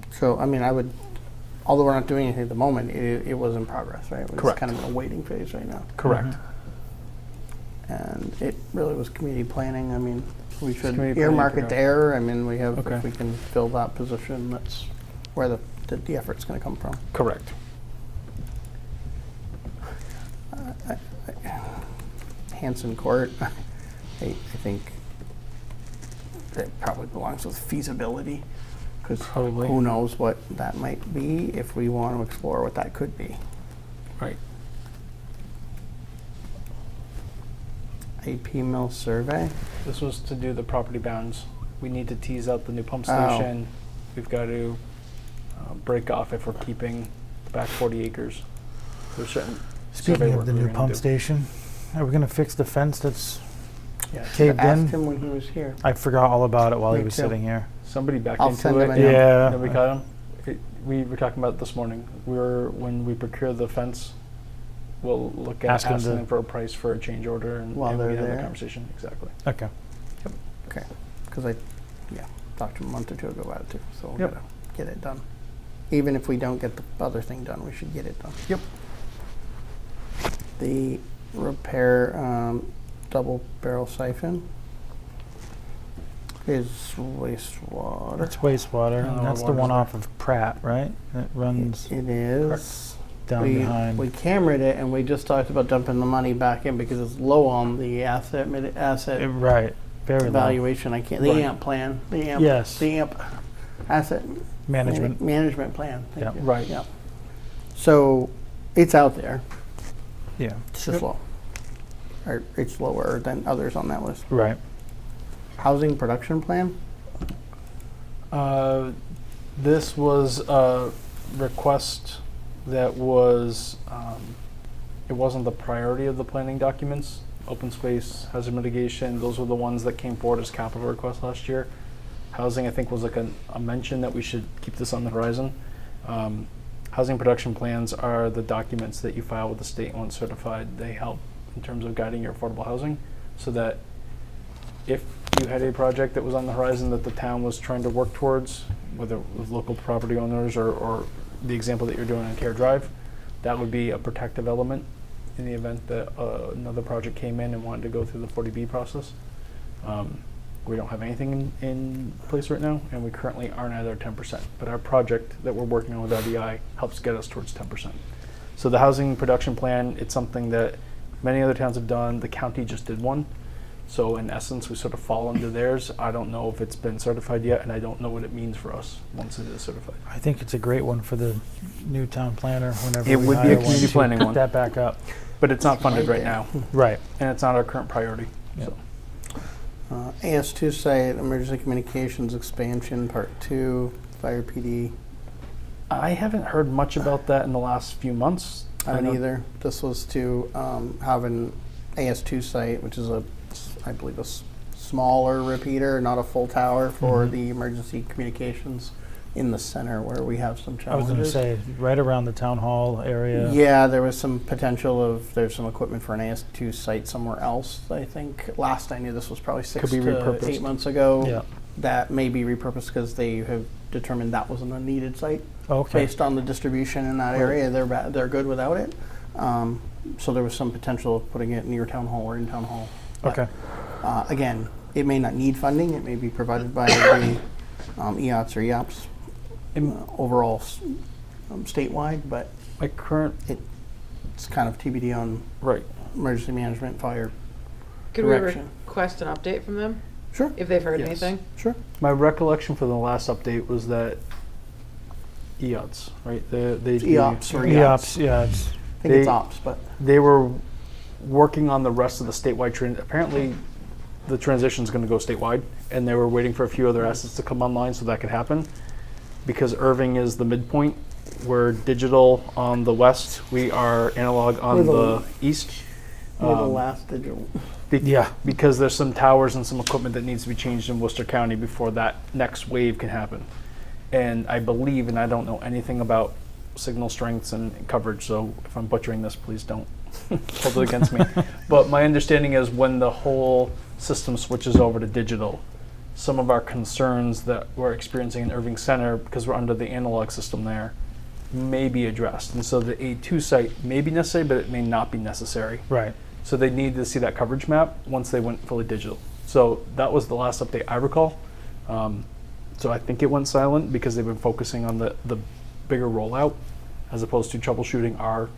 So, I mean, I would, although we're not doing anything at the moment, it was in progress, right? It's Correct. kind of in a waiting phase right now. Correct. And it really was community planning. I mean, we should community earmark planning it for there. I mean, we have, Okay. if we can fill that position, that's where the effort's going to come from. Correct. Hanson Court, I think it probably belongs with feasibility, because Probably. who knows what that might be if we want to explore what that could be. Right. AP Mill survey. This was to do the property bounds. We need to tease out the new pump Oh. station. We've got to break off if we're keeping the back 40 acres. There's certain survey Speaking work of the we're new gonna pump do. station, are we gonna fix the fence that's Yeah, caved I asked in? him when he was here. I forgot all about it while he Me was too. sitting here. Somebody backed I'll into send him it. a note. Yeah. Nobody caught him. We were talking about it this morning. When we procure the fence, we'll look at Ask him asking to- them for a price for a change order, and, While and we they're can have there. that conversation. Exactly. Okay. Okay, because I talked to him a month or two ago about it too, so we're Yep. gonna get it done. Even if we don't get the other thing done, we should get it done. Yep. The repair double barrel siphon is wastewater. That's wastewater. No, and that's the water's one there. off of Pratt, right? It runs It is. down behind. We cameraed it, and we just talked about dumping the money back in because it's low on the asset Right. Very low. evaluation. I can't. The Right. AMP plan. The AMP. Yes. The AMP asset Management. management plan. Thank Yeah. you. Right. Yeah. So it's out there. Yeah. It's just low. Or it's lower than others on that list. Right. Housing production plan. This was a request that was, it wasn't the priority of the planning documents. Open space, hazard mitigation, those were the ones that came forward as capital requests last year. Housing, I think, was like a mention that we should keep this on the horizon. Housing production plans are the documents that you file with the state once certified. They help in terms of guiding your affordable housing, so that if you had a project that was on the horizon that the town was trying to work towards, whether with local property owners or the example that you're doing on Care Drive, that would be a protective element in the event that another project came in and wanted to go through the 40B process. We don't have anything in place right now, and we currently aren't at our 10%. But our project that we're working on with RDI helps get us towards 10%. So the housing production plan, it's something that many other towns have done. The county just did one. So in essence, we sort of fall under theirs. I don't know if it's been certified yet, and I don't know what it means for us once it is certified. I think it's a great one for the new town planner whenever It we would be a hire one community to planning pick one. that back up. But it's not funded right now, Right. and it's not our current priority. Yep. So. AS2 site, emergency communications expansion, part 2, fire PD. I haven't heard much about that in the last few months. I don't either. This was to have an AS2 site, which is I believe, a smaller repeater, not a full tower for the emergency communications in the center where we have some I was challenges. going to say, right around the town hall area. Yeah, there was some potential of, there's some equipment for an AS2 site somewhere else, I think. Last I knew, this was probably 6 Could be to repurposed. 8 months ago. Yeah. That may be repurposed because they have determined that was an unneeded site. Okay. Based on the distribution in that area, they're good without it. So there was some potential of putting it near town hall or in town hall. But, Okay. again, it may not need funding. It may be provided by the EOTS or EOPS overall statewide, but My current, it's kind of TBD on right. emergency management, fire. Could we Direction. request an update from them Sure, if they've heard Yes. anything? sure. My recollection for the last update was that EOTS, right? They It's EOPS or EOPS. EOPS, yeah. I think it's They- OPS, but They were working on the rest of the statewide apparently the transition is going to go statewide, and they were waiting for a few other assets to come online so that could happen. Because Erving is the midpoint, we're digital on the west, we are analog on We're the the- east. we're the Um, last digital. Yeah. Because there's some towers and some equipment that needs to be changed in Worcester County before that next wave can happen. And I believe, and I don't know anything about signal strengths and coverage, so if I'm butchering this, please don't hold it against me. But my understanding is when the whole system switches over to digital, some of our concerns that we're experiencing in Irving Center, because we're under the analog system there, may be addressed. And so the A2 site may be necessary, but it may not be necessary. Right. So they needed to see that coverage map once they went fully digital. So that was the last update I recall. So I think it went silent because they've been focusing on the bigger rollout as opposed to troubleshooting our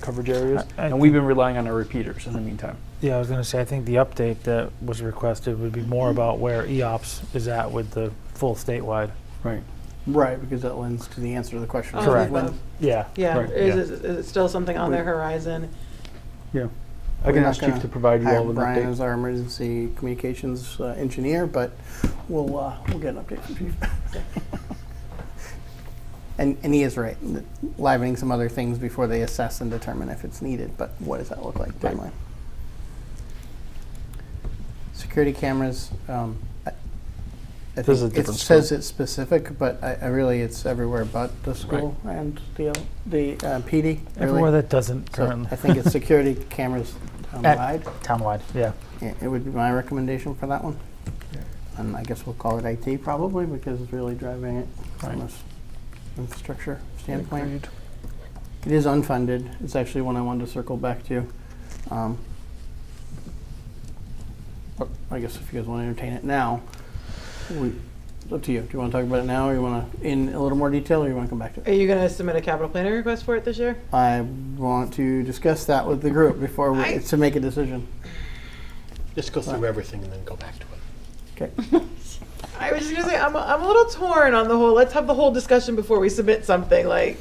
coverage areas. I And we've been relying on our repeaters in the meantime. Yeah, I was going to say, I think the update that was requested would be more about where EOPS is at with the full statewide. Right. Right, because that lends to the answer to the question. Oh, Correct. above. Yeah. Yeah, Right. is it still something on their horizon? Yeah. I We're can not ask Chief gonna to provide you hire all with an Brian update. as our emergency communications engineer, but we'll get an update from Chief. And he is right, livening some other things before they assess and determine if it's needed, but what does that look like timeline? Security cameras, I This is a think it different says scope. it's specific, but I really, it's everywhere but the school and the PD, really. Everywhere that doesn't So currently. I think it's security cameras wide. Townwide, yeah. Yeah, it would be my recommendation for that one. And I guess we'll call it IT probably because it's really driving it from this infrastructure standpoint. It is unfunded. It's actually one I wanted to circle back to. But I guess if you guys want to entertain it now, it's up to you. Do you want to talk about it now or you want to in a little more detail or you want to come back to it? Are you going to submit a capital planning request for it this year? I want to discuss that with the group before to make a decision. Just go through everything and then go back to it. Okay. I was just going to say, I'm a little torn on the whole, let's have the whole discussion before we submit something, like,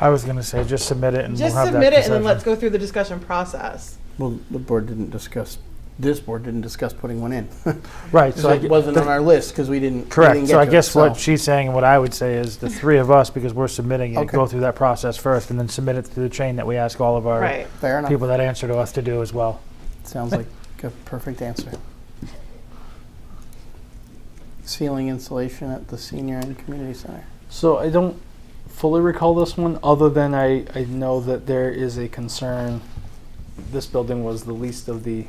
I was going to say, just submit it and just we'll have submit that it and then discussion. let's go through the discussion process. Well, this board didn't discuss putting one in. Right, So it wasn't on our list because we didn't. Correct. So I guess what she. she's saying and what I would say is the three of us, because we're submitting it, Okay. go through that process first and then submit it through the chain that we ask all of our Right. Fair enough. people that answer to us to do as well. Sounds like a perfect answer. Ceiling insulation at the senior and community center. So I don't fully recall this one, other than I know that there is a concern. This building was the least of the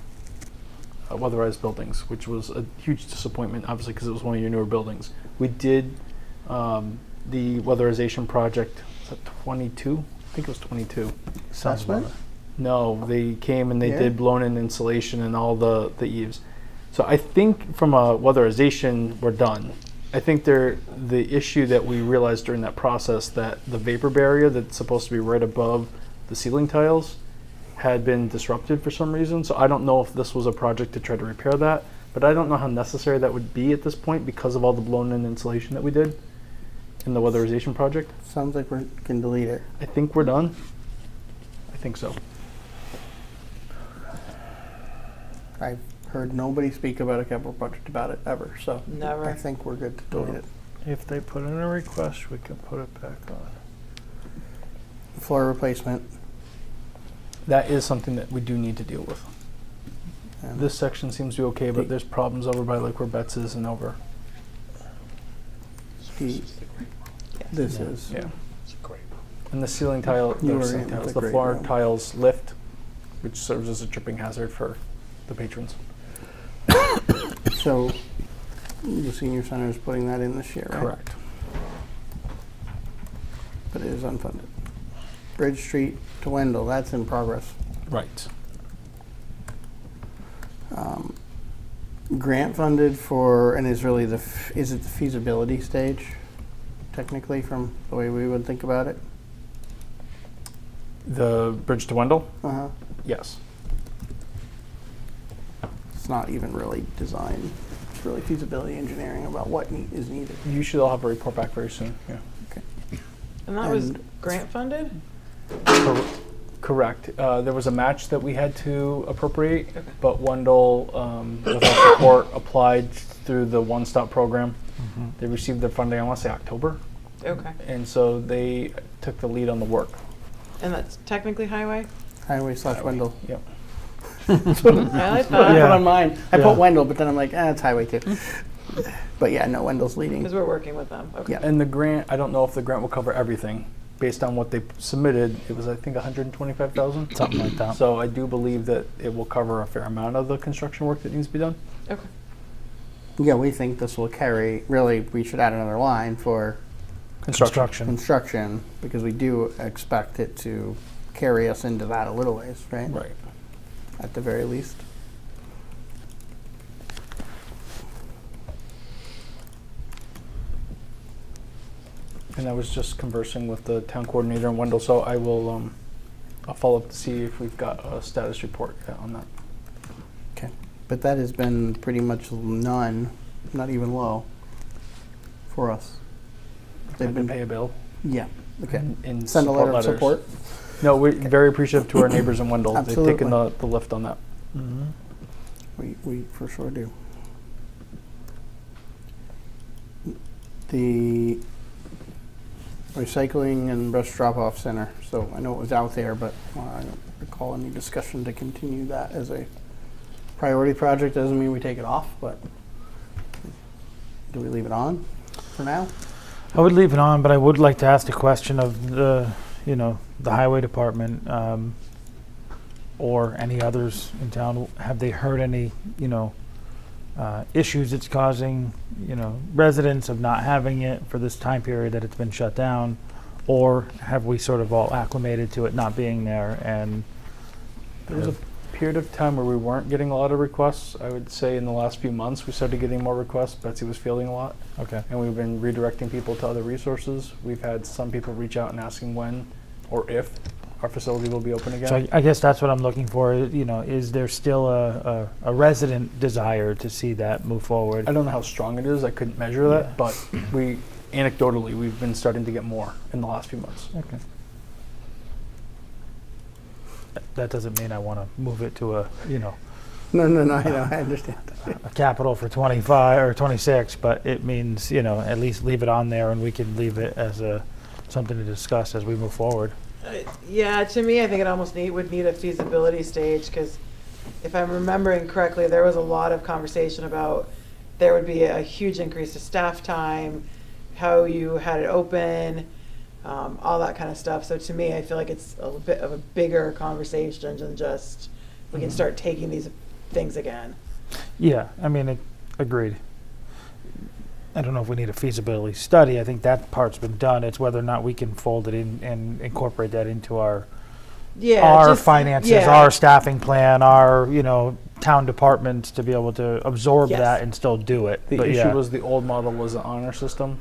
weatherized buildings, which was a huge disappointment, obviously, because it was one of your newer buildings. We did the weatherization project, was that 22? I think it was 22. Sounds about right. No, they came and they Yeah. did blown-in insulation and all the eaves. So I think from a weatherization, we're done. I think the issue that we realized during that process that the vapor barrier that's supposed to be right above the ceiling tiles had been disrupted for some reason. So I don't know if this was a project to try to repair that, but I don't know how necessary that would be at this point because of all the blown-in insulation that we did in the weatherization project. Sounds like we can delete it. I think we're done. I think so. I've heard nobody speak about a capital project about it ever, so Never. I think we're good to delete it. If they put in a request, we can put it back on. Floor replacement. That is something that we do need to deal with. and This section seems to be okay, but there's problems over by like where Betts is and over. This is. Yeah. It's a great one. And the ceiling tile, You the were ceiling in tiles, with the a great floor room. tiles lift, which serves as a tripping hazard for the patrons. So the senior center is putting that in this year, right? Correct. But it is unfunded. Bridge Street to Wendell, that's in progress. Right. Grant funded for, and is really is it the feasibility stage, technically, from the way we would think about it? The bridge to Wendell? Uh-huh. Yes. It's not even really design. It's really feasibility engineering about what is needed. You should all have a report back very soon. Yeah. Okay. And that was And- grant funded? Correct. There was a match that we had to appropriate, but Wendell, with our support, applied through the One Stop program. They received their funding, I want to say October, Okay. and so they took the lead on the work. And that's technically highway? Highway / Wendell. Yep. I like I that. put Yeah. on mine. I Yeah. put Wendell, but then I'm like, it's highway too. But yeah, no, Wendell's leading. Because we're working with them. Okay. Yeah. And the grant, I don't know if the grant will cover everything. Based on what they submitted, it was, I think, 125,000. Something like that. So I do believe that it will cover a fair amount of the construction work that needs to be done. Okay. Yeah, we think this will carry, really, we should add another line for construction, because we do expect it to carry us into that a little ways, right? Right. At the very least. And I was just conversing with the town coordinator in Wendell, so I will, I'll follow up to see if we've got a status report on that. Okay. But that has been pretty much none, not even low, for us. They've been pay a bill. Yeah, okay. And Send a letter of letters. support. No, we're very appreciative to our neighbors in Wendell. They've taken Absolutely. the lift on that. We for sure do. The recycling and brush drop-off center. So I know it was out there, but I don't recall any discussion to continue that as a priority project. Doesn't mean we take it off, but do we leave it on for now? I would leave it on, but I would like to ask the question of the highway department, or any others in town. Have they heard any, issues it's causing, residents of not having it for this time period that it's been shut down? Or have we sort of all acclimated to it not being there and There was a period of time where we weren't getting a lot of requests. I would say in the last few months we started getting more requests. Betsy was fielding a lot. okay. And we've been redirecting people to other resources. We've had some people reach out and asking when or if our facility will be open again. So I guess that's what I'm looking for. Is there still a resident desire to see that move forward? I don't know how strong it is. I couldn't measure that, Yeah. but anecdotally, we've been starting to get more in the last few months. Okay. That doesn't mean I want to move it to a No, I know, I understand. a capital for 25 or 26, but it means, at least leave it on there and we can leave it as something to discuss as we move forward. Yeah, to me, I think it almost would need a feasibility stage, because if I'm remembering correctly, there was a lot of conversation about there would be a huge increase to staff time, how you had it open, all that kind of stuff. So to me, I feel like it's a bit of a bigger conversation than just we can start taking these things again. Yeah, I mean, agreed. I don't know if we need a feasibility study. I think that part's been done. It's whether or not we can fold it in and incorporate that into our finances, yeah. our staffing plan, our, town departments to be able to absorb Yes. that and still do it. The But issue yeah. was the old model was an honor system,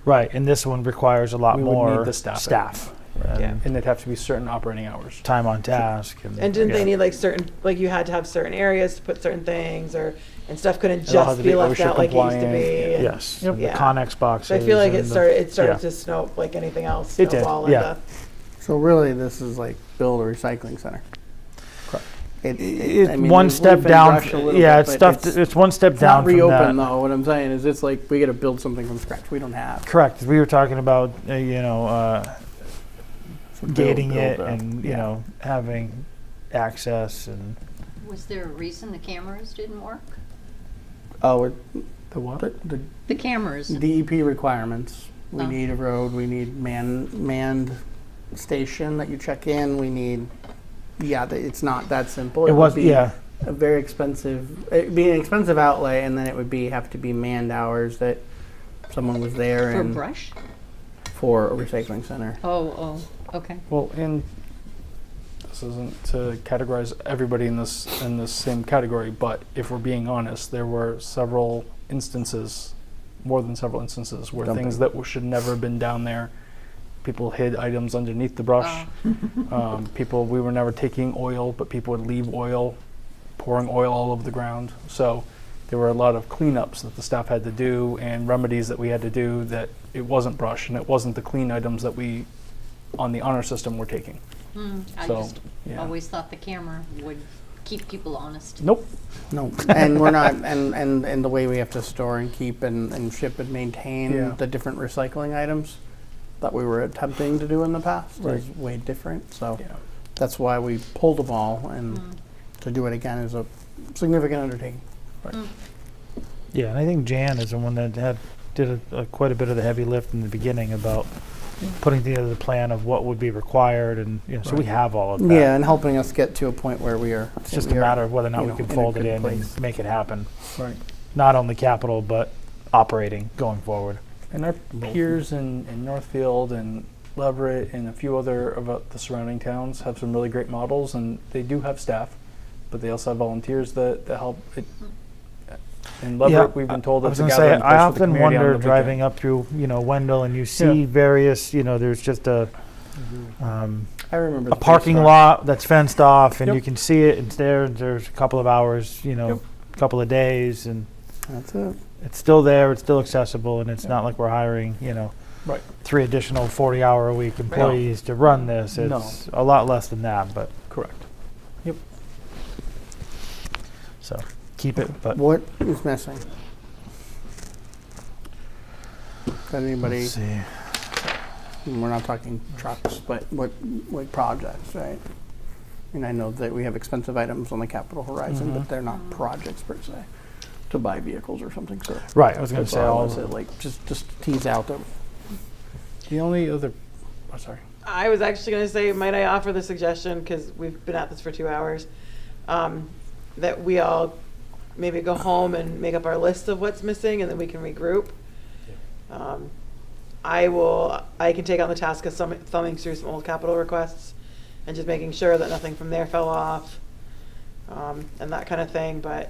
Right, and this one requires a lot We would need more the staffing. staff. And Yeah. and there'd have to be certain operating hours. time on task. And didn't yeah. they need you had to have certain areas to put certain things, and stuff couldn't It all had just to be be left OSHA out like it used to compliant. be. and- Yes, the Yeah. Connex boxes. So I feel like and it started yeah. to snow like anything else. It did, snowball yeah. into- So really, this is like build a recycling center. Correct. It's I mean, one we've step been down. rushed a little Yeah, bit, it's but stuff. It's one step It's down not from reopen that. though. What I'm saying is, it's like we got to build something from scratch. We don't have. Correct. We were talking about So build, gating build, it build. and Yeah. having access and Was there a reason the cameras didn't work? Oh, The what? the The cameras. DEP requirements. We Oh. need a road, we need manned station that you check in, we need, it's not that simple. It would was, be yeah. a very expensive, it'd be an expensive outlay, and then it would have to be manned hours that someone was there For and brush? for a recycling center. Oh, okay. Well, and this isn't to categorize everybody in this same category, but if we're being honest, there were several instances, more than several instances, where Dumping. things that should never have been down there. People hid items underneath the brush. We were never taking oil, but people would leave oil, pouring oil all over the ground. So there were a lot of cleanups that the staff had to do and remedies that we had to do that it wasn't brush and it wasn't the clean items that we, on the honor system, were taking. I So, just yeah. always thought the camera would keep people honest. Nope. No, and we're not, and the way we have to store and keep and ship and maintain Yeah. the different recycling items that we were attempting to do in the past is way different. So Yeah. that's why we pulled them all, and to do it again is a significant undertaking. Yeah, and I think Jan is the one that did quite a bit of the heavy lift in the beginning about putting together the plan of what would be required, and so we have all of that. Yeah, and helping us get to a point where we are. It's just a matter of whether or not we can fold it in and make it happen. Right. Not only capital, but operating going forward. And our peers in Northfield and Leverett and a few other of the surrounding towns have some really great models, and they do have staff, but they also have volunteers that help. In Leverett, we've been told I it's was a going to say, gathering place I for the often community on wonder the driving weekend. up through, Wendell, and you see various, there's just a I remember a parking lot that's fenced off, and Yep. you can see it. It's there. There's a couple of hours, a couple of days, and That's it. it's still there. It's still accessible, and it's not like we're hiring, Right. 3 additional 40-hour-a-week employees to run this. It's No. a lot less than that, but Correct. so keep it. But What is missing? Got anybody? let's see. We're not talking trucks, but what projects, right? And I know that we have expensive items on the capital horizon, but they're not projects per se, to buy vehicles or something. So Right, I was going to that's say all I all. wanted to, like just tease out that. The only other, sorry. I was actually going to say, might I offer the suggestion, because we've been at this for 2 hours, that we all maybe go home and make up our list of what's missing, and then we can regroup. I can take on the task of thumbing through some old capital requests and just making sure that nothing from there fell off, and that kind of thing. But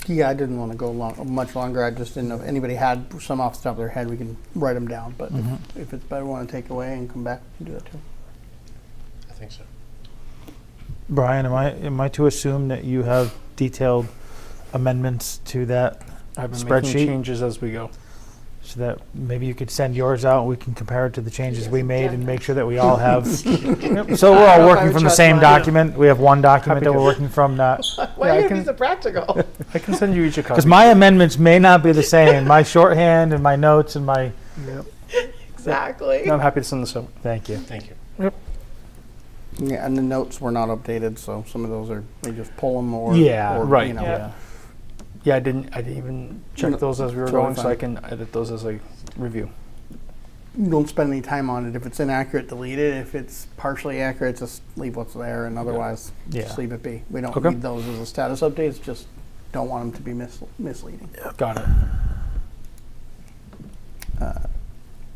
Yeah, I didn't want to go much longer. I just didn't know if anybody had some off the top of their head. We can write them down, but if it's better, want to take away and come back, we can do that too. I think so. Brian, am I to assume that you have detailed amendments to that I've been making spreadsheet, changes as we go. so that maybe you could send yours out and we can compare it to the changes we made and make sure that we all have. So we're I don't all know if I working would from the trust same mine. document. We have one document Happy that to. we're working from. Not why Yeah, I are you can- being so practical? I can send you each a copy. because my amendments may not be the same. My shorthand and my notes and my. Exactly. I'm happy to send this out. Thank you. Thank you. Yeah, and the notes were not updated, so some of those are they just pull them or Yeah, or, right. You know, Yeah. Yeah, I didn't even check No, those as we were totally going, so I fine. can edit those as I review. You don't spend any time on it. If it's inaccurate, delete it. If it's partially accurate, just leave what's there, and otherwise, Yeah. just leave it be. We don't Okay. need those as a status updates. Just don't want them to be misleading. Got it.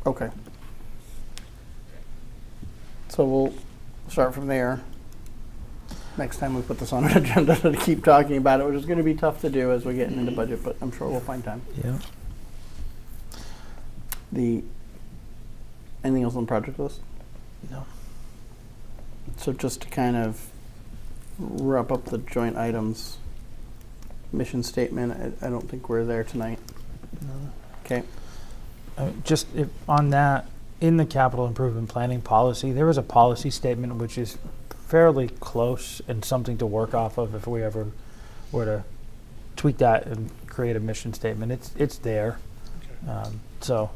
Okay. So we'll start from there. Next time we put this on an agenda to keep talking about it, which is going to be tough to do as we get into budget, but I'm sure we'll find time. Yeah. Anything else on the project list? No. So just to kind of wrap up the joint items, mission statement, I don't think we're there tonight. Okay. Just on that, in the capital improvement planning policy, there is a policy statement which is fairly close and something to work off of if we ever were to tweak that and create a mission statement. It's there, so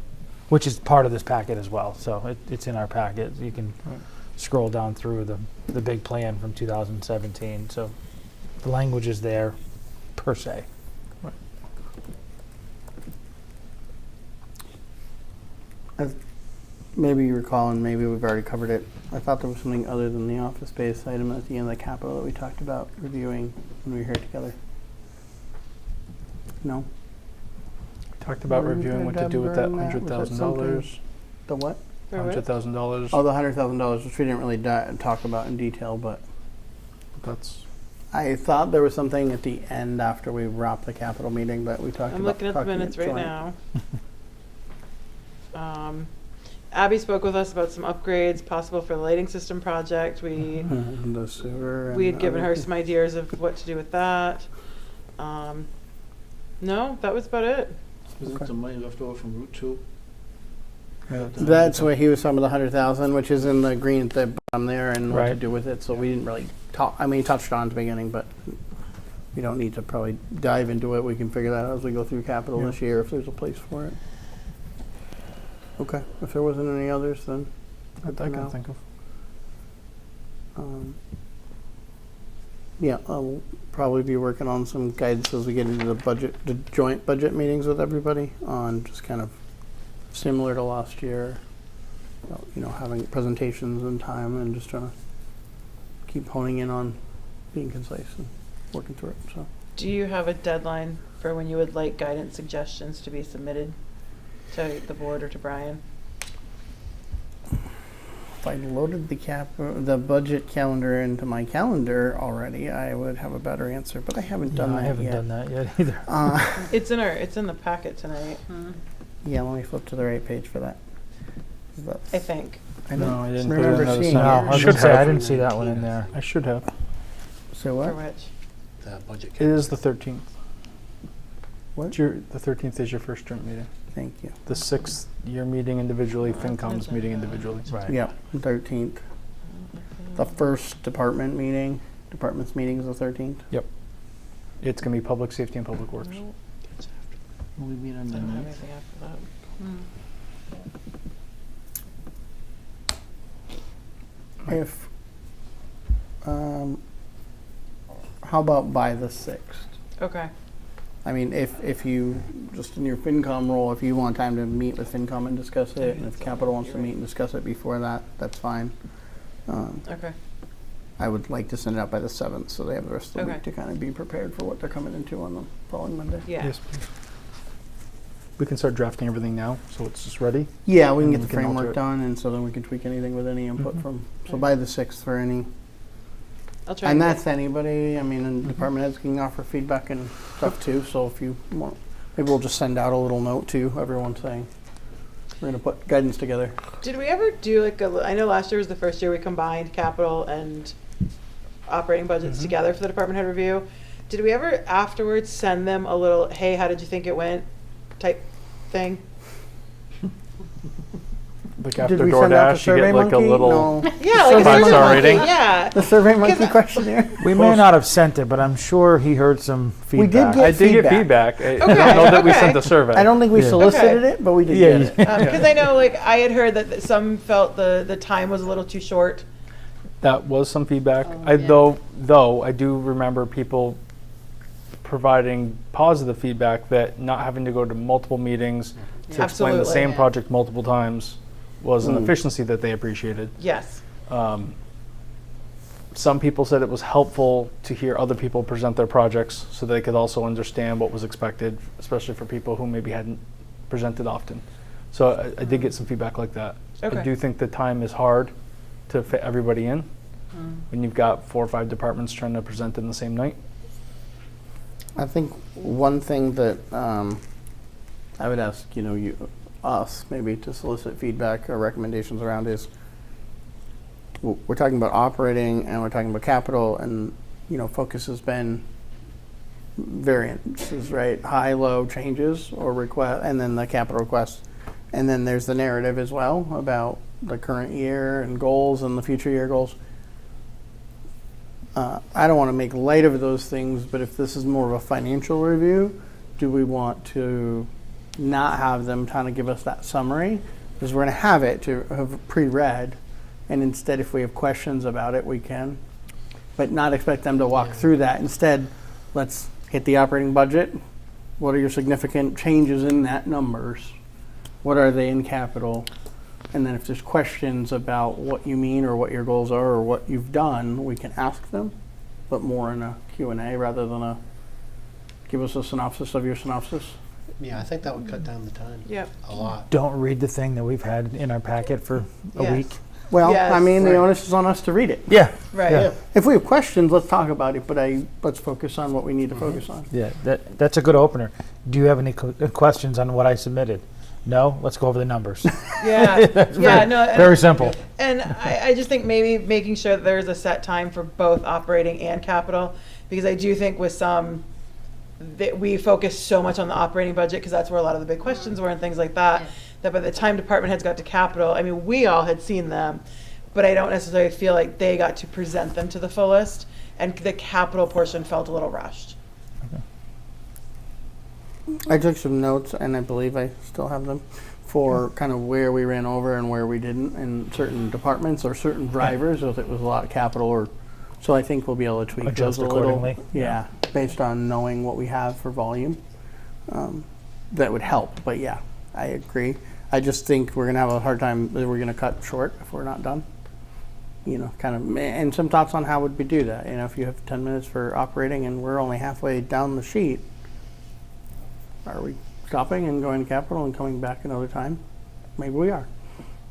which is part of this packet as well. So it's in our packet. You can scroll down through the big plan from 2017. So the language is there per se. Maybe you recall, and maybe we've already covered it. I thought there was something other than the office space item at the end of the capital that we talked about reviewing when we were here together. No? Talked about reviewing what to do with that $100,000. The what? $100,000. Oh, the $100,000, which we didn't really talk about in detail, but That's I thought there was something at the end after we wrapped the capital meeting that we talked about. I'm looking at the talking minutes right joint. now. Abby spoke with us about some upgrades possible for the lighting system project. The sewer. We and had given her everything. some ideas of what to do with that. No, that was about it. Isn't Okay. the money left over from Route 2? That's where he was talking about the 100,000, which is in the green at the bottom there, and what to Right. do with it. So we didn't really talk. I mean, he touched on it at the beginning, but we don't need to probably dive into it. We can figure that out as we go through capital this year if there's a place for it. Okay. If there wasn't any others, then I for now. can think of. Yeah, I'll probably be working on some guidance as we get into the joint budget meetings with everybody on just kind of similar to last year, having presentations and time and just trying to keep honing in on being concise and working through it. So Do you have a deadline for when you would like guidance suggestions to be submitted to the board or to Brian? if I loaded the budget calendar into my calendar already, I would have a better answer, but I haven't done that I haven't yet. done that yet either. It's in the packet tonight, Yeah, let me flip to the right page for that. I think. I No, don't I didn't put it remember in the seeing No, it. I was Should gonna say, I have. didn't see that one in there. I should have. So For what? which? The budget. It is the 13th. What? The 13th is your first joint meeting. Thank you. The 6th, you're meeting individually, FinCom's meeting individually. Right. Yeah, 13th. The first department's meeting is the 13th. It's going to be Public Safety and Public Works. No, We meet on I the don't have 9th. anything after that. If, how about by the 6th? Okay. I mean, if you, just in your FinCom role, if you want time to meet with FinCom and discuss it, and if Capital wants to meet and discuss it before that, that's fine. Okay. I would like to send it out by the 7th, so they have the rest of the Okay. week to kind of be prepared for what they're coming into on the following Monday. Yeah. Yes, please. We can start drafting everything now, so it's just ready. Yeah, we can And get we the can alter framework it. done, and so then we can tweak anything with any input Mhm. from, so by the 6th for any, I'll try. and get- that's anybody, I mean, and department heads can offer feedback and stuff too, so if you want, maybe we'll just send out a little note to everyone saying, we're gonna put guidance together. Did we ever do I know last year was the first year we combined capital and operating budgets together for the department head review. Did we ever afterwards send them a little, hey, how did you think it went type thing? Like Did after we send out the DoorDash, you survey get like a monkey? little. No. Yeah, like a Five-star survey monkey, rating? yeah. The Survey Monkey 'Cause questionnaire? We may not have sent it, but I'm sure he heard some We did feedback. get I did get feedback. feedback. I don't know that we sent the survey. I don't think we Yeah. solicited Okay. it, but we did Yeah, get it. Because I know I had heard that some felt the time was a little too short. That was some feedback. Oh, yeah. Though I do remember people providing positive feedback that not having to go to multiple meetings to explain the Absolutely. same Yeah. project multiple times was an Mm. efficiency that they appreciated. Yes. Some people said it was helpful to hear other people present their projects so they could also understand what was expected, especially for people who maybe hadn't presented often. So I did get some feedback like that. Okay. I do think the time is hard to fit everybody in when you've got 4 or 5 departments trying to present in the same night. I think one thing that I would ask, us maybe to solicit feedback or recommendations around is, we're talking about operating and we're talking about capital, and focus has been variances, right? High, low changes or request, and then the capital requests, and then there's the narrative as well about the current year and goals and the future year goals. I don't want to make light of those things, but if this is more of a financial review, do we want to not have them kind of give us that summary? Because we're going to have it to have pre-read, and instead if we have questions about it, we can, but not expect them to walk through that. Instead, let's hit the operating budget. What are your significant changes in that numbers? what are they in capital? And then if there's questions about what you mean or what your goals are or what you've done, we can ask them, but more in a Q&A rather than a, give us a synopsis of your synopsis. Yeah, I think that would cut down the time Yep. a lot. Don't read the thing that we've had in our packet for a Yes. week. Well, Yes. I mean, the Right. onus is on us to read it. Yeah. Right. Yeah. If we have questions, let's talk about it, but let's focus on what we need to focus on. Yeah, that's a good opener. Do you have any questions on what I submitted? No? Let's go over the numbers. Yeah. Yeah. No. Very simple. And I just think maybe making sure that there's a set time for both operating and capital, because I do think with some, that we focus so much on the operating budget because that's where a lot of the big questions were and things like that, Yeah. that by the time department heads got to capital, I mean, we all had seen them, but I don't necessarily feel like they got to present them to the fullest, and the capital portion felt a little rushed. I took some notes, and I believe I still have them, for kind of where we ran over and where we didn't in certain departments or certain drivers, if it was a lot of capital or, so I think we'll be able to tweak Adjust those a little. accordingly. Yeah, based on knowing what we have for volume. That would help, but yeah, I agree. I just think we're gonna have a hard time, we're gonna cut short if we're not done. You know, kind of, and some thoughts on how would we do that? You know, if you have 10 minutes for operating and we're only halfway down the sheet, are we stopping and going to capital and coming back another time? Maybe we are.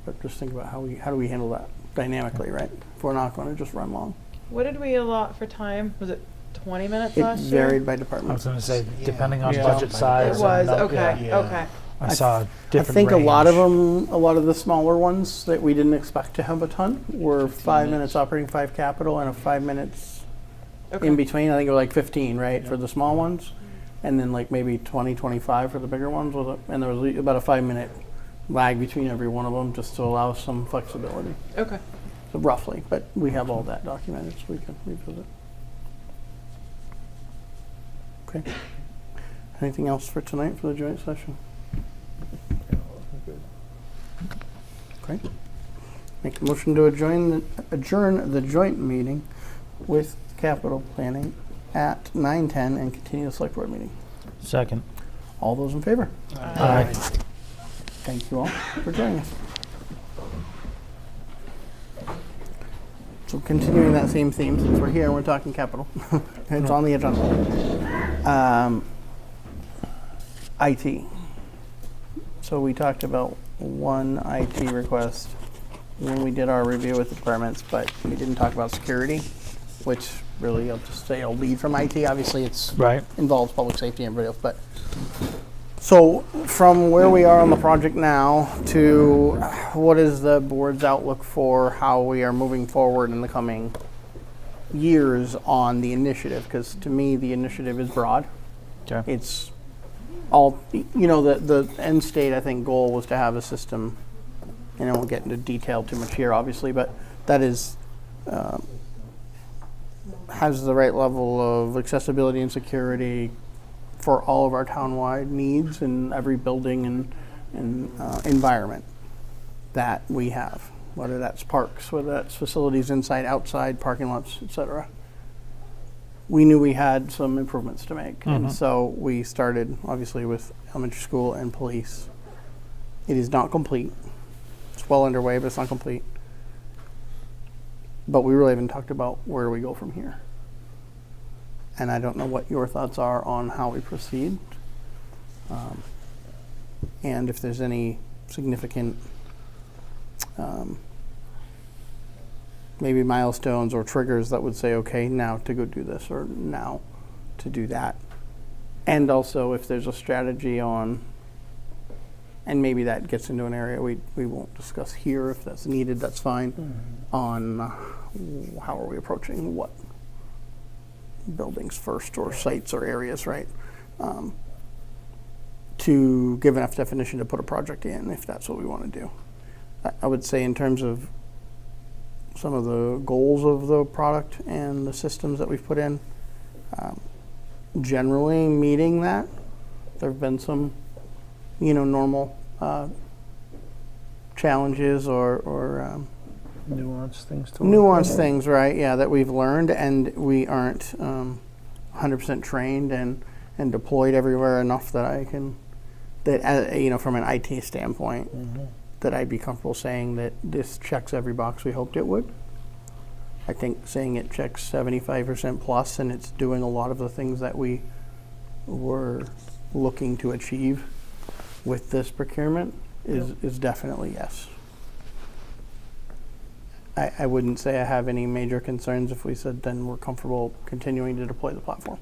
But just think about how do we handle that dynamically, right? If we're not going to just run long. What did we allot for time? Was it 20 minutes It last year? varied by I was department. going to say, Yeah. depending on Yeah. budget It size. was, and okay, Yeah. okay. I saw a I different think range. a lot of them, a lot of the smaller ones that we didn't expect to have a ton were 5 minutes operating, 5 capital, and a 5 minutes Okay. in between. I think it was like 15, right, for the small ones, and then like maybe 20, 25 for the bigger ones, and there was about a 5-minute lag between every one of them just to allow some flexibility. Okay. So roughly, but we have all that documented, so we can revisit. Okay. Anything else for tonight for the joint session? Okay. Make a motion to adjourn the joint meeting with capital planning at 9:10 and continue the select board meeting. Second. All those in favor? Aye. Thank you all for joining us. So continuing that same theme, since we're here and we're talking capital, it's on the agenda. IT. So we talked about one IT request when we did our review with the departments, but we didn't talk about security, which really, I'll just say, I'll lead from IT. Obviously, it's Right. involves public safety and everybody else, but so from where we are on the project now to what is the board's outlook for how we are moving forward in the coming years on the initiative? Because to me, the initiative is broad. Okay. It's all, you know, the end state, I think, goal was to have a system, and I won't get into detail too much here, obviously, but that is, has the right level of accessibility and security for all of our townwide needs in every building and environment that we have, whether that's parks, whether that's facilities inside, outside, parking lots, etc. We knew we had some improvements to make, and so we started obviously with elementary school and police. It is not complete. It's well underway, but it's not complete. But we really haven't talked about where we go from here. And I don't know what your thoughts are on how we proceed. And if there's any significant maybe milestones or triggers that would say, okay, now to go do this or now to do that. And also if there's a strategy on, and maybe that gets into an area we won't discuss here, if that's needed, that's fine, on how are we approaching what buildings first or sites or areas, right? To give enough definition to put a project in if that's what we want to do. I would say in terms of some of the goals of the product and the systems that we've put in, generally meeting that. There have been some, normal challenges or Nuance things to nuanced things, right? Yeah, that we've learned, and we aren't 100% trained and deployed everywhere enough that I can that, from an IT standpoint, that I'd be comfortable saying that this checks every box we hoped it would. I think saying it checks 75% plus and it's doing a lot of the things that we were looking to achieve with this procurement is definitely yes. I wouldn't say I have any major concerns if we said then we're comfortable continuing to deploy the platform.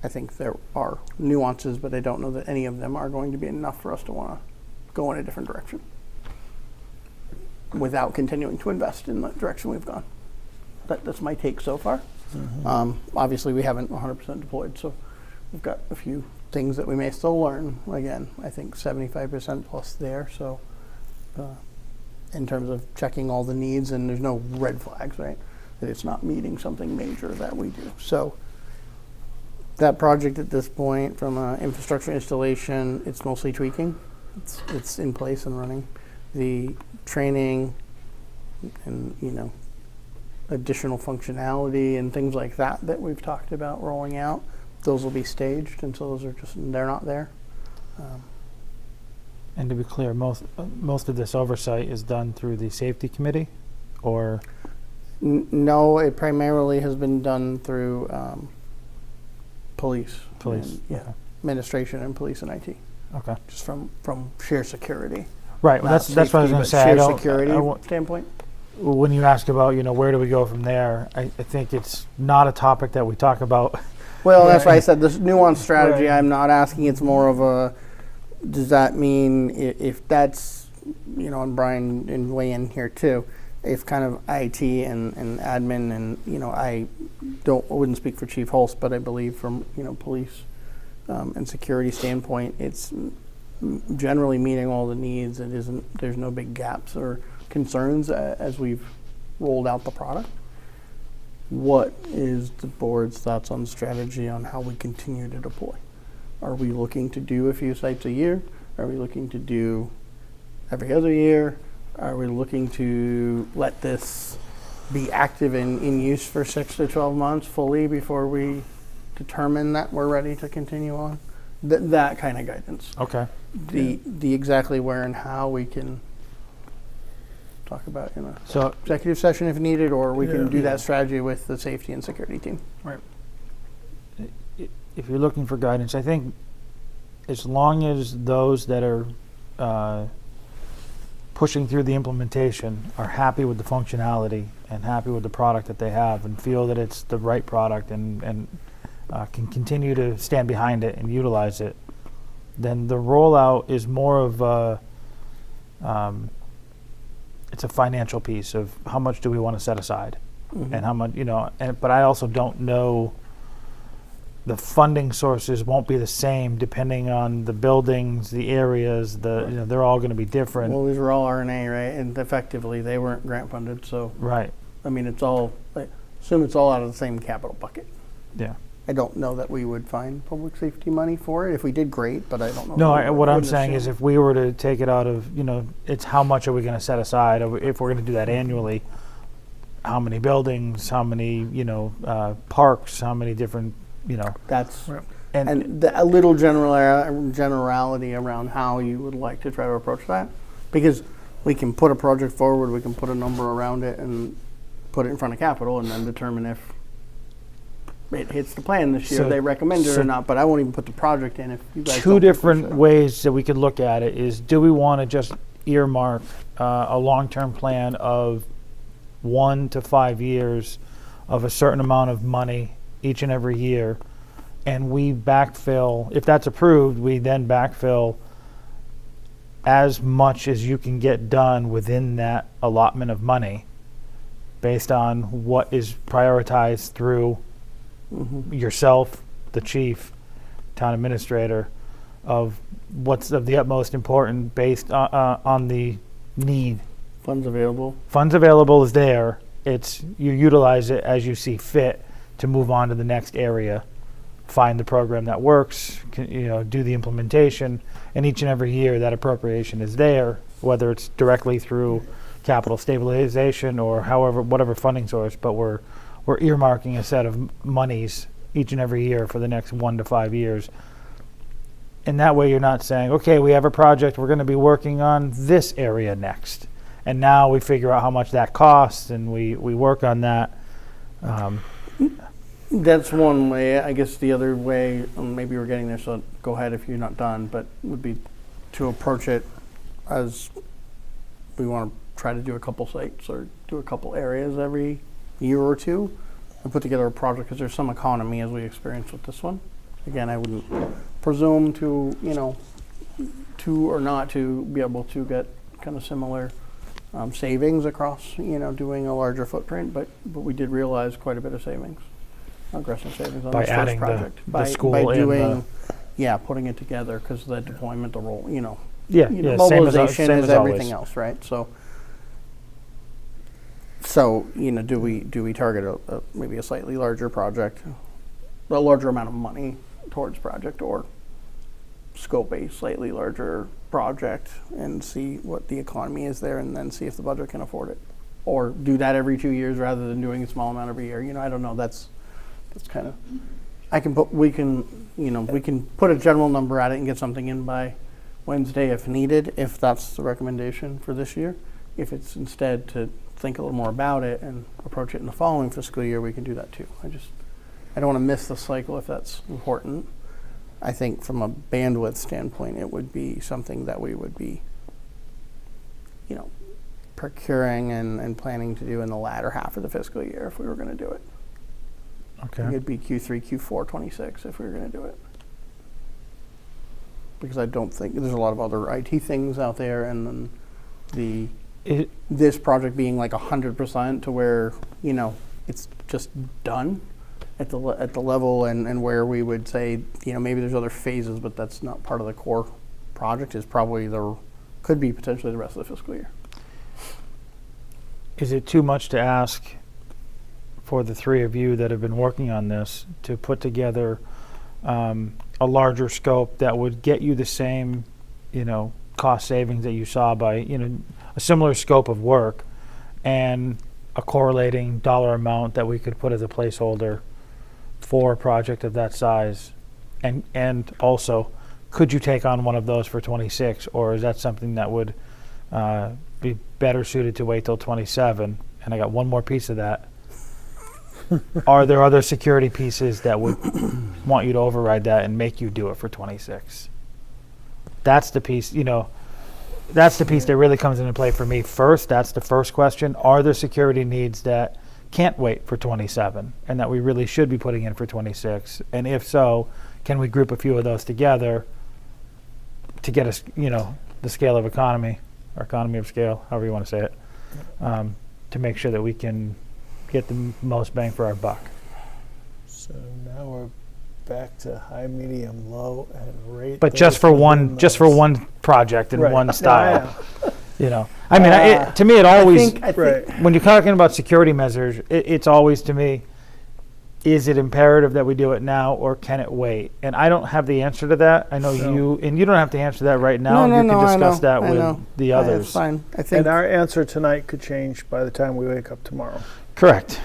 I think there are nuances, but I don't know that any of them are going to be enough for us to want to go in a different direction without continuing to invest in the direction we've gone. That's my take so far. Obviously, we haven't 100% deployed, so we've got a few things that we may still learn. Again, I think 75% plus there, so in terms of checking all the needs, and there's no red flags, right? That it's not meeting something major that we do. So that project at this point, from infrastructure installation, it's mostly tweaking. It's in place and running. The training and additional functionality and things like that we've talked about rolling out, those will be staged until they're not there. And to be clear, most of this oversight is done through the safety committee, or no, it primarily has been done through police. police? And, administration and police and IT. Okay. Just from sheer security. Right. Well, that's what I was going to say. Sheer security standpoint. When you ask about where do we go from there, I think it's not a topic that we talk about. Well, that's why I said this nuanced strategy. Right. I'm not asking. It's more of a. Does that mean if that's and Brian and weigh in here too? If kind of IT and admin and I wouldn't speak for Chief Holst, but I believe from police and security standpoint, it's generally meeting all the needs. There's no big gaps or concerns as we've rolled out the product. What is the board's thoughts on strategy on how we continue to deploy? Are we looking to do a few sites a year? Are we looking to do every other year? Are we looking to let this be active in use for 6 to 12 months fully before we determine that we're ready to continue on? That kind of guidance. Okay. The exactly where and how we can talk about in a So executive session if needed, or we can do that strategy with the safety and security team. Right. if you're looking for guidance, I think as long as those that are pushing through the implementation are happy with the functionality and happy with the product that they have and feel that it's the right product and can continue to stand behind it and utilize it, then the rollout is more of a, it's a financial piece of how much do we want to set aside, and how much, but I also don't know, the funding sources won't be the same depending on the buildings, the areas, they're all going to be different. Well, these were all RNA, right? And effectively, they weren't grant funded, so Right. I mean, it's all. I assume it's all out of the same capital bucket. Yeah. I don't know that we would find public safety money for it. If we did, great, but I don't know. No, what I'm saying is if we were to take it out of, it's how much are we going to set aside if we're going to do that annually? How many buildings? How many, parks? How many different, That's and a little generality around how you would like to try to approach that, because we can put a project forward, we can put a number around it, and put it in front of capital, and then determine if it hits the plan this year, So- they recommend it so or not. But I won't even put the project in if you guys. two don't think we different should. ways that we could look at it is, do we want to just earmark a long-term plan of 1 to 5 years of a certain amount of money each and every year, and we backfill, if that's approved, we then backfill as much as you can get done within that allotment of money based on what is prioritized through yourself, the chief, town administrator, of what's of the utmost important based on the need. Funds available. Funds available is there. It's you utilize it as you see fit to move on to the next area, find the program that works, do the implementation, and each and every year that appropriation is there, whether it's directly through capital stabilization or whatever funding source, but we're earmarking a set of monies each and every year for the next 1 to 5 years. And that way you're not saying, okay, we have a project, we're going to be working on this area next. And now we figure out how much that costs and we work on that. That's one way. I guess the other way, maybe we're getting there, so go ahead if you're not done, but would be to approach it as we want to try to do a couple sites or do a couple areas every year or two and put together a project, because there's some economy as we experienced with this one. Again, I wouldn't presume to, to or not to be able to get kind of similar savings across, doing a larger footprint, but we did realize quite a bit of savings, aggressive savings on By this first adding project. the school by and doing, putting it together, because the deployment, the role, Yeah, mobilization same is as everything always. else, right? So do we target maybe a slightly larger project, a larger amount of money towards project, or scope a slightly larger project and see what the economy is there, and then see if the budget can afford it, or do that every 2 years rather than doing a small amount every year. I don't know. That's kind of, we can put a general number at it and get something in by Wednesday if needed, if that's the recommendation for this year. If it's instead to think a little more about it and approach it in the following fiscal year, we can do that too. I don't want to miss the cycle if that's important. I think from a bandwidth standpoint, it would be something that we would be, procuring and planning to do in the latter half of the fiscal year if we were going to do it. I think Okay. it'd be Q3, Q4, 26 if we were going to do it. Because I don't think there's a lot of other IT things out there, and then this project being like 100% to where it's just done at the level and where we would say maybe there's other phases, but that's not part of the core project. Is probably could be potentially the rest of the fiscal year. Is it too much to ask for the three of you that have been working on this to put together a larger scope that would get you the same, cost savings that you saw by, a similar scope of work, and a correlating dollar amount that we could put as a placeholder for a project of that size? And also, could you take on one of those for 26, or is that something that would be better suited to wait till 27? And I got one more piece of that. Are there other security pieces that would want you to override that and make you do it for 26? That's the piece, that's the piece that really comes into play for me first. That's the first question. Are there security needs that can't wait for 27 and that we really should be putting in for 26? And if so, can we group a few of those together to get us, the scale of economy, or economy of scale, however you want to say it, to make sure that we can get the most bang for our buck? So now we're back to high, medium, low, and rate. But just for one project and Right. one style. Yeah. To me, it always, I think Right. when you're talking about security measures, it's always, to me, is it imperative that we do it now, or can it wait? And I don't have the answer to that. I know you don't have to answer that right now. No, You can I discuss know, that I with know. the That's others. fine. I think And our answer tonight could change by the time we wake up tomorrow. Correct.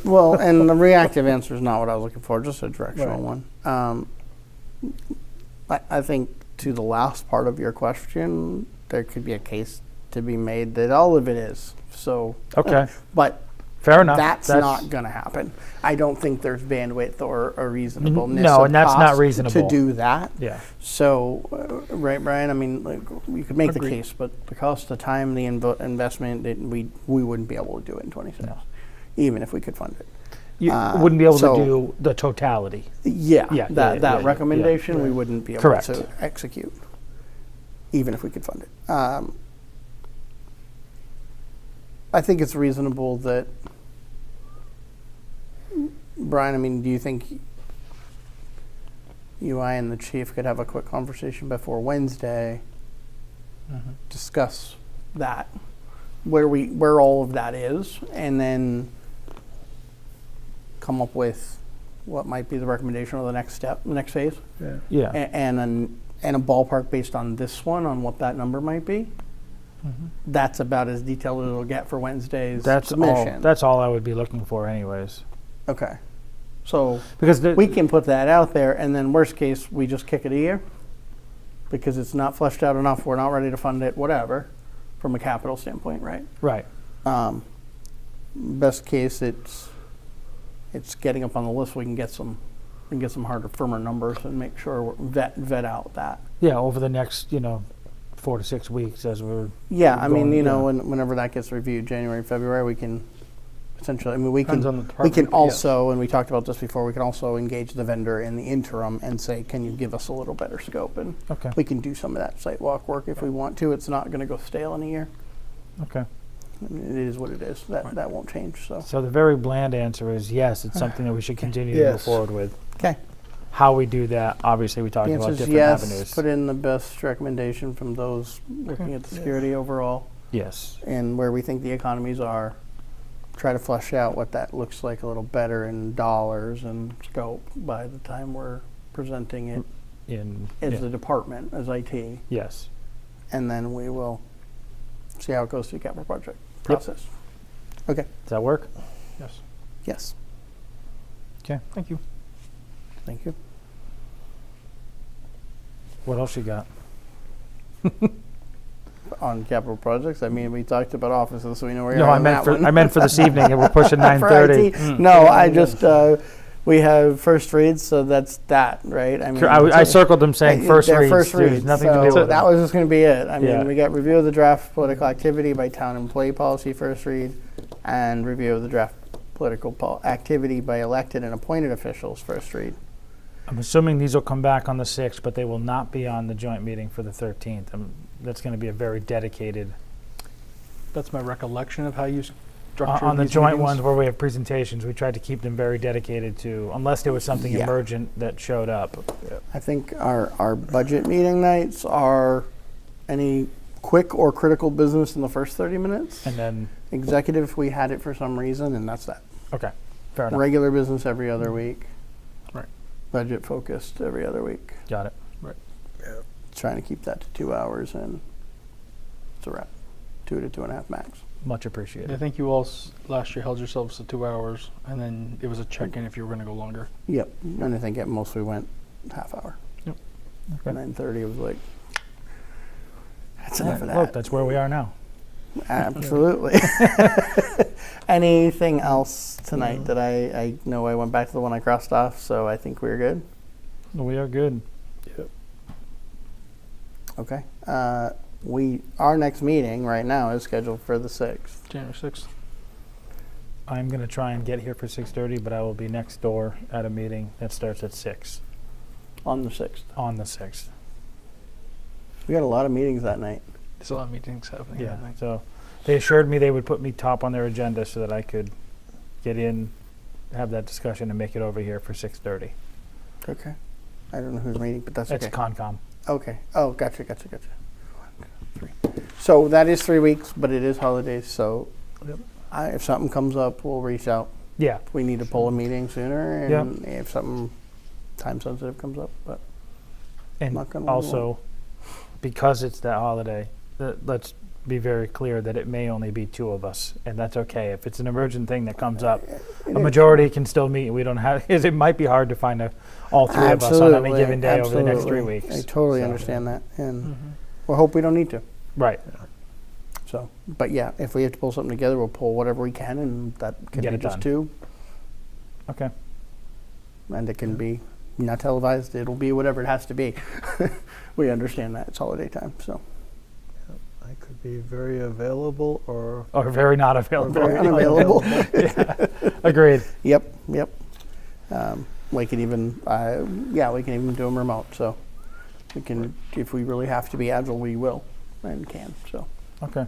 well, and the reactive answer is not what I was looking for, just a directional Right. one. I think to the last part of your question, there could be a case to be made that all of it is. So, Okay. but Fair enough. that's not going to happen. I don't think there's bandwidth or reasonableness. No, of and that's not cost reasonable. to do that. Yeah. So, right, Brian? I mean, you could make the Agreed. case, but the cost, the time, the investment, we wouldn't be able to do it in 26, No. even if we could fund it. You wouldn't be able so- to do the totality. Yeah, Yeah, that yeah, recommendation yeah. we wouldn't be able Correct. to execute, even if we could fund it. I think it's reasonable that, Brian, I mean, do you think I and the chief could have a quick conversation before Wednesday, discuss that, where all of that is, and then come up with what might be the recommendation or the next step, the next phase, Yeah. Yeah. and a ballpark based on this one on what that number might be? That's about as detailed as it'll get for Wednesday's submission. That's all I would be looking for anyways. Okay. So Because we can put that out there, and then worst case, we just kick it a year? because it's not fleshed out enough. We're not ready to fund it, whatever, from a capital standpoint, right? Right. Best case, it's getting up on the list. We can get some harder, firmer numbers and make sure we're vet out that. Yeah, over the next, 4 to 6 weeks as we're. Yeah, I mean, going, whenever that gets reviewed, January, February, we can essentially. I mean, we Depends can. on the We department, can but also, and we talked about this before. We can also engage the vendor in the interim and say, "Can you give us a little better scope?" And Okay. we can do some of that site walk work if we want to. It's not going to go stale in a year. Okay. I mean, it is what it is. That won't change. So. So the very bland answer is yes, it's something that we should continue to move Yes. forward with. Okay. How we do that, obviously, we talked The about answer is different yes. avenues. Put in the best recommendation from those looking at the security overall Yes. and where we think the economies are. Try to flesh out what that looks like a little better in dollars and scope by the time we're presenting it as the department, as IT. Yes. And then we will see how it goes through the capital project process. Okay. Does that work? Yes. Yes. Okay. Thank you. Thank you. What else you got? On capital projects, I mean, we talked about offices, so we know where No, you're I on meant that one. I meant for this evening, and we're pushing For 9:30. IT. No, I just we have first reads, so that's that, right? I mean, I circled them saying first they're reads. first There's reads, nothing to so do with that it. was just going to be it. I mean, Yeah. we got review of the draft political activity by town employee policy first read, and review of the draft political activity by elected and appointed officials first read. I'm assuming these will come back on the 6th, but they will not be on the joint meeting for the 13th. That's going to be a very dedicated. That's my recollection of how you structure On the these joint meetings. ones where we have presentations, we tried to keep them very dedicated to, unless there was something Yeah. emergent that showed up. I think our budget meeting nights are any quick or critical business in the first 30 minutes. And then, Executive, we had it for some reason, and that's that. okay, fair enough. Regular business every other week. Right. Budget focused every other week. Got it. Trying to keep that to 2 hours, and it's a wrap. 2 to 2.5 max. Much I appreciated. think you all last year held yourselves to 2 hours, and then it was a check-in if you were going to go longer. Yep. And I think at most we went half hour. Yep. Okay. 9:30 was like, that's Yeah, enough of that. look, that's where we are now. Absolutely. Anything else tonight that I know I went back to the one I crossed off, so I think we're good. We are good. Okay. Our next meeting right now is scheduled for the 6th. January 6th. I'm going to try and get here for 6:30, but I will be next door at a meeting that starts at 6 On the 6th. on the 6th. We got a lot of meetings that night. There's a lot of meetings happening. Yeah, that night. so they assured me they would put me top on their agenda so that I could get in, have that discussion, and make it over here for 6:30. Okay. I don't know who's meeting, but that's It's okay. Concom. Okay. Oh, gotcha. 1, 2, 3. So that is 3 weeks, but it is holidays. So if something comes up, we'll reach out. Yeah, If we need to pull a meeting sooner, Yeah. and if something time sensitive comes up. But and Knock on wood, also because it's that holiday, let's be very clear that it may only be 2 of us, and that's okay. If it's an emergent thing that comes up, a majority can still meet. We don't have. It might be hard to find all 3 of us on any given day over the next 3 absolutely. weeks. I totally So- understand that, and we hope we don't need to. Right. So, but yeah, if we have to pull something together, we'll pull whatever we can, and that can Get be it just done. 2, Okay. and it can be not televised. It'll be whatever it has to be. We understand that it's holiday time, so I could be very available or Or very not available. very unavailable. Agreed. Yep. We can even, we can even do them remote. So we can, if we really have to be agile, we will and can. So, Okay.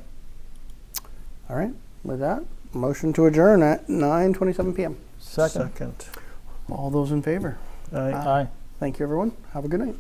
all right. With that, motion to adjourn at 9:27 p.m. second. All those in favor? Aye. Aye. Thank you, everyone. Have a good night.